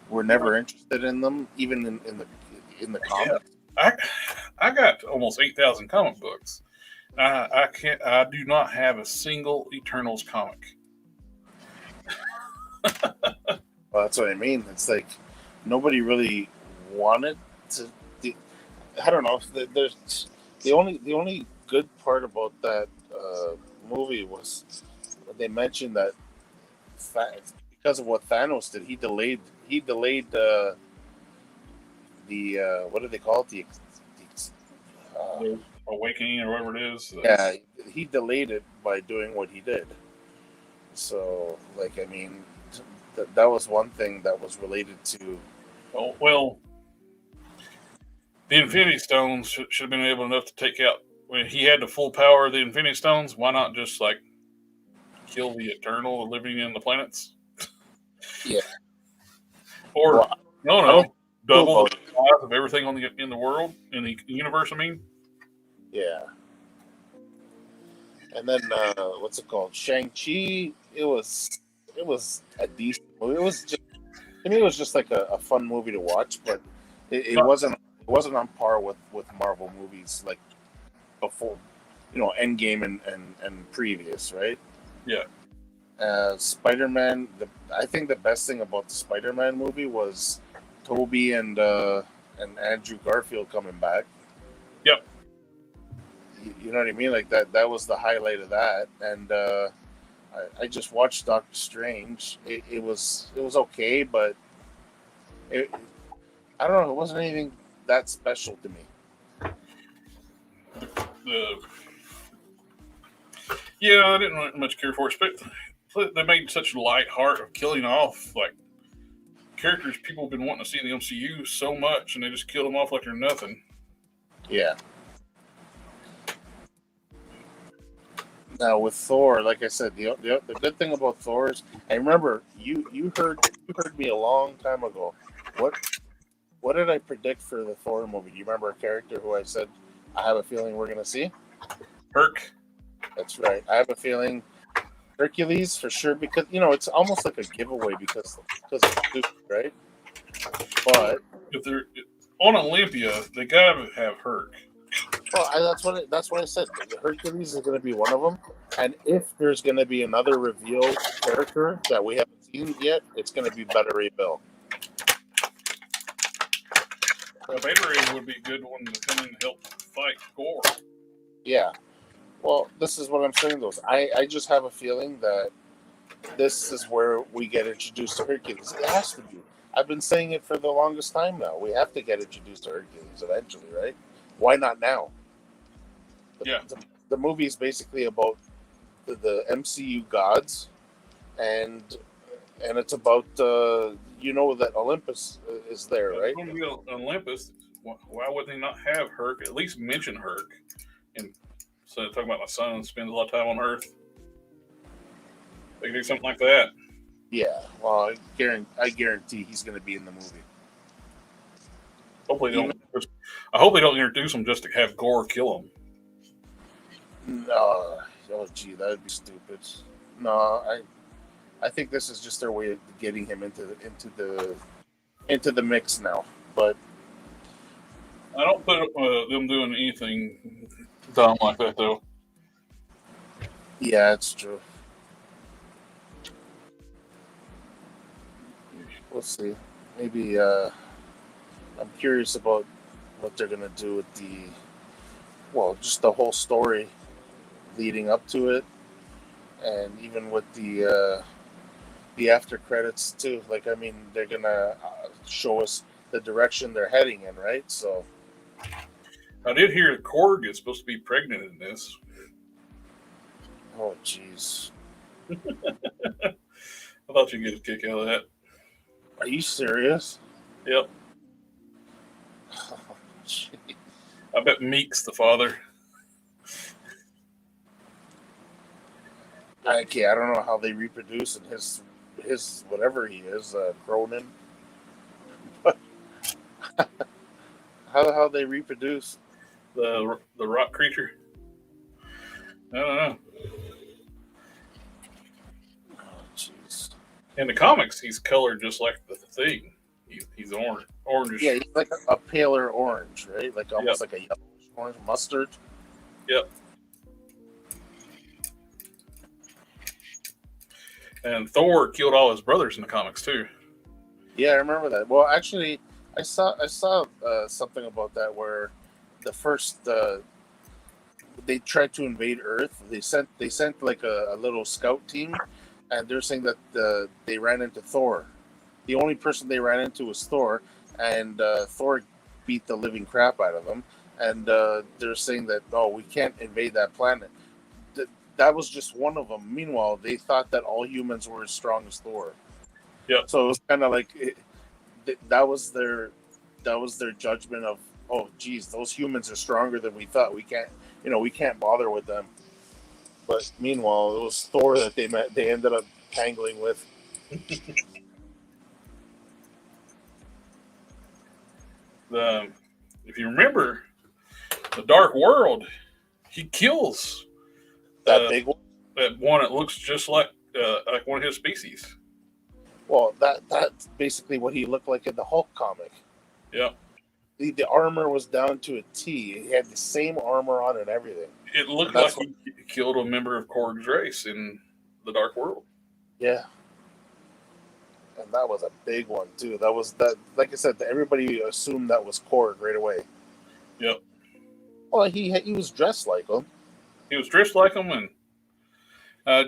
were never interested in them, even in the comics. I got almost 8,000 comic books. I do not have a single Eternals comic. Well, that's what I mean. It's like nobody really wanted to. I don't know. There's the only good part about that movie was they mentioned that because of what Thanos did, he delayed the what do they call it, the Awakening or whatever it is. Yeah, he delayed it by doing what he did. So, like, I mean, that was one thing that was related to. Oh, well, the Infinity Stones should have been able enough to take out when he had the full power of the Infinity Stones. Why not just like kill the Eternal living in the planets? Yeah. Or Well, no, double about the size of everything in the world in the universe. I mean, yeah. And then what's it called? Shang-Chi. It was a decent movie. It was just, to me, it was just like a fun movie to watch, but it wasn't on par with Marvel movies like before, Endgame and previous, right? Yeah. Spider-Man. I think the best thing about the Spider-Man movie was Tobey and Andrew Garfield coming back. Yep. You know what I mean? Like that was the highlight of that. And I just watched Doctor Strange. It was okay, but I don't know. It wasn't anything that special to me. Yeah, I didn't much care for it. But they made such a light heart of killing off like characters people have been wanting to see in the MCU so much, and they just killed them off like they're nothing. Yeah. Now with Thor, like I said, the good thing about Thor is, I remember you heard me a long time ago. What did I predict for the Thor movie? Do you remember a character who I said I have a feeling we're gonna see? Herc. That's right. I have a feeling Hercules for sure, because it's almost like a giveaway because of stupid, right? But If they're on Olympia, they gotta have Herc. well, that's what I said. Hercules is going to be one of them, and if there's going to be another reveal character that we haven't seen yet, it's going to be Beta Ray Bill. Beta Ray would be a good one to come in and help fight Gore. Yeah. Well, this is what I'm saying, though. I just have a feeling that this is where we get introduced to Hercules. It has to be. I've been saying it for the longest time now. We have to get introduced to Hercules eventually, right? Why not now? Yeah. The movie is basically about the MCU gods, and it's about that Olympus is there, right? If it's going to be Olympus, why would they not have Herc? At least mention Herc, and so talking about my son spends a lot of time on Earth. They could do something like that. Yeah. Well, I guarantee he's going to be in the movie. Hopefully, I hope they don't introduce him just to have Gore kill him. No. Oh, gee, that'd be stupid. No, I think this is just their way of getting him into the mix now. But I don't put them doing anything dumb like that, though. yeah, it's true. We'll see. Maybe I'm curious about what they're gonna do with just the whole story leading up to it, and even with the after credits too. Like, I mean, they're gonna show us the direction they're heading in, right? So I did hear Korg is supposed to be pregnant in this. oh jeez, I thought you'd get a kick out of that. are you serious? Yep. Oh, I bet Meek's the father. okay, I don't know how they reproduce in his whatever he is, Cronin. But how they reproduce? The rock creature. I don't know. Oh jeez. In the comics, he's colored just like the Thing. He's orange. Yeah, he's like a paler orange, right? Like almost like a yellowish orange, mustard. Yep. And Thor killed all his brothers in the comics too. Yeah, I remember that. Well, actually, I saw something about that where the first they tried to invade Earth. They sent like a little scout team, and they're saying that they ran into Thor. The only person they ran into was Thor, and Thor beat the living crap out of them. And they're saying that we can't invade that planet. that was just one of them. Meanwhile, they thought that all humans were as strong as Thor. Yeah. So it was kind of like that was their judgment of, oh, geez, those humans are stronger than we thought. We can't bother with them. But meanwhile, it was Thor that they ended up tangling with. If you remember, the Dark World, he kills That big one. that one that looks just like one of his species. Well, that's basically what he looked like in the Hulk comic. Yeah. The armor was down to a T. He had the same armor on and everything. It looked like he killed a member of Korg's race in the Dark World. Yeah. And that was a big one too. That was that. Like I said, everybody assumed that was Korg right away. Yep. Well, he was dressed like him. He was dressed like him, and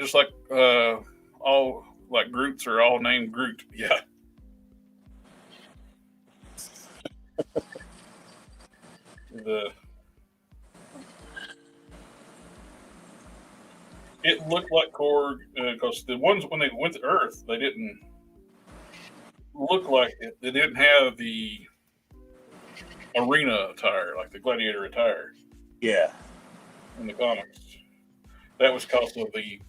just like all like Groots are all named Groot. Yeah. It looked like Korg because the ones when they went to Earth, they didn't look like it. They didn't have the arena attire, like the gladiator attire. Yeah. In the comics, that was because of the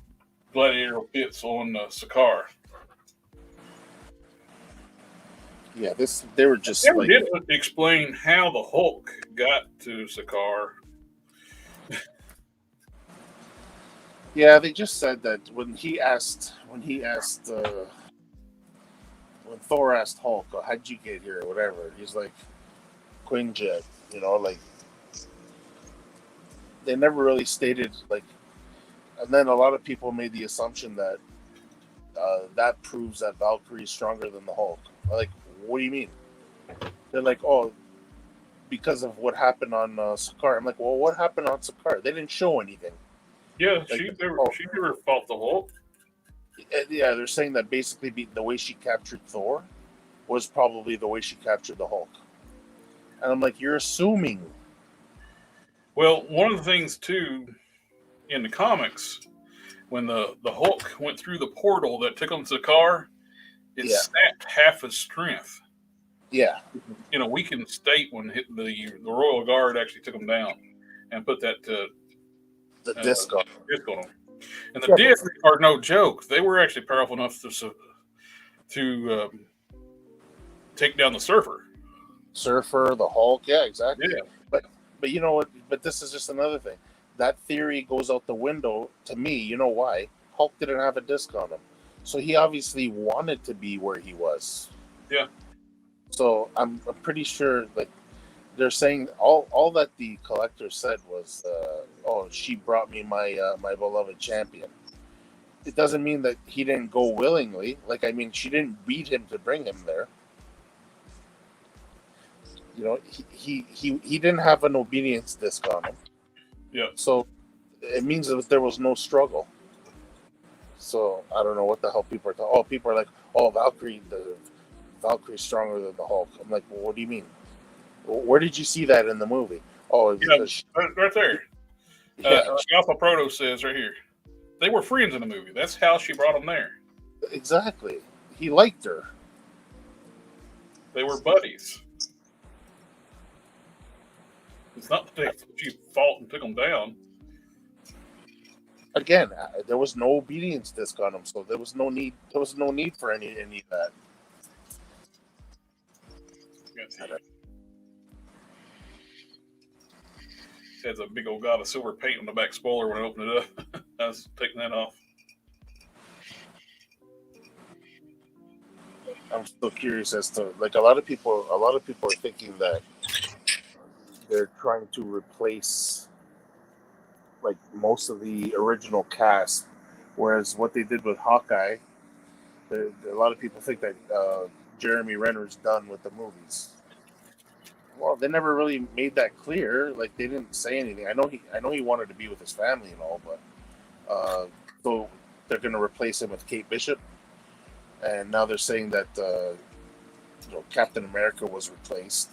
gladiator pits on Sakaar. Yeah, they were just. They never did explain how the Hulk got to Sakaar. Yeah, they just said that when Thor asked Hulk, oh, how'd you get here or whatever, he's like, Quinjet, like they never really stated, like, and then a lot of people made the assumption that that proves that Valkyrie is stronger than the Hulk. Like, what do you mean? They're like, oh, because of what happened on Sakaar. I'm like, well, what happened on Sakaar? They didn't show anything. Yeah, like, she never fought the Hulk. Yeah, they're saying that basically the way she captured Thor was probably the way she captured the Hulk. And I'm like, you're assuming. Well, one of the things, too, in the comics, when the Hulk went through the portal that took him to Sakaar, it snapped half his strength. Yeah. We can state when the Royal Guard actually took him down and put that the disc on him. And the discs are no joke. They were actually powerful enough to take down the Surfer. The Hulk, yeah, exactly. Yeah. But you know what? But this is just another thing. That theory goes out the window to me. You know why? Hulk didn't have a disc on him, so he obviously wanted to be where he was. Yeah. So I'm pretty sure, like, they're saying all that the collector said was, "Oh, she brought me my my beloved champion." It doesn't mean that he didn't go willingly. Like, I mean, she didn't beat him to bring him there. He didn't have an obedience disc on him. Yeah. So it means that there was no struggle. So I don't know what the hell people are talking. Oh, people are like, "Oh, Valkyrie's stronger than the Hulk." I'm like, well, what do you mean? Where did you see that in the movie? Oh, right there. Alpha Proto says right here. They were friends in the movie. That's how she brought him there. Exactly. He liked her. They were buddies. It's not that she fought and took him down. Again, there was no obedience disc on him, so there was no need. There was no need for any of that. It has a big old god of silver paint on the back spoiler when I opened it up. I was taking that off. I'm still curious as to, like, a lot of people are thinking that they're trying to replace, like, most of the original cast, whereas what they did with Hawkeye, a lot of people think that Jeremy Renner's done with the movies. Well, they never really made that clear. Like, they didn't say anything. I know he wanted to be with his family and all, but so they're going to replace him with Kate Bishop, and now they're saying that Captain America was replaced.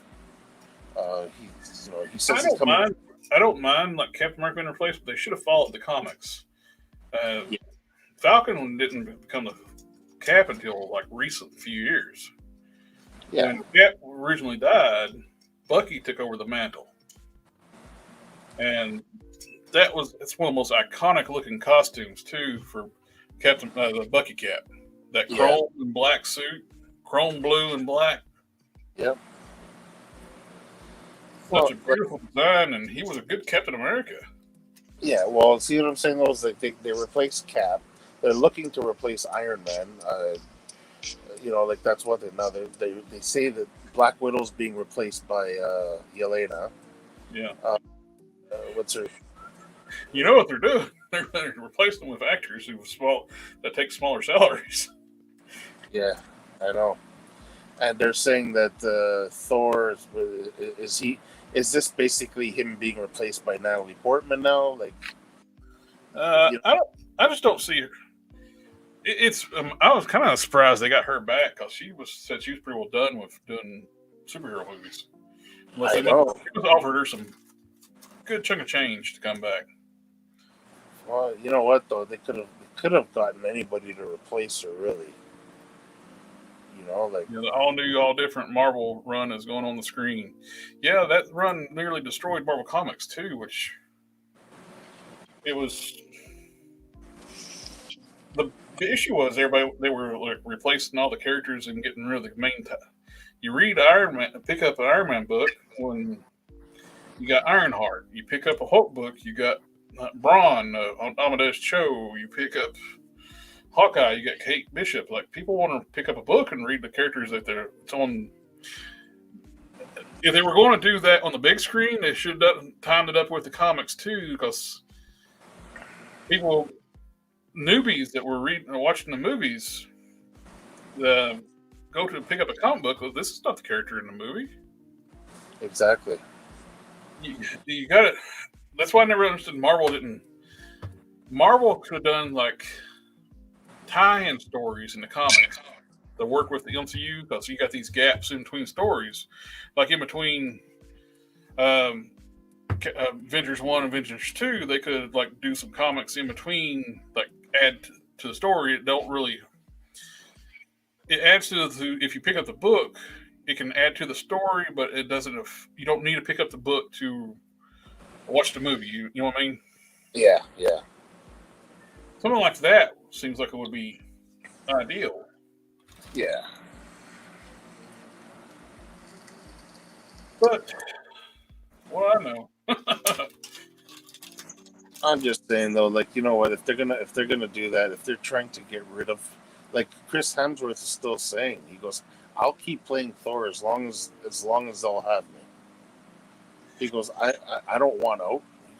He says I don't mind like Captain America being replaced, but they should have followed the comics. Yeah. Falcon didn't become the Cap until like recent few years. Yeah. When Cap originally died, Bucky took over the mantle, and it's one of the most iconic looking costumes too for Captain the Bucky Cap. That chrome and black suit, chrome blue and black. Yep. Such a beautiful design, and he was a good Captain America. Yeah, well, see what I'm saying though is like they replaced Cap. They're looking to replace Iron Man. Like that's what they say that Black Widow's being replaced by Yelena. Yeah. What's her? You know what they're doing? They're going to replace them with actors that take smaller salaries. Yeah, I know. And they're saying that Thor is this basically him being replaced by Natalie Portman now? Like, I just don't see her. It's I was kind of surprised they got her back because she said she was pretty well done with doing superhero movies. I know. They offered her some good chunk of change to come back. Well, you know what though, they could have gotten anybody to replace her, really. The all new, all different Marvel run is going on the screen. Yeah, that run nearly destroyed Marvel Comics too, which it was. The issue was they were like replacing all the characters and getting rid of the main. You read Iron Man, pick up an Iron Man book when you got Ironheart. You pick up a Hulk book, you got Braun on Amadeus Cho. You pick up Hawkeye, you got Kate Bishop. Like, people want to pick up a book and read the characters that it's on. If they were going to do that on the big screen, they should have timed it up with the comics too, because newbies that were reading or watching the movies, go to pick up a comic book. Well, this is not the character in the movie. Exactly. You got it. That's why I never understood Marvel didn't. Marvel could have done like tie-in stories in the comics to work with the MCU, because you got these gaps in between stories, like in between Avengers 1 and Avengers 2. They could like do some comics in between, like add to the story. It adds to if you pick up the book, it can add to the story, but it doesn't. You don't need to pick up the book to watch the movie. You know what I mean? Yeah. Something like that seems like it would be ideal. Yeah. But, well, I know. I'm just saying though, like, you know what? If they're gonna do that, if they're trying to get rid of, like Chris Hemsworth is still saying, he goes, "I'll keep playing Thor as long as they'll have me." He goes, I don't want out. He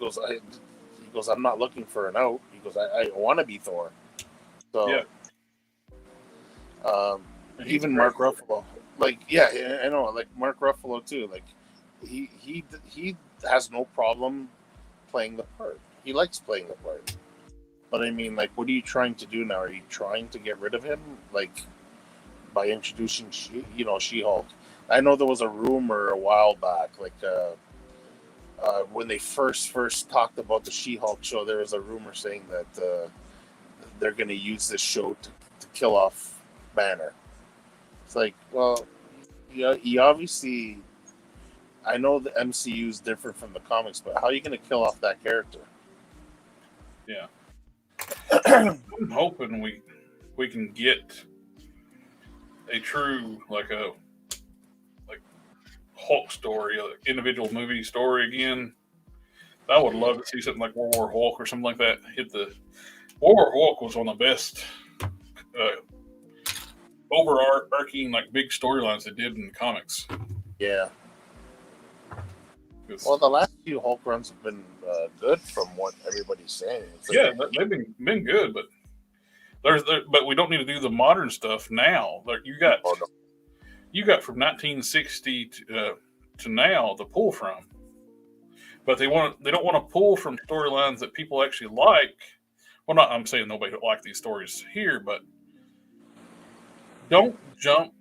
goes, I'm not looking for an out. He goes, I want to be Thor. So, yeah. Even Mark Ruffalo, like, yeah, I know, like Mark Ruffalo too. Like, he has no problem playing the part. He likes playing the part. But I mean, like, what are you trying to do now? Are you trying to get rid of him, like, by introducing She-Hulk? I know there was a rumor a while back, like, when they first talked about the She-Hulk show, there was a rumor saying that they're going to use this show to kill off Banner. It's like, well, yeah, he obviously. I know the MCU is different from the comics, but how are you going to kill off that character? Yeah. I'm hoping we can get a true like Hulk story, an individual movie story again. I would love to see something like World War Hulk or something like that. World War Hulk was one of the best overarching like big storylines they did in the comics. Yeah. Well, the last few Hulk runs have been good from what everybody's saying. They've been good, but but we don't need to do the modern stuff now. Like you got from 1960 to now to pull from, but they don't want to pull from storylines that people actually like. Well, I'm saying nobody don't like these stories here, but don't jump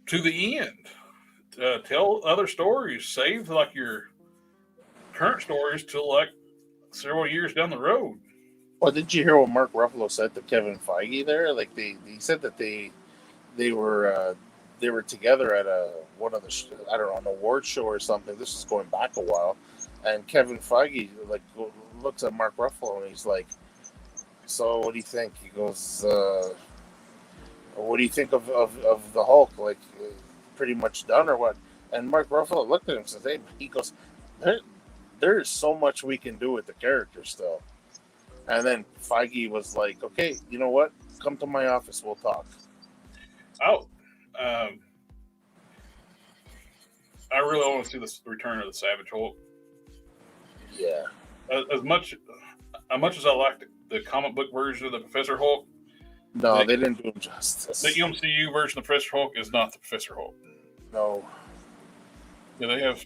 to the end. Tell other stories. Save like your current stories till like several years down the road. Well, did you hear what Mark Ruffalo said to Kevin Feige there? Like he said that they were together at one of the I don't know, an award show or something. This is going back a while, and Kevin Feige like looks at Mark Ruffalo and he's like, "So what do you think?" He goes, "What do you think of the Hulk? Like, pretty much done or what?" And Mark Ruffalo looked at him and says, "Hey," he goes, there is so much we can do with the character still." And then Feige was like, "Okay, you know what? Come to my office. We'll talk." Oh, I really want to see the return of the Savage Hulk. Yeah. As much as I like the comic book version of the Professor Hulk, No, they didn't do him justice. the MCU version of Professor Hulk is not the Professor Hulk. No. Yeah, they have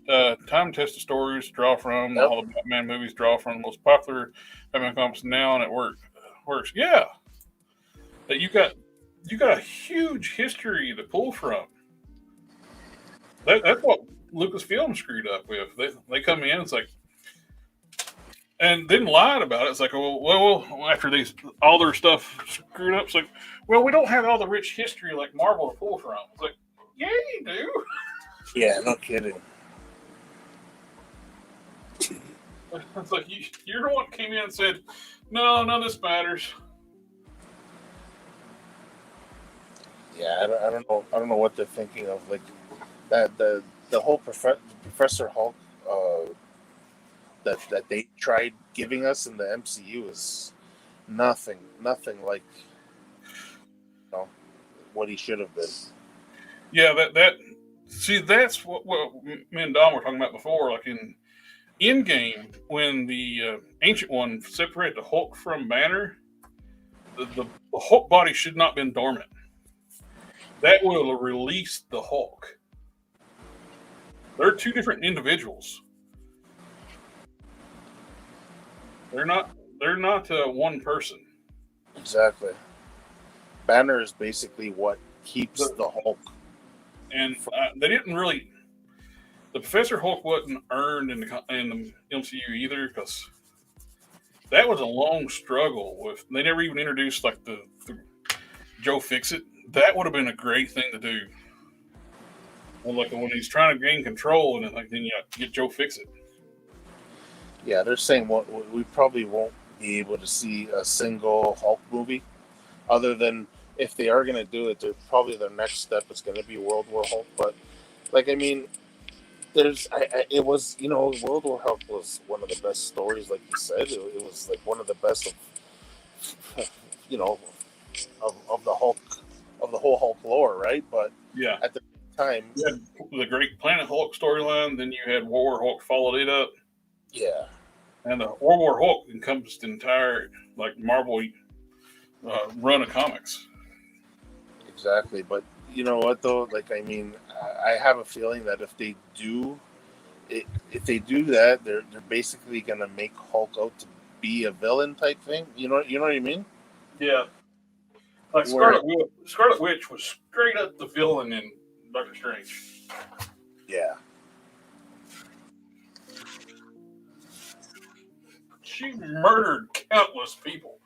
time-tested stories to draw from. Yep. All the Batman movies draw from the most popular Batman comics now, and it works. Yeah, but you got a huge history to pull from. That's what Lucasfilm screwed up with. They come in, it's like, and then lied about it. It's like, well, after all their stuff screwed up, it's like, well, we don't have all the rich history like Marvel to pull from. It's like, yeah, you do. Yeah, no kidding. It's like you're the one who came in and said, no, none of this matters. Yeah, I don't know what they're thinking of. Like that the whole Professor Hulk that they tried giving us in the MCU is nothing like what he should have been. Yeah, that's what me and Dom were talking about before. Like in Endgame, when the Ancient One separated the Hulk from Banner, the Hulk body should not have been dormant. That will have released the Hulk. They're two different individuals. They're not one person. Exactly. Banner is basically what keeps the Hulk. And they didn't really. The Professor Hulk wasn't earned in the MCU either, because that was a long struggle. They never even introduced like the Joe Fixit. That would have been a great thing to do. And like when he's trying to gain control, and then you get Joe Fixit. Yeah, they're saying we probably won't be able to see a single Hulk movie, other than if they are going to do it, probably their next step is going to be World War Hulk. But like, I mean, it was, World War Hulk was one of the best stories, like you said. It was like one of the best of of the Hulk, of the whole Hulk lore, right? But yeah, at the time, you had the Great Planet Hulk storyline. Then you had World War Hulk followed it up. Yeah, and the World War Hulk encompassed the entire like Marvel run of comics. Exactly, but you know what though? Like, I mean, I have a feeling that if they do that, they're basically gonna make Hulk out to be a villain type thing. You know what I mean? Yeah. Like Scarlet Witch was straight up the villain in Doctor Strange. Yeah. She murdered countless people.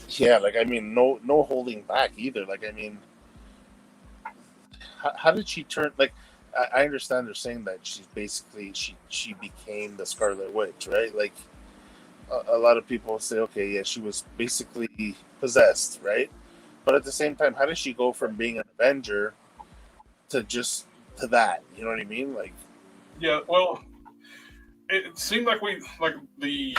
Yeah, like, I mean, no holding back either. Like, I mean, how did she turn? Like, I understand they're saying that she's basically she became the Scarlet Witch, right? Like, a lot of people say, okay, yeah, she was basically possessed, right? But at the same time, how does she go from being an Avenger to that? You know what I mean? Like, yeah, well, it seemed like the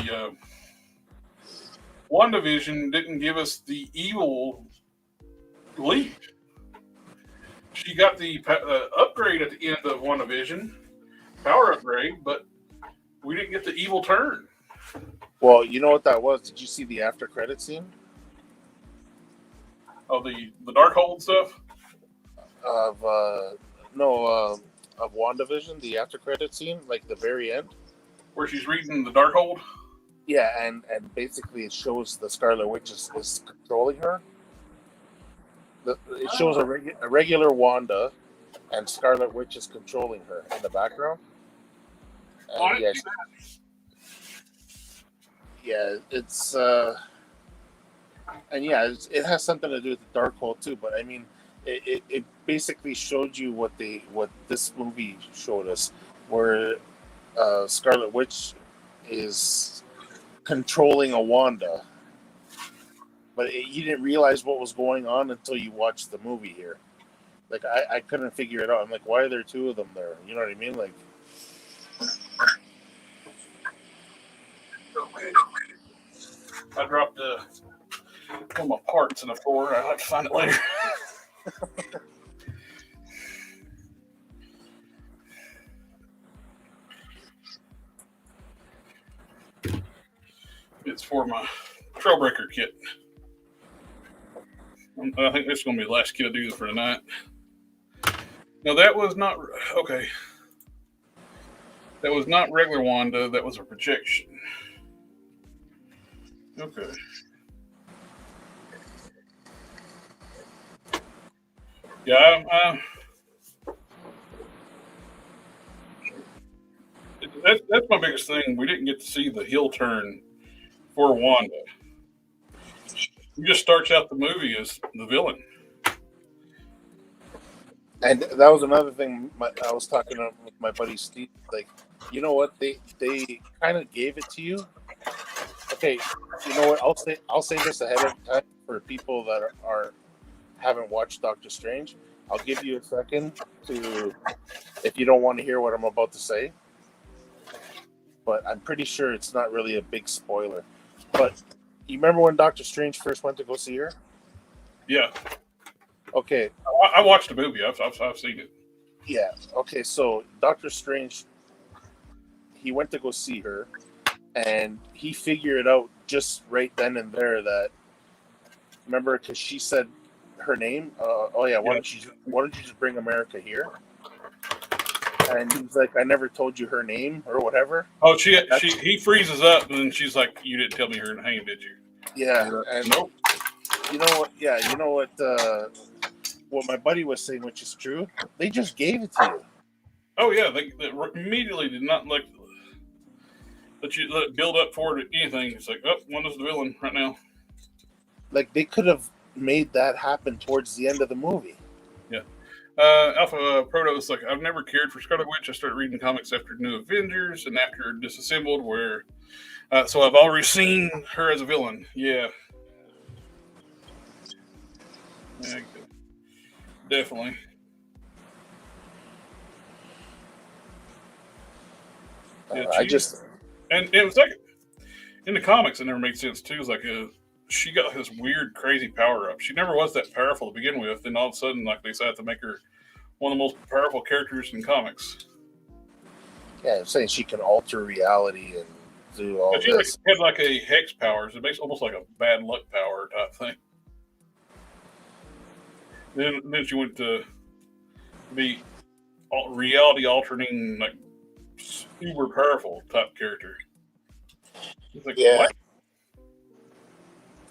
WandaVision didn't give us the evil lead. She got the upgrade at the end of WandaVision, power upgrade, but we didn't get the evil turn. Well, you know what that was? Did you see the after credit scene? Oh, the Darkhold stuff? Of WandaVision, the after credit scene, like the very end, where she's reading the Darkhold. Yeah, and basically it shows the Scarlet Witch is controlling her. It shows a regular Wanda, and Scarlet Witch is controlling her in the background. And yeah, it's and yeah, it has something to do with the Darkhold too. But I mean, it basically showed you what this movie showed us, where Scarlet Witch is controlling a Wanda, but you didn't realize what was going on until you watched the movie here. Like I couldn't figure it out. I'm like, why are there two of them there? You know what I mean? Like, I dropped one of my parts in the floor. I'll have to find it later. It's for my Trailbreaker kit. I think this is going to be the last kit I do for tonight. No, that was not... Okay. That was not regular Wanda. That was a projection. Okay. Yeah, that's my biggest thing. We didn't get to see the heel turn for Wanda. He just starts out the movie as the villain. and that was another thing. I was talking with my buddy Steve. Like, you know what? They kind of gave it to you. Okay, you know what? I'll say this ahead of time for people that haven't watched Doctor Strange. I'll give you a second to, if you don't want to hear what I'm about to say. But I'm pretty sure it's not really a big spoiler. But you remember when Doctor Strange first went to go see her? Yeah. Okay. I watched the movie. I've seen it. Yeah. Okay. So Doctor Strange, he went to go see her, and he figured out just right then and there that, remember, because she said her name. Oh yeah. Why don't you just bring America here? And he's like, I never told you her name or whatever. Oh, he freezes up, and then she's like, "You didn't tell me her name, did you?" Yeah. And nope. You know what? Yeah. You know what? What my buddy was saying, which is true. They just gave it to you. Oh yeah, they immediately did not let it build up for it anything. It's like, oh, one is the villain right now. Like, they could have made that happen towards the end of the movie. Yeah. Alpha Proto is like, I've never cared for Scarlet Witch. I started reading comics after New Avengers and after Disassembled, where so I've already seen her as a villain. Yeah. Yeah, definitely. Yeah, and it was like in the comics, it never made sense too. It was like she got this weird, crazy power up. She never was that powerful to begin with. Then all of a sudden, like, they decided to make her one of the most powerful characters in comics. Yeah, I'm saying she can alter reality and do all She this. had like a hex power. So it makes almost like a bad luck power type thing. Then she went to be reality altering, like super powerful type character. It's like, Yeah. what?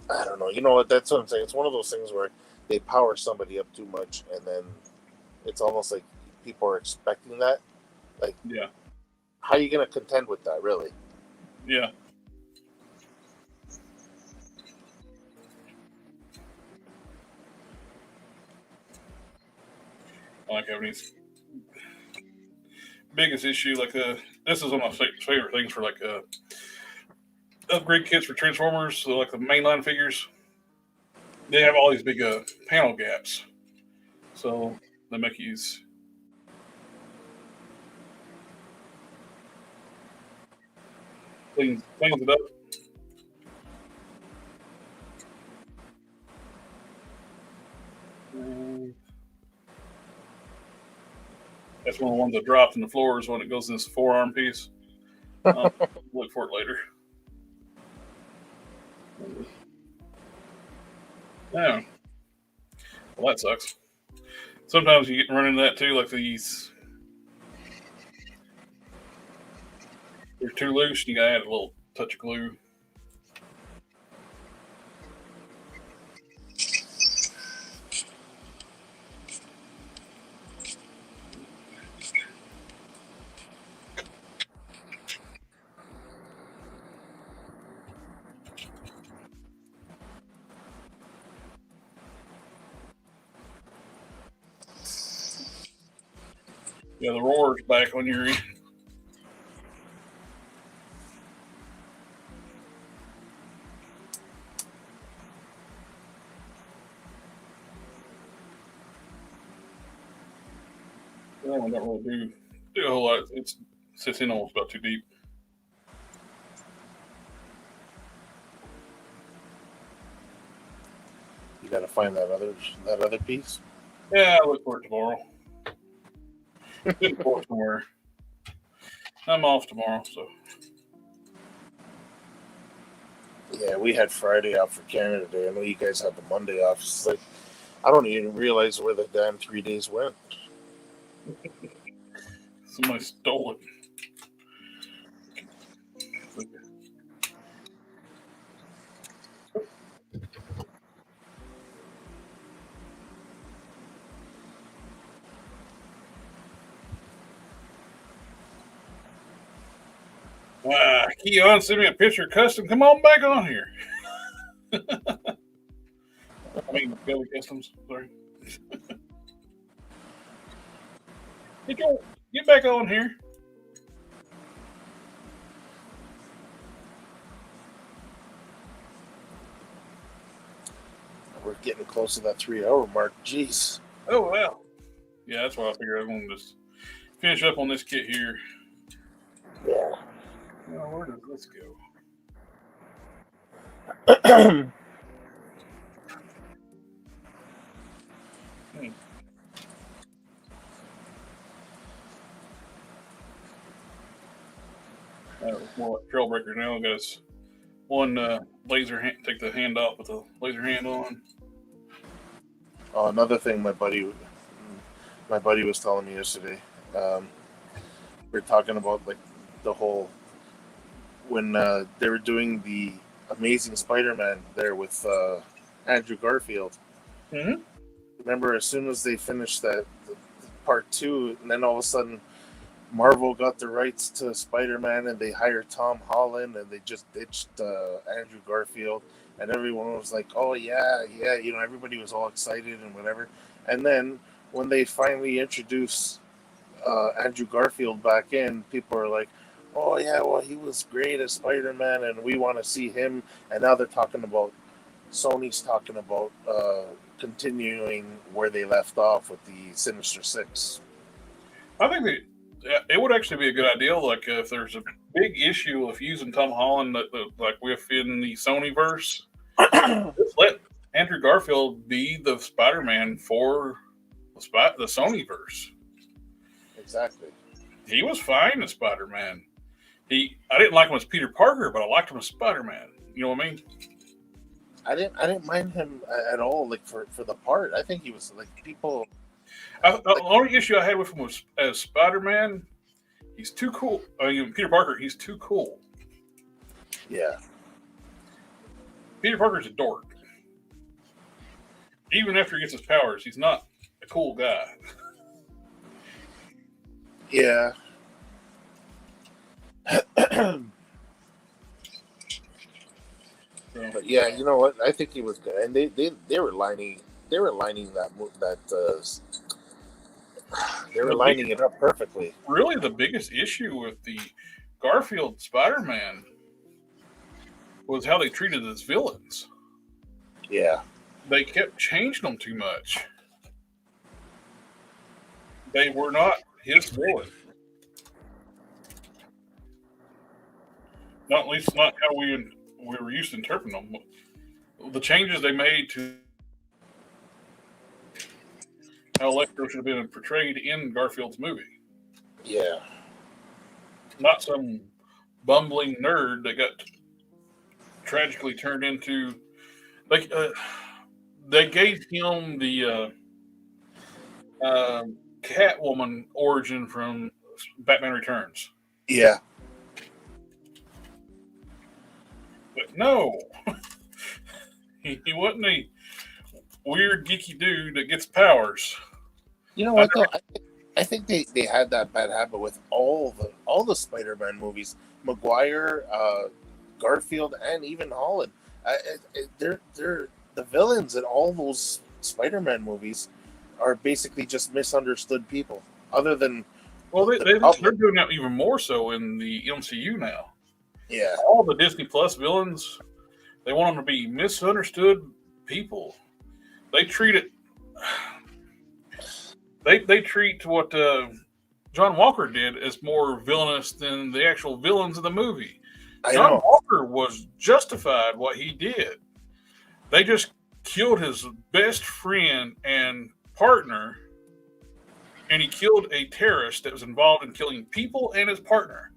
I don't know. You know what? That's what I'm saying. It's one of those things where they power somebody up too much, and then it's almost like people are expecting that. Like, yeah, how are you going to contend with that, really? Yeah. I like having these biggest issue. Like, this is one of my favorite things for like upgrade kits for Transformers. So like the mainline figures, they have all these big panel gaps. So they make you use. Cleans it up. That's one of the ones that dropped in the floor is when it goes in this forearm piece. Look for it later. Yeah. Well, that sucks. Sometimes you get run into that too, like these. They're too loose, and you gotta add a little touch of glue. Yeah, the roar's back on your end. That one don't really do a whole lot. It sits in almost about too deep. You got to find that other piece. Yeah, I'll look for it tomorrow. Look for it somewhere. I'm off tomorrow, so. Yeah, we had Friday off for Canada Day. I know you guys had the Monday off. It's like I don't even realize where the damn 3 days went. Somebody stole it. Keon sent me a picture of Custom. Come on back on here. I mean, Billy Customs. Sorry. Get back on here. We're getting close to that 3-hour mark. Jeez. Oh, well. Yeah, that's why I figured I was going to just finish up on this kit here. Yeah. Now, where does this go? More like Trailbreaker now. Got his one laser hand. Take the hand off with the laser hand on. Oh, another thing my buddy was telling me yesterday. We're talking about like the whole when they were doing the Amazing Spider-Man there with Andrew Garfield. Mm-hmm. Remember, as soon as they finished that part 2, and then all of a sudden Marvel got the rights to Spider-Man and they hired Tom Holland and they just ditched Andrew Garfield, and everyone was like, oh yeah, you know, everybody was all excited and whatever. And then when they finally introduced Andrew Garfield back in, people are like, oh yeah, well, he was great as Spider-Man and we want to see him. And now they're talking about, Sony's talking about continuing where they left off with the Sinister Six. I think it would actually be a good idea. Like if there's a big issue of using Tom Holland, like within the Sony verse, just let Andrew Garfield be the Spider-Man for the Sony verse. Exactly. He was fine as Spider-Man. I didn't like him as Peter Parker, but I liked him as Spider-Man. You know what I mean? I didn't mind him at all. Like for the part, I think he was like people. The only issue I had with him was as Spider-Man, he's too cool. Peter Parker, he's too cool. Yeah. Peter Parker's a dork. Even after he gets his powers, he's not a cool guy. Yeah. But yeah, you know what? I think he was good, and they were lining it up perfectly. Really, the biggest issue with the Garfield Spider-Man was how they treated his villains. Yeah, they kept changing them too much. They were not his villain. Not at least not how we were used to interpreting them. The changes they made to how Electro should have been portrayed in Garfield's movie. Yeah. Not some bumbling nerd that got tragically turned into they gave him the Catwoman origin from Batman Returns. Yeah. But no, he wasn't a weird geeky dude that gets powers. You know what though? I think they had that bad habit with all the Spider-Man movies, Maguire, Garfield, and even Holland. They're the villains in all those Spider-Man movies are basically just misunderstood people. Other than Well, they're doing that even more so in the MCU now. Yeah. All the Disney Plus villains, they want them to be misunderstood people. They treat it. They treat what John Walker did as more villainous than the actual villains of the movie. John Walker was justified what he did. They just killed his best friend and partner, and he killed a terrorist that was involved in killing people and his partner.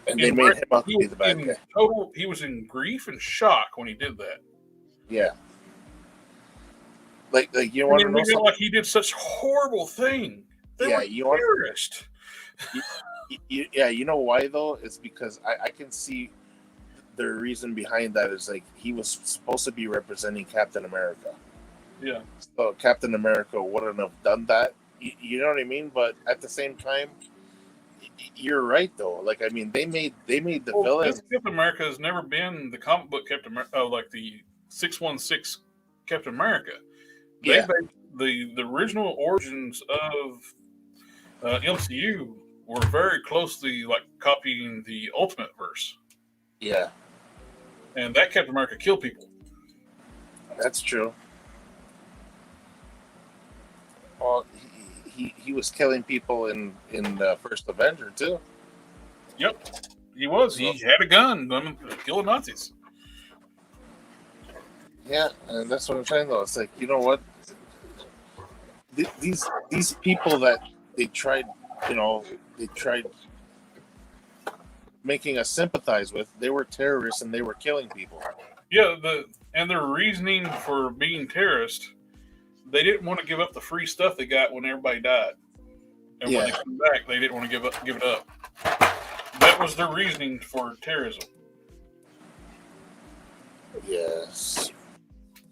And they made him out to be the bad guy. He was in grief and shock when he did that. Yeah. Like you want to know something? Like he did such horrible thing. You know why though? It's because I can see the reason behind that is like he was supposed to be representing Captain America. Yeah. So Captain America wouldn't have done that. You know what I mean? But at the same time, you're right though. Like I mean, they made the villain. Captain America has never been the comic book Captain America, like the 616 Captain America. Yeah. The original origins of MCU were very closely like copying the Ultimate Verse. Yeah. And that Captain America killed people. That's true. Well, he was killing people in the first Avenger too. Yep, he was. He had a gun, killing Nazis. Yeah, and that's what I'm saying though. It's like, you know what? These people that they tried making us sympathize with, they were terrorists and they were killing people. Yeah, and their reasoning for being terrorists, they didn't want to give up the free stuff they got when everybody died. And when they come back, they didn't want to give it up. That was their reasoning for terrorism. Yes.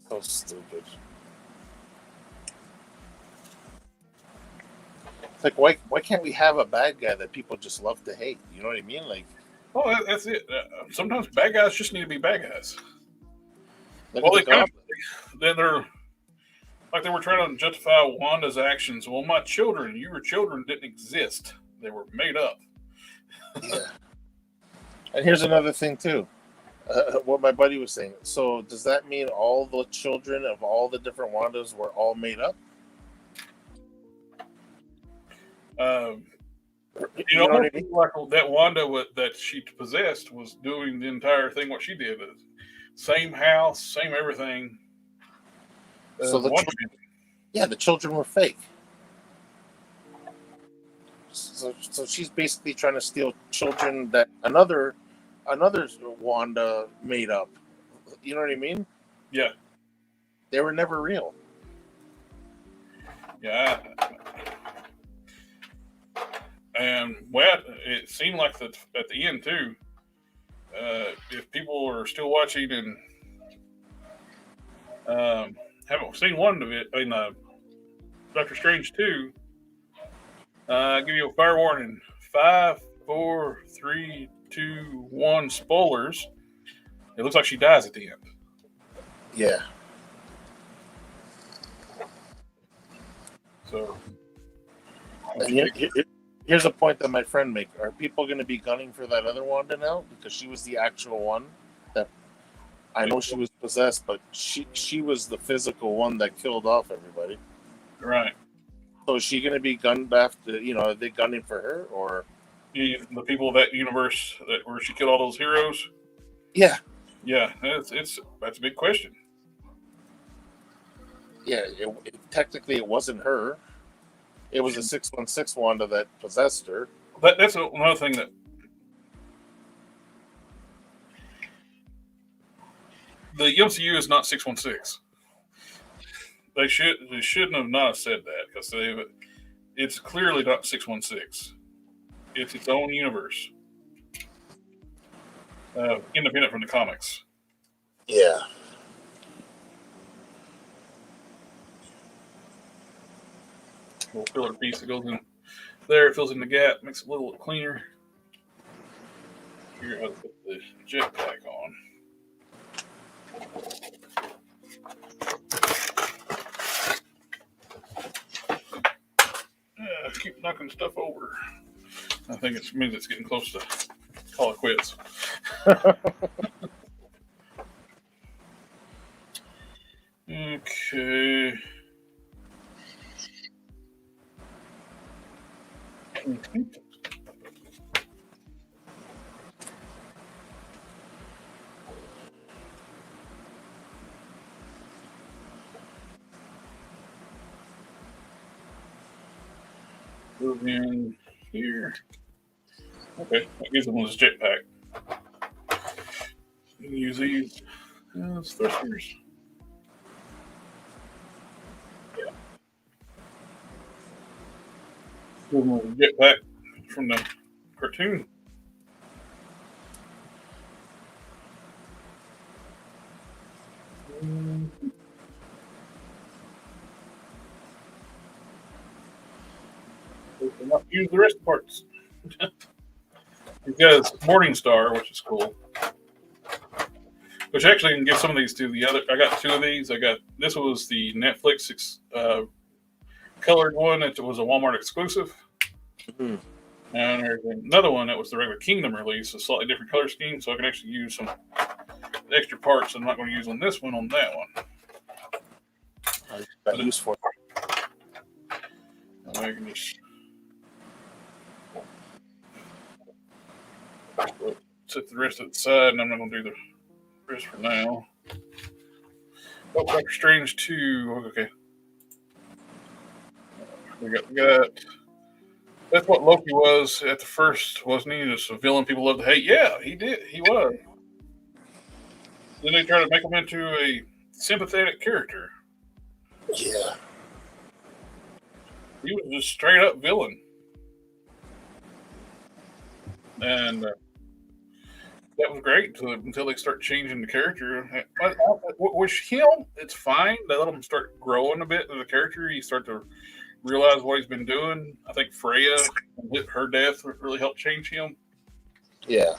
So stupid. It's like, why can't we have a bad guy that people just love to hate? You know what I mean? Like, oh, that's it. Sometimes bad guys just need to be bad guys. They're like they were trying to justify Wanda's actions. Well, my children, your children didn't exist. They were made up. Yeah. And here's another thing too. What my buddy was saying. So does that mean all the children of all the different Wandas were all made up? You know what I mean? Like that Wanda that she possessed was doing the entire thing. What she did, same house, same everything. So the children were fake. So she's basically trying to steal children that another Wanda made up. You know what I mean? Yeah. They were never real. Yeah. And well, it seemed like that at the end too. If people are still watching and haven't seen one of it, Doctor Strange 2, I'll give you a fair warning. 5, 4, 3, 2, 1, spoilers. It looks like she dies at the end. Yeah. So, here's a point that my friend made. Are people going to be gunning for that other Wanda now? Because she was the actual one. That I know she was possessed, but she was the physical one that killed off everybody. Right. So is she going to be gunned after? Are they gunning for her or the people of that universe where she killed all those heroes? Yeah. Yeah, that's a big question. Yeah, technically it wasn't her. It was a 616 Wanda that possessed her. But that's another thing that the MCU is not 616. They shouldn't have not said that because it's clearly not 616. It's its own universe, independent from the comics. Yeah. Little filler piece that goes in there, fills in the gap, makes it a little cleaner. Here, I'll put the jetpack on. Keep knocking stuff over. I think it means it's getting close to call it quits. Okay. Move in here. Okay, that gives them this jetpack. You can use these as thrusters. Yeah. Give them a jetpack from the cartoon. Not use the rest of the parts. Because Morningstar, which is cool. Which actually can give some of these to the other. I got two of these. This was the Netflix colored one. It was a Walmart exclusive. Mm-hmm. And there's another one that was the regular Kingdom release, a slightly different color scheme, so I can actually use some extra parts I'm not going to use on this one on that one. That use for I can just set the rest of the side, and I'm not going to do the rest for now. Oh, Doctor Strange 2. Okay. We got. That's what Loki was at the first, wasn't he? Just a villain people love to hate. Yeah, he did. He was. Then they try to make him into a sympathetic character. Yeah. He was just straight up villain. And that was great until they start changing the character. With him, it's fine. They let him start growing a bit as a character. You start to realize what he's been doing. I think Freya, her death really helped change him. Yeah.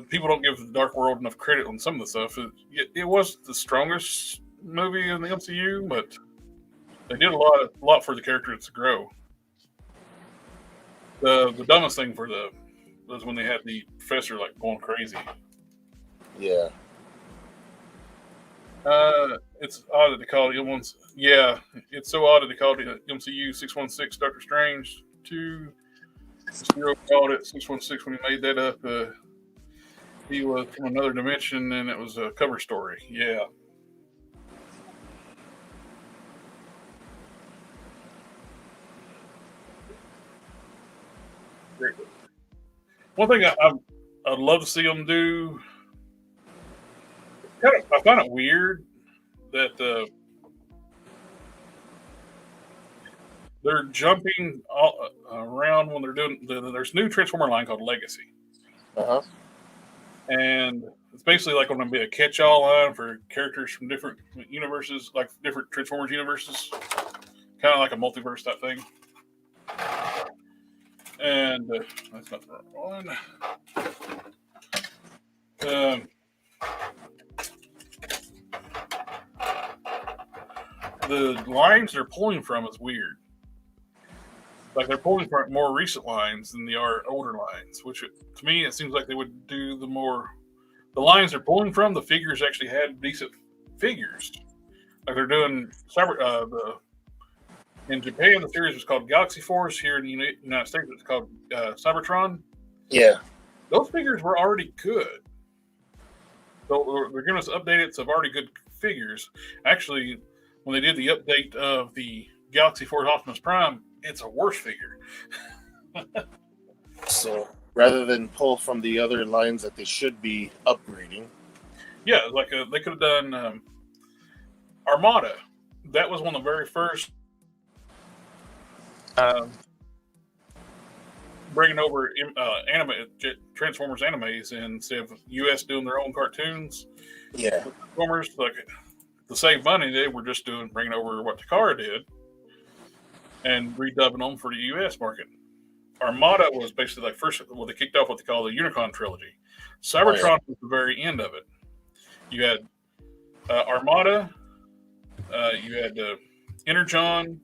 People don't give the Dark World enough credit on some of the stuff. It was the strongest movie in the MCU, but they did a lot for the characters to grow. The dumbest thing was when they had the professor like going crazy. Yeah. It's odd that they called it once. Yeah, it's so odd that they called it MCU 616 Doctor Strange 2. Zero called it 616 when he made that up. He was from another dimension, and it was a cover story. Yeah. Great. One thing I'd love to see them do. I find it weird that they're jumping all around when they're doing. There's a new Transformer line called Legacy. Uh-huh. And it's basically like going to be a catch-all line for characters from different universes, like different Transformers universes, kind of like a multiverse type thing. And that's not the wrong one. The lines they're pulling from is weird. Like they're pulling from more recent lines than they are older lines, which to me it seems like they would do the lines they're pulling from. The figures actually had decent figures. Like they're doing in Japan the series was called Galaxy Force. Here in the United States it's called Cybertron. Yeah, those figures were already good. So they're giving us updated of already good figures. Actually, when they did the update of the Galaxy Force Optimus Prime, it's a worse figure. So rather than pull from the other lines that they should be upgrading. Yeah, like they could have done Armada. That was one of the very first bringing over Transformers animes instead of US doing their own cartoons. Yeah. Transformers, like to save money, they were just bringing over what Takara did and redubbing them for the US market. Armada was basically like they kicked off what they call the Unicron trilogy. Cybertron was the very end of it. You had Armada, you had Energon,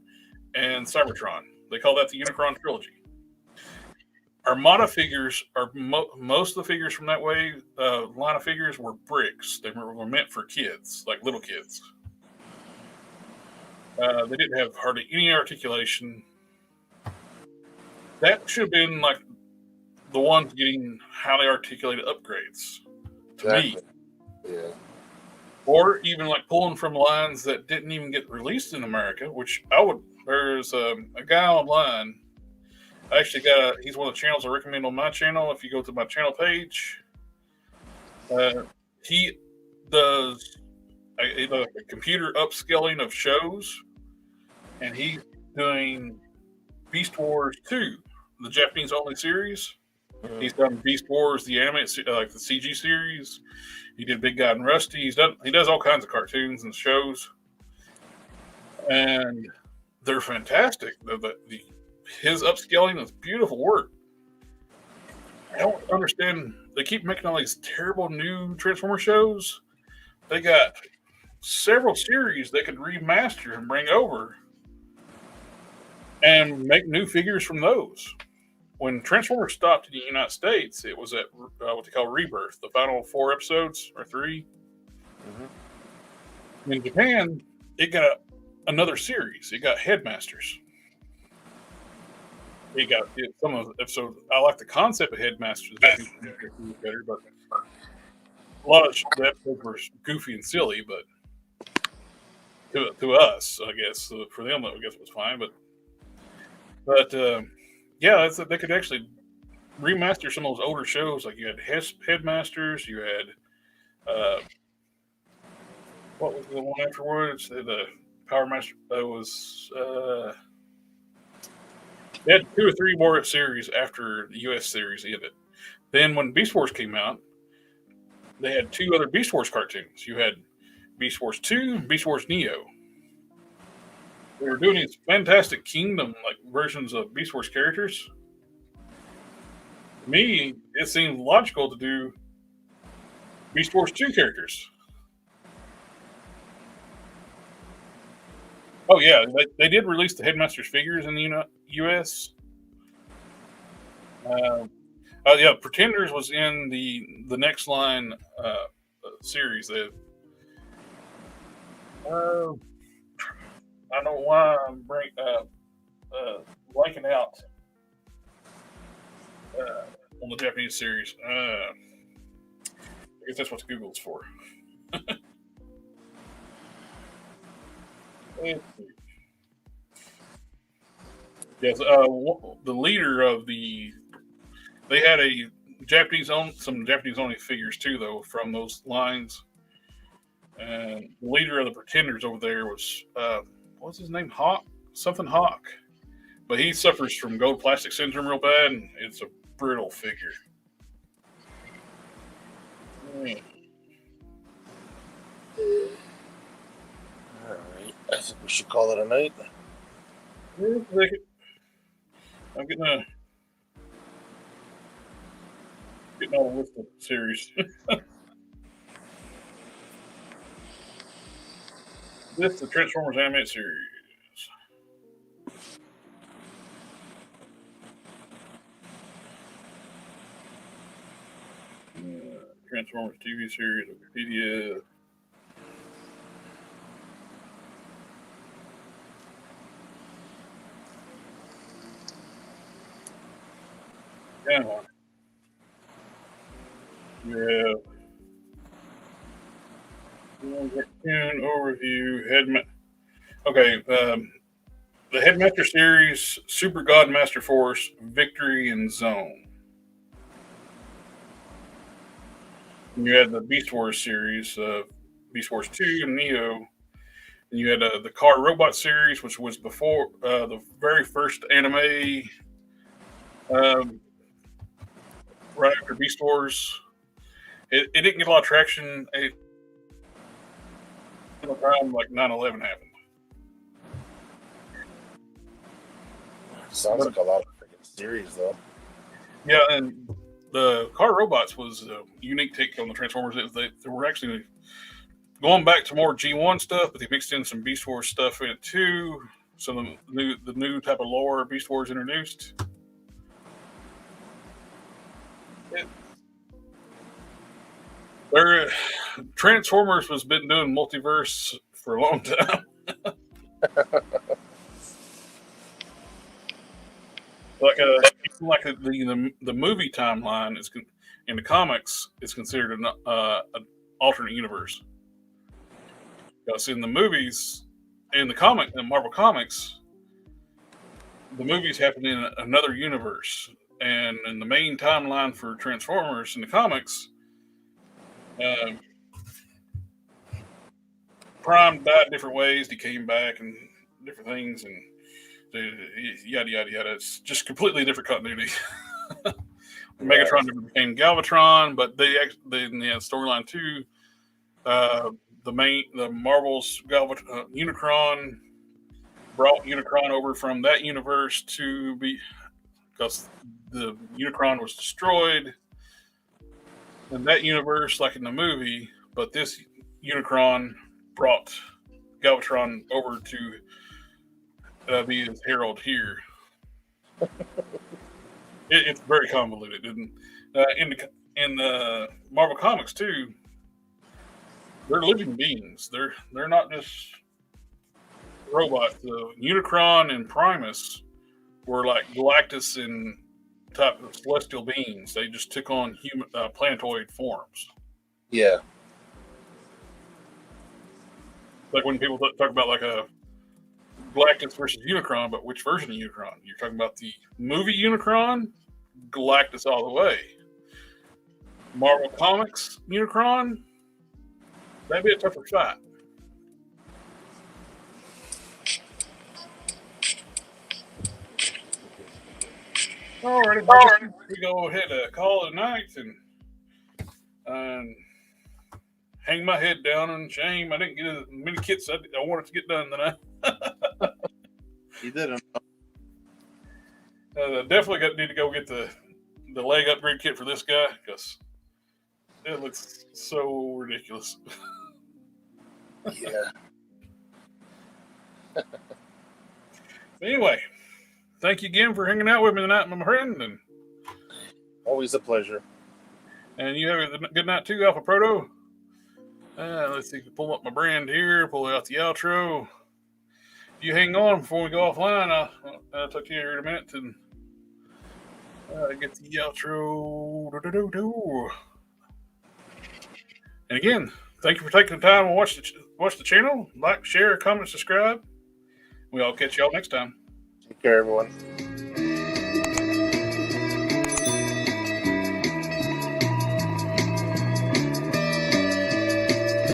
and Cybertron. They call that the Unicron trilogy. Armada figures are most of the figures from that way line of figures were bricks. They were meant for kids, like little kids. They didn't have hardly any articulation. That should have been like the ones getting highly articulated upgrades to me. Yeah. Or even like pulling from lines that didn't even get released in America, which I would. There's a guy online. I actually he's one of the channels I recommend on my channel. If you go to my channel page, he does a computer upscaling of shows, and he's doing Beast Wars 2, the Japanese only series. Mm-hmm. He's done Beast Wars, the animated, like the CG series. He did Big Guy and Rusty. He does all kinds of cartoons and shows, and they're fantastic. His upscaling is beautiful work. I don't understand. They keep making all these terrible new Transformer shows. They got several series they could remaster and bring over and make new figures from those. When Transformers stopped in the United States, it was at what they call Rebirth, the final 4 episodes or 3. Mm-hmm. In Japan, it got another series. It got Headmasters. It got some of the episodes. I like the concept of Headmasters better, but a lot of the episodes were goofy and silly. But to us, I guess for them, I guess it was fine. But yeah, they could actually remaster some of those older shows. Like you had Headmasters, you had what was the one afterwards? The Power Master. That was. They had 2 or 3 more series after the U.S. series ended. Then when Beast Wars came out, they had 2 other Beast Wars cartoons. You had Beast Wars 2 and Beast Wars Neo. They were doing these fantastic Kingdom-like versions of Beast Wars characters. To me, it seemed logical to do Beast Wars 2 characters. Oh, yeah. They did release the Headmasters figures in the U.S. Yeah, Pretenders was in the Next Line series. I don't know why I'm blanking out on the Japanese series. I guess that's what Google's for. Yes, the leader of they had some Japanese only figures too, though, from those lines. And the leader of the Pretenders over there was what's his name? Hawk, but he suffers from gold plastic syndrome real bad, and it's a brittle figure. All right, I think we should call it a night. I'm getting all the list of series. This is the Transformers animated series. Transformers TV series, Wikipedia. Yeah. Cartoon overview. Okay. The Headmaster series, Super God Master Force, Victory, and Zone. And you had the Beast Wars series, Beast Wars 2 and Neo. And you had the Car Robot series, which was before the very first anime. Right after Beast Wars, it didn't get a lot of traction. Around like 9/11 happened. Sounds like a lot of freaking series, though. Yeah, and the Car Robots was a unique take on the Transformers. They were actually going back to more G1 stuff, but they mixed in some Beast Wars stuff in it too. some of the new type of lore Beast Wars introduced. Transformers has been doing multiverse for a long time. The movie timeline is in the comics is considered an alternate universe. Because in the movies, in Marvel Comics, the movies happen in another universe, and in the main timeline for Transformers in the comics, Prime died different ways. He came back and different things, and yada yada yada. It's just completely different continuity. Megatron never became Galvatron, but they had storyline too. The Marvel's Unicron brought Unicron over from that universe to be, because the Unicron was destroyed in that universe, like in the movie. But this Unicron brought Galvatron over to be his herald here. It's very convoluted. In the Marvel Comics too, they're living beings. They're not just robots. The Unicron and Primus were like Galactus and type of celestial beings. They just took on human planetoid forms. Yeah. Like when people talk about like a Galactus versus Unicron, but which version of Unicron? You're talking about the movie Unicron, Galactus all the way. Marvel Comics Unicron, that'd be a tougher fight. Alrighty, we go ahead and call it a night and hang my head down in shame. I didn't get as many kits I wanted to get done tonight. You didn't. Definitely need to go get the leg upgrade kit for this guy because it looks so ridiculous. Yeah. Anyway, thank you again for hanging out with me tonight, my friend. And always a pleasure. And you have a good night too, Alpha Proto. Let's see, pull up my brand here, pull out the outro. You hang on before we go offline. I'll talk to you here in a minute and get the outro. And again, thank you for taking the time to watch the channel. Like, share, comment, subscribe. We'll catch y'all next time. Take care, everyone.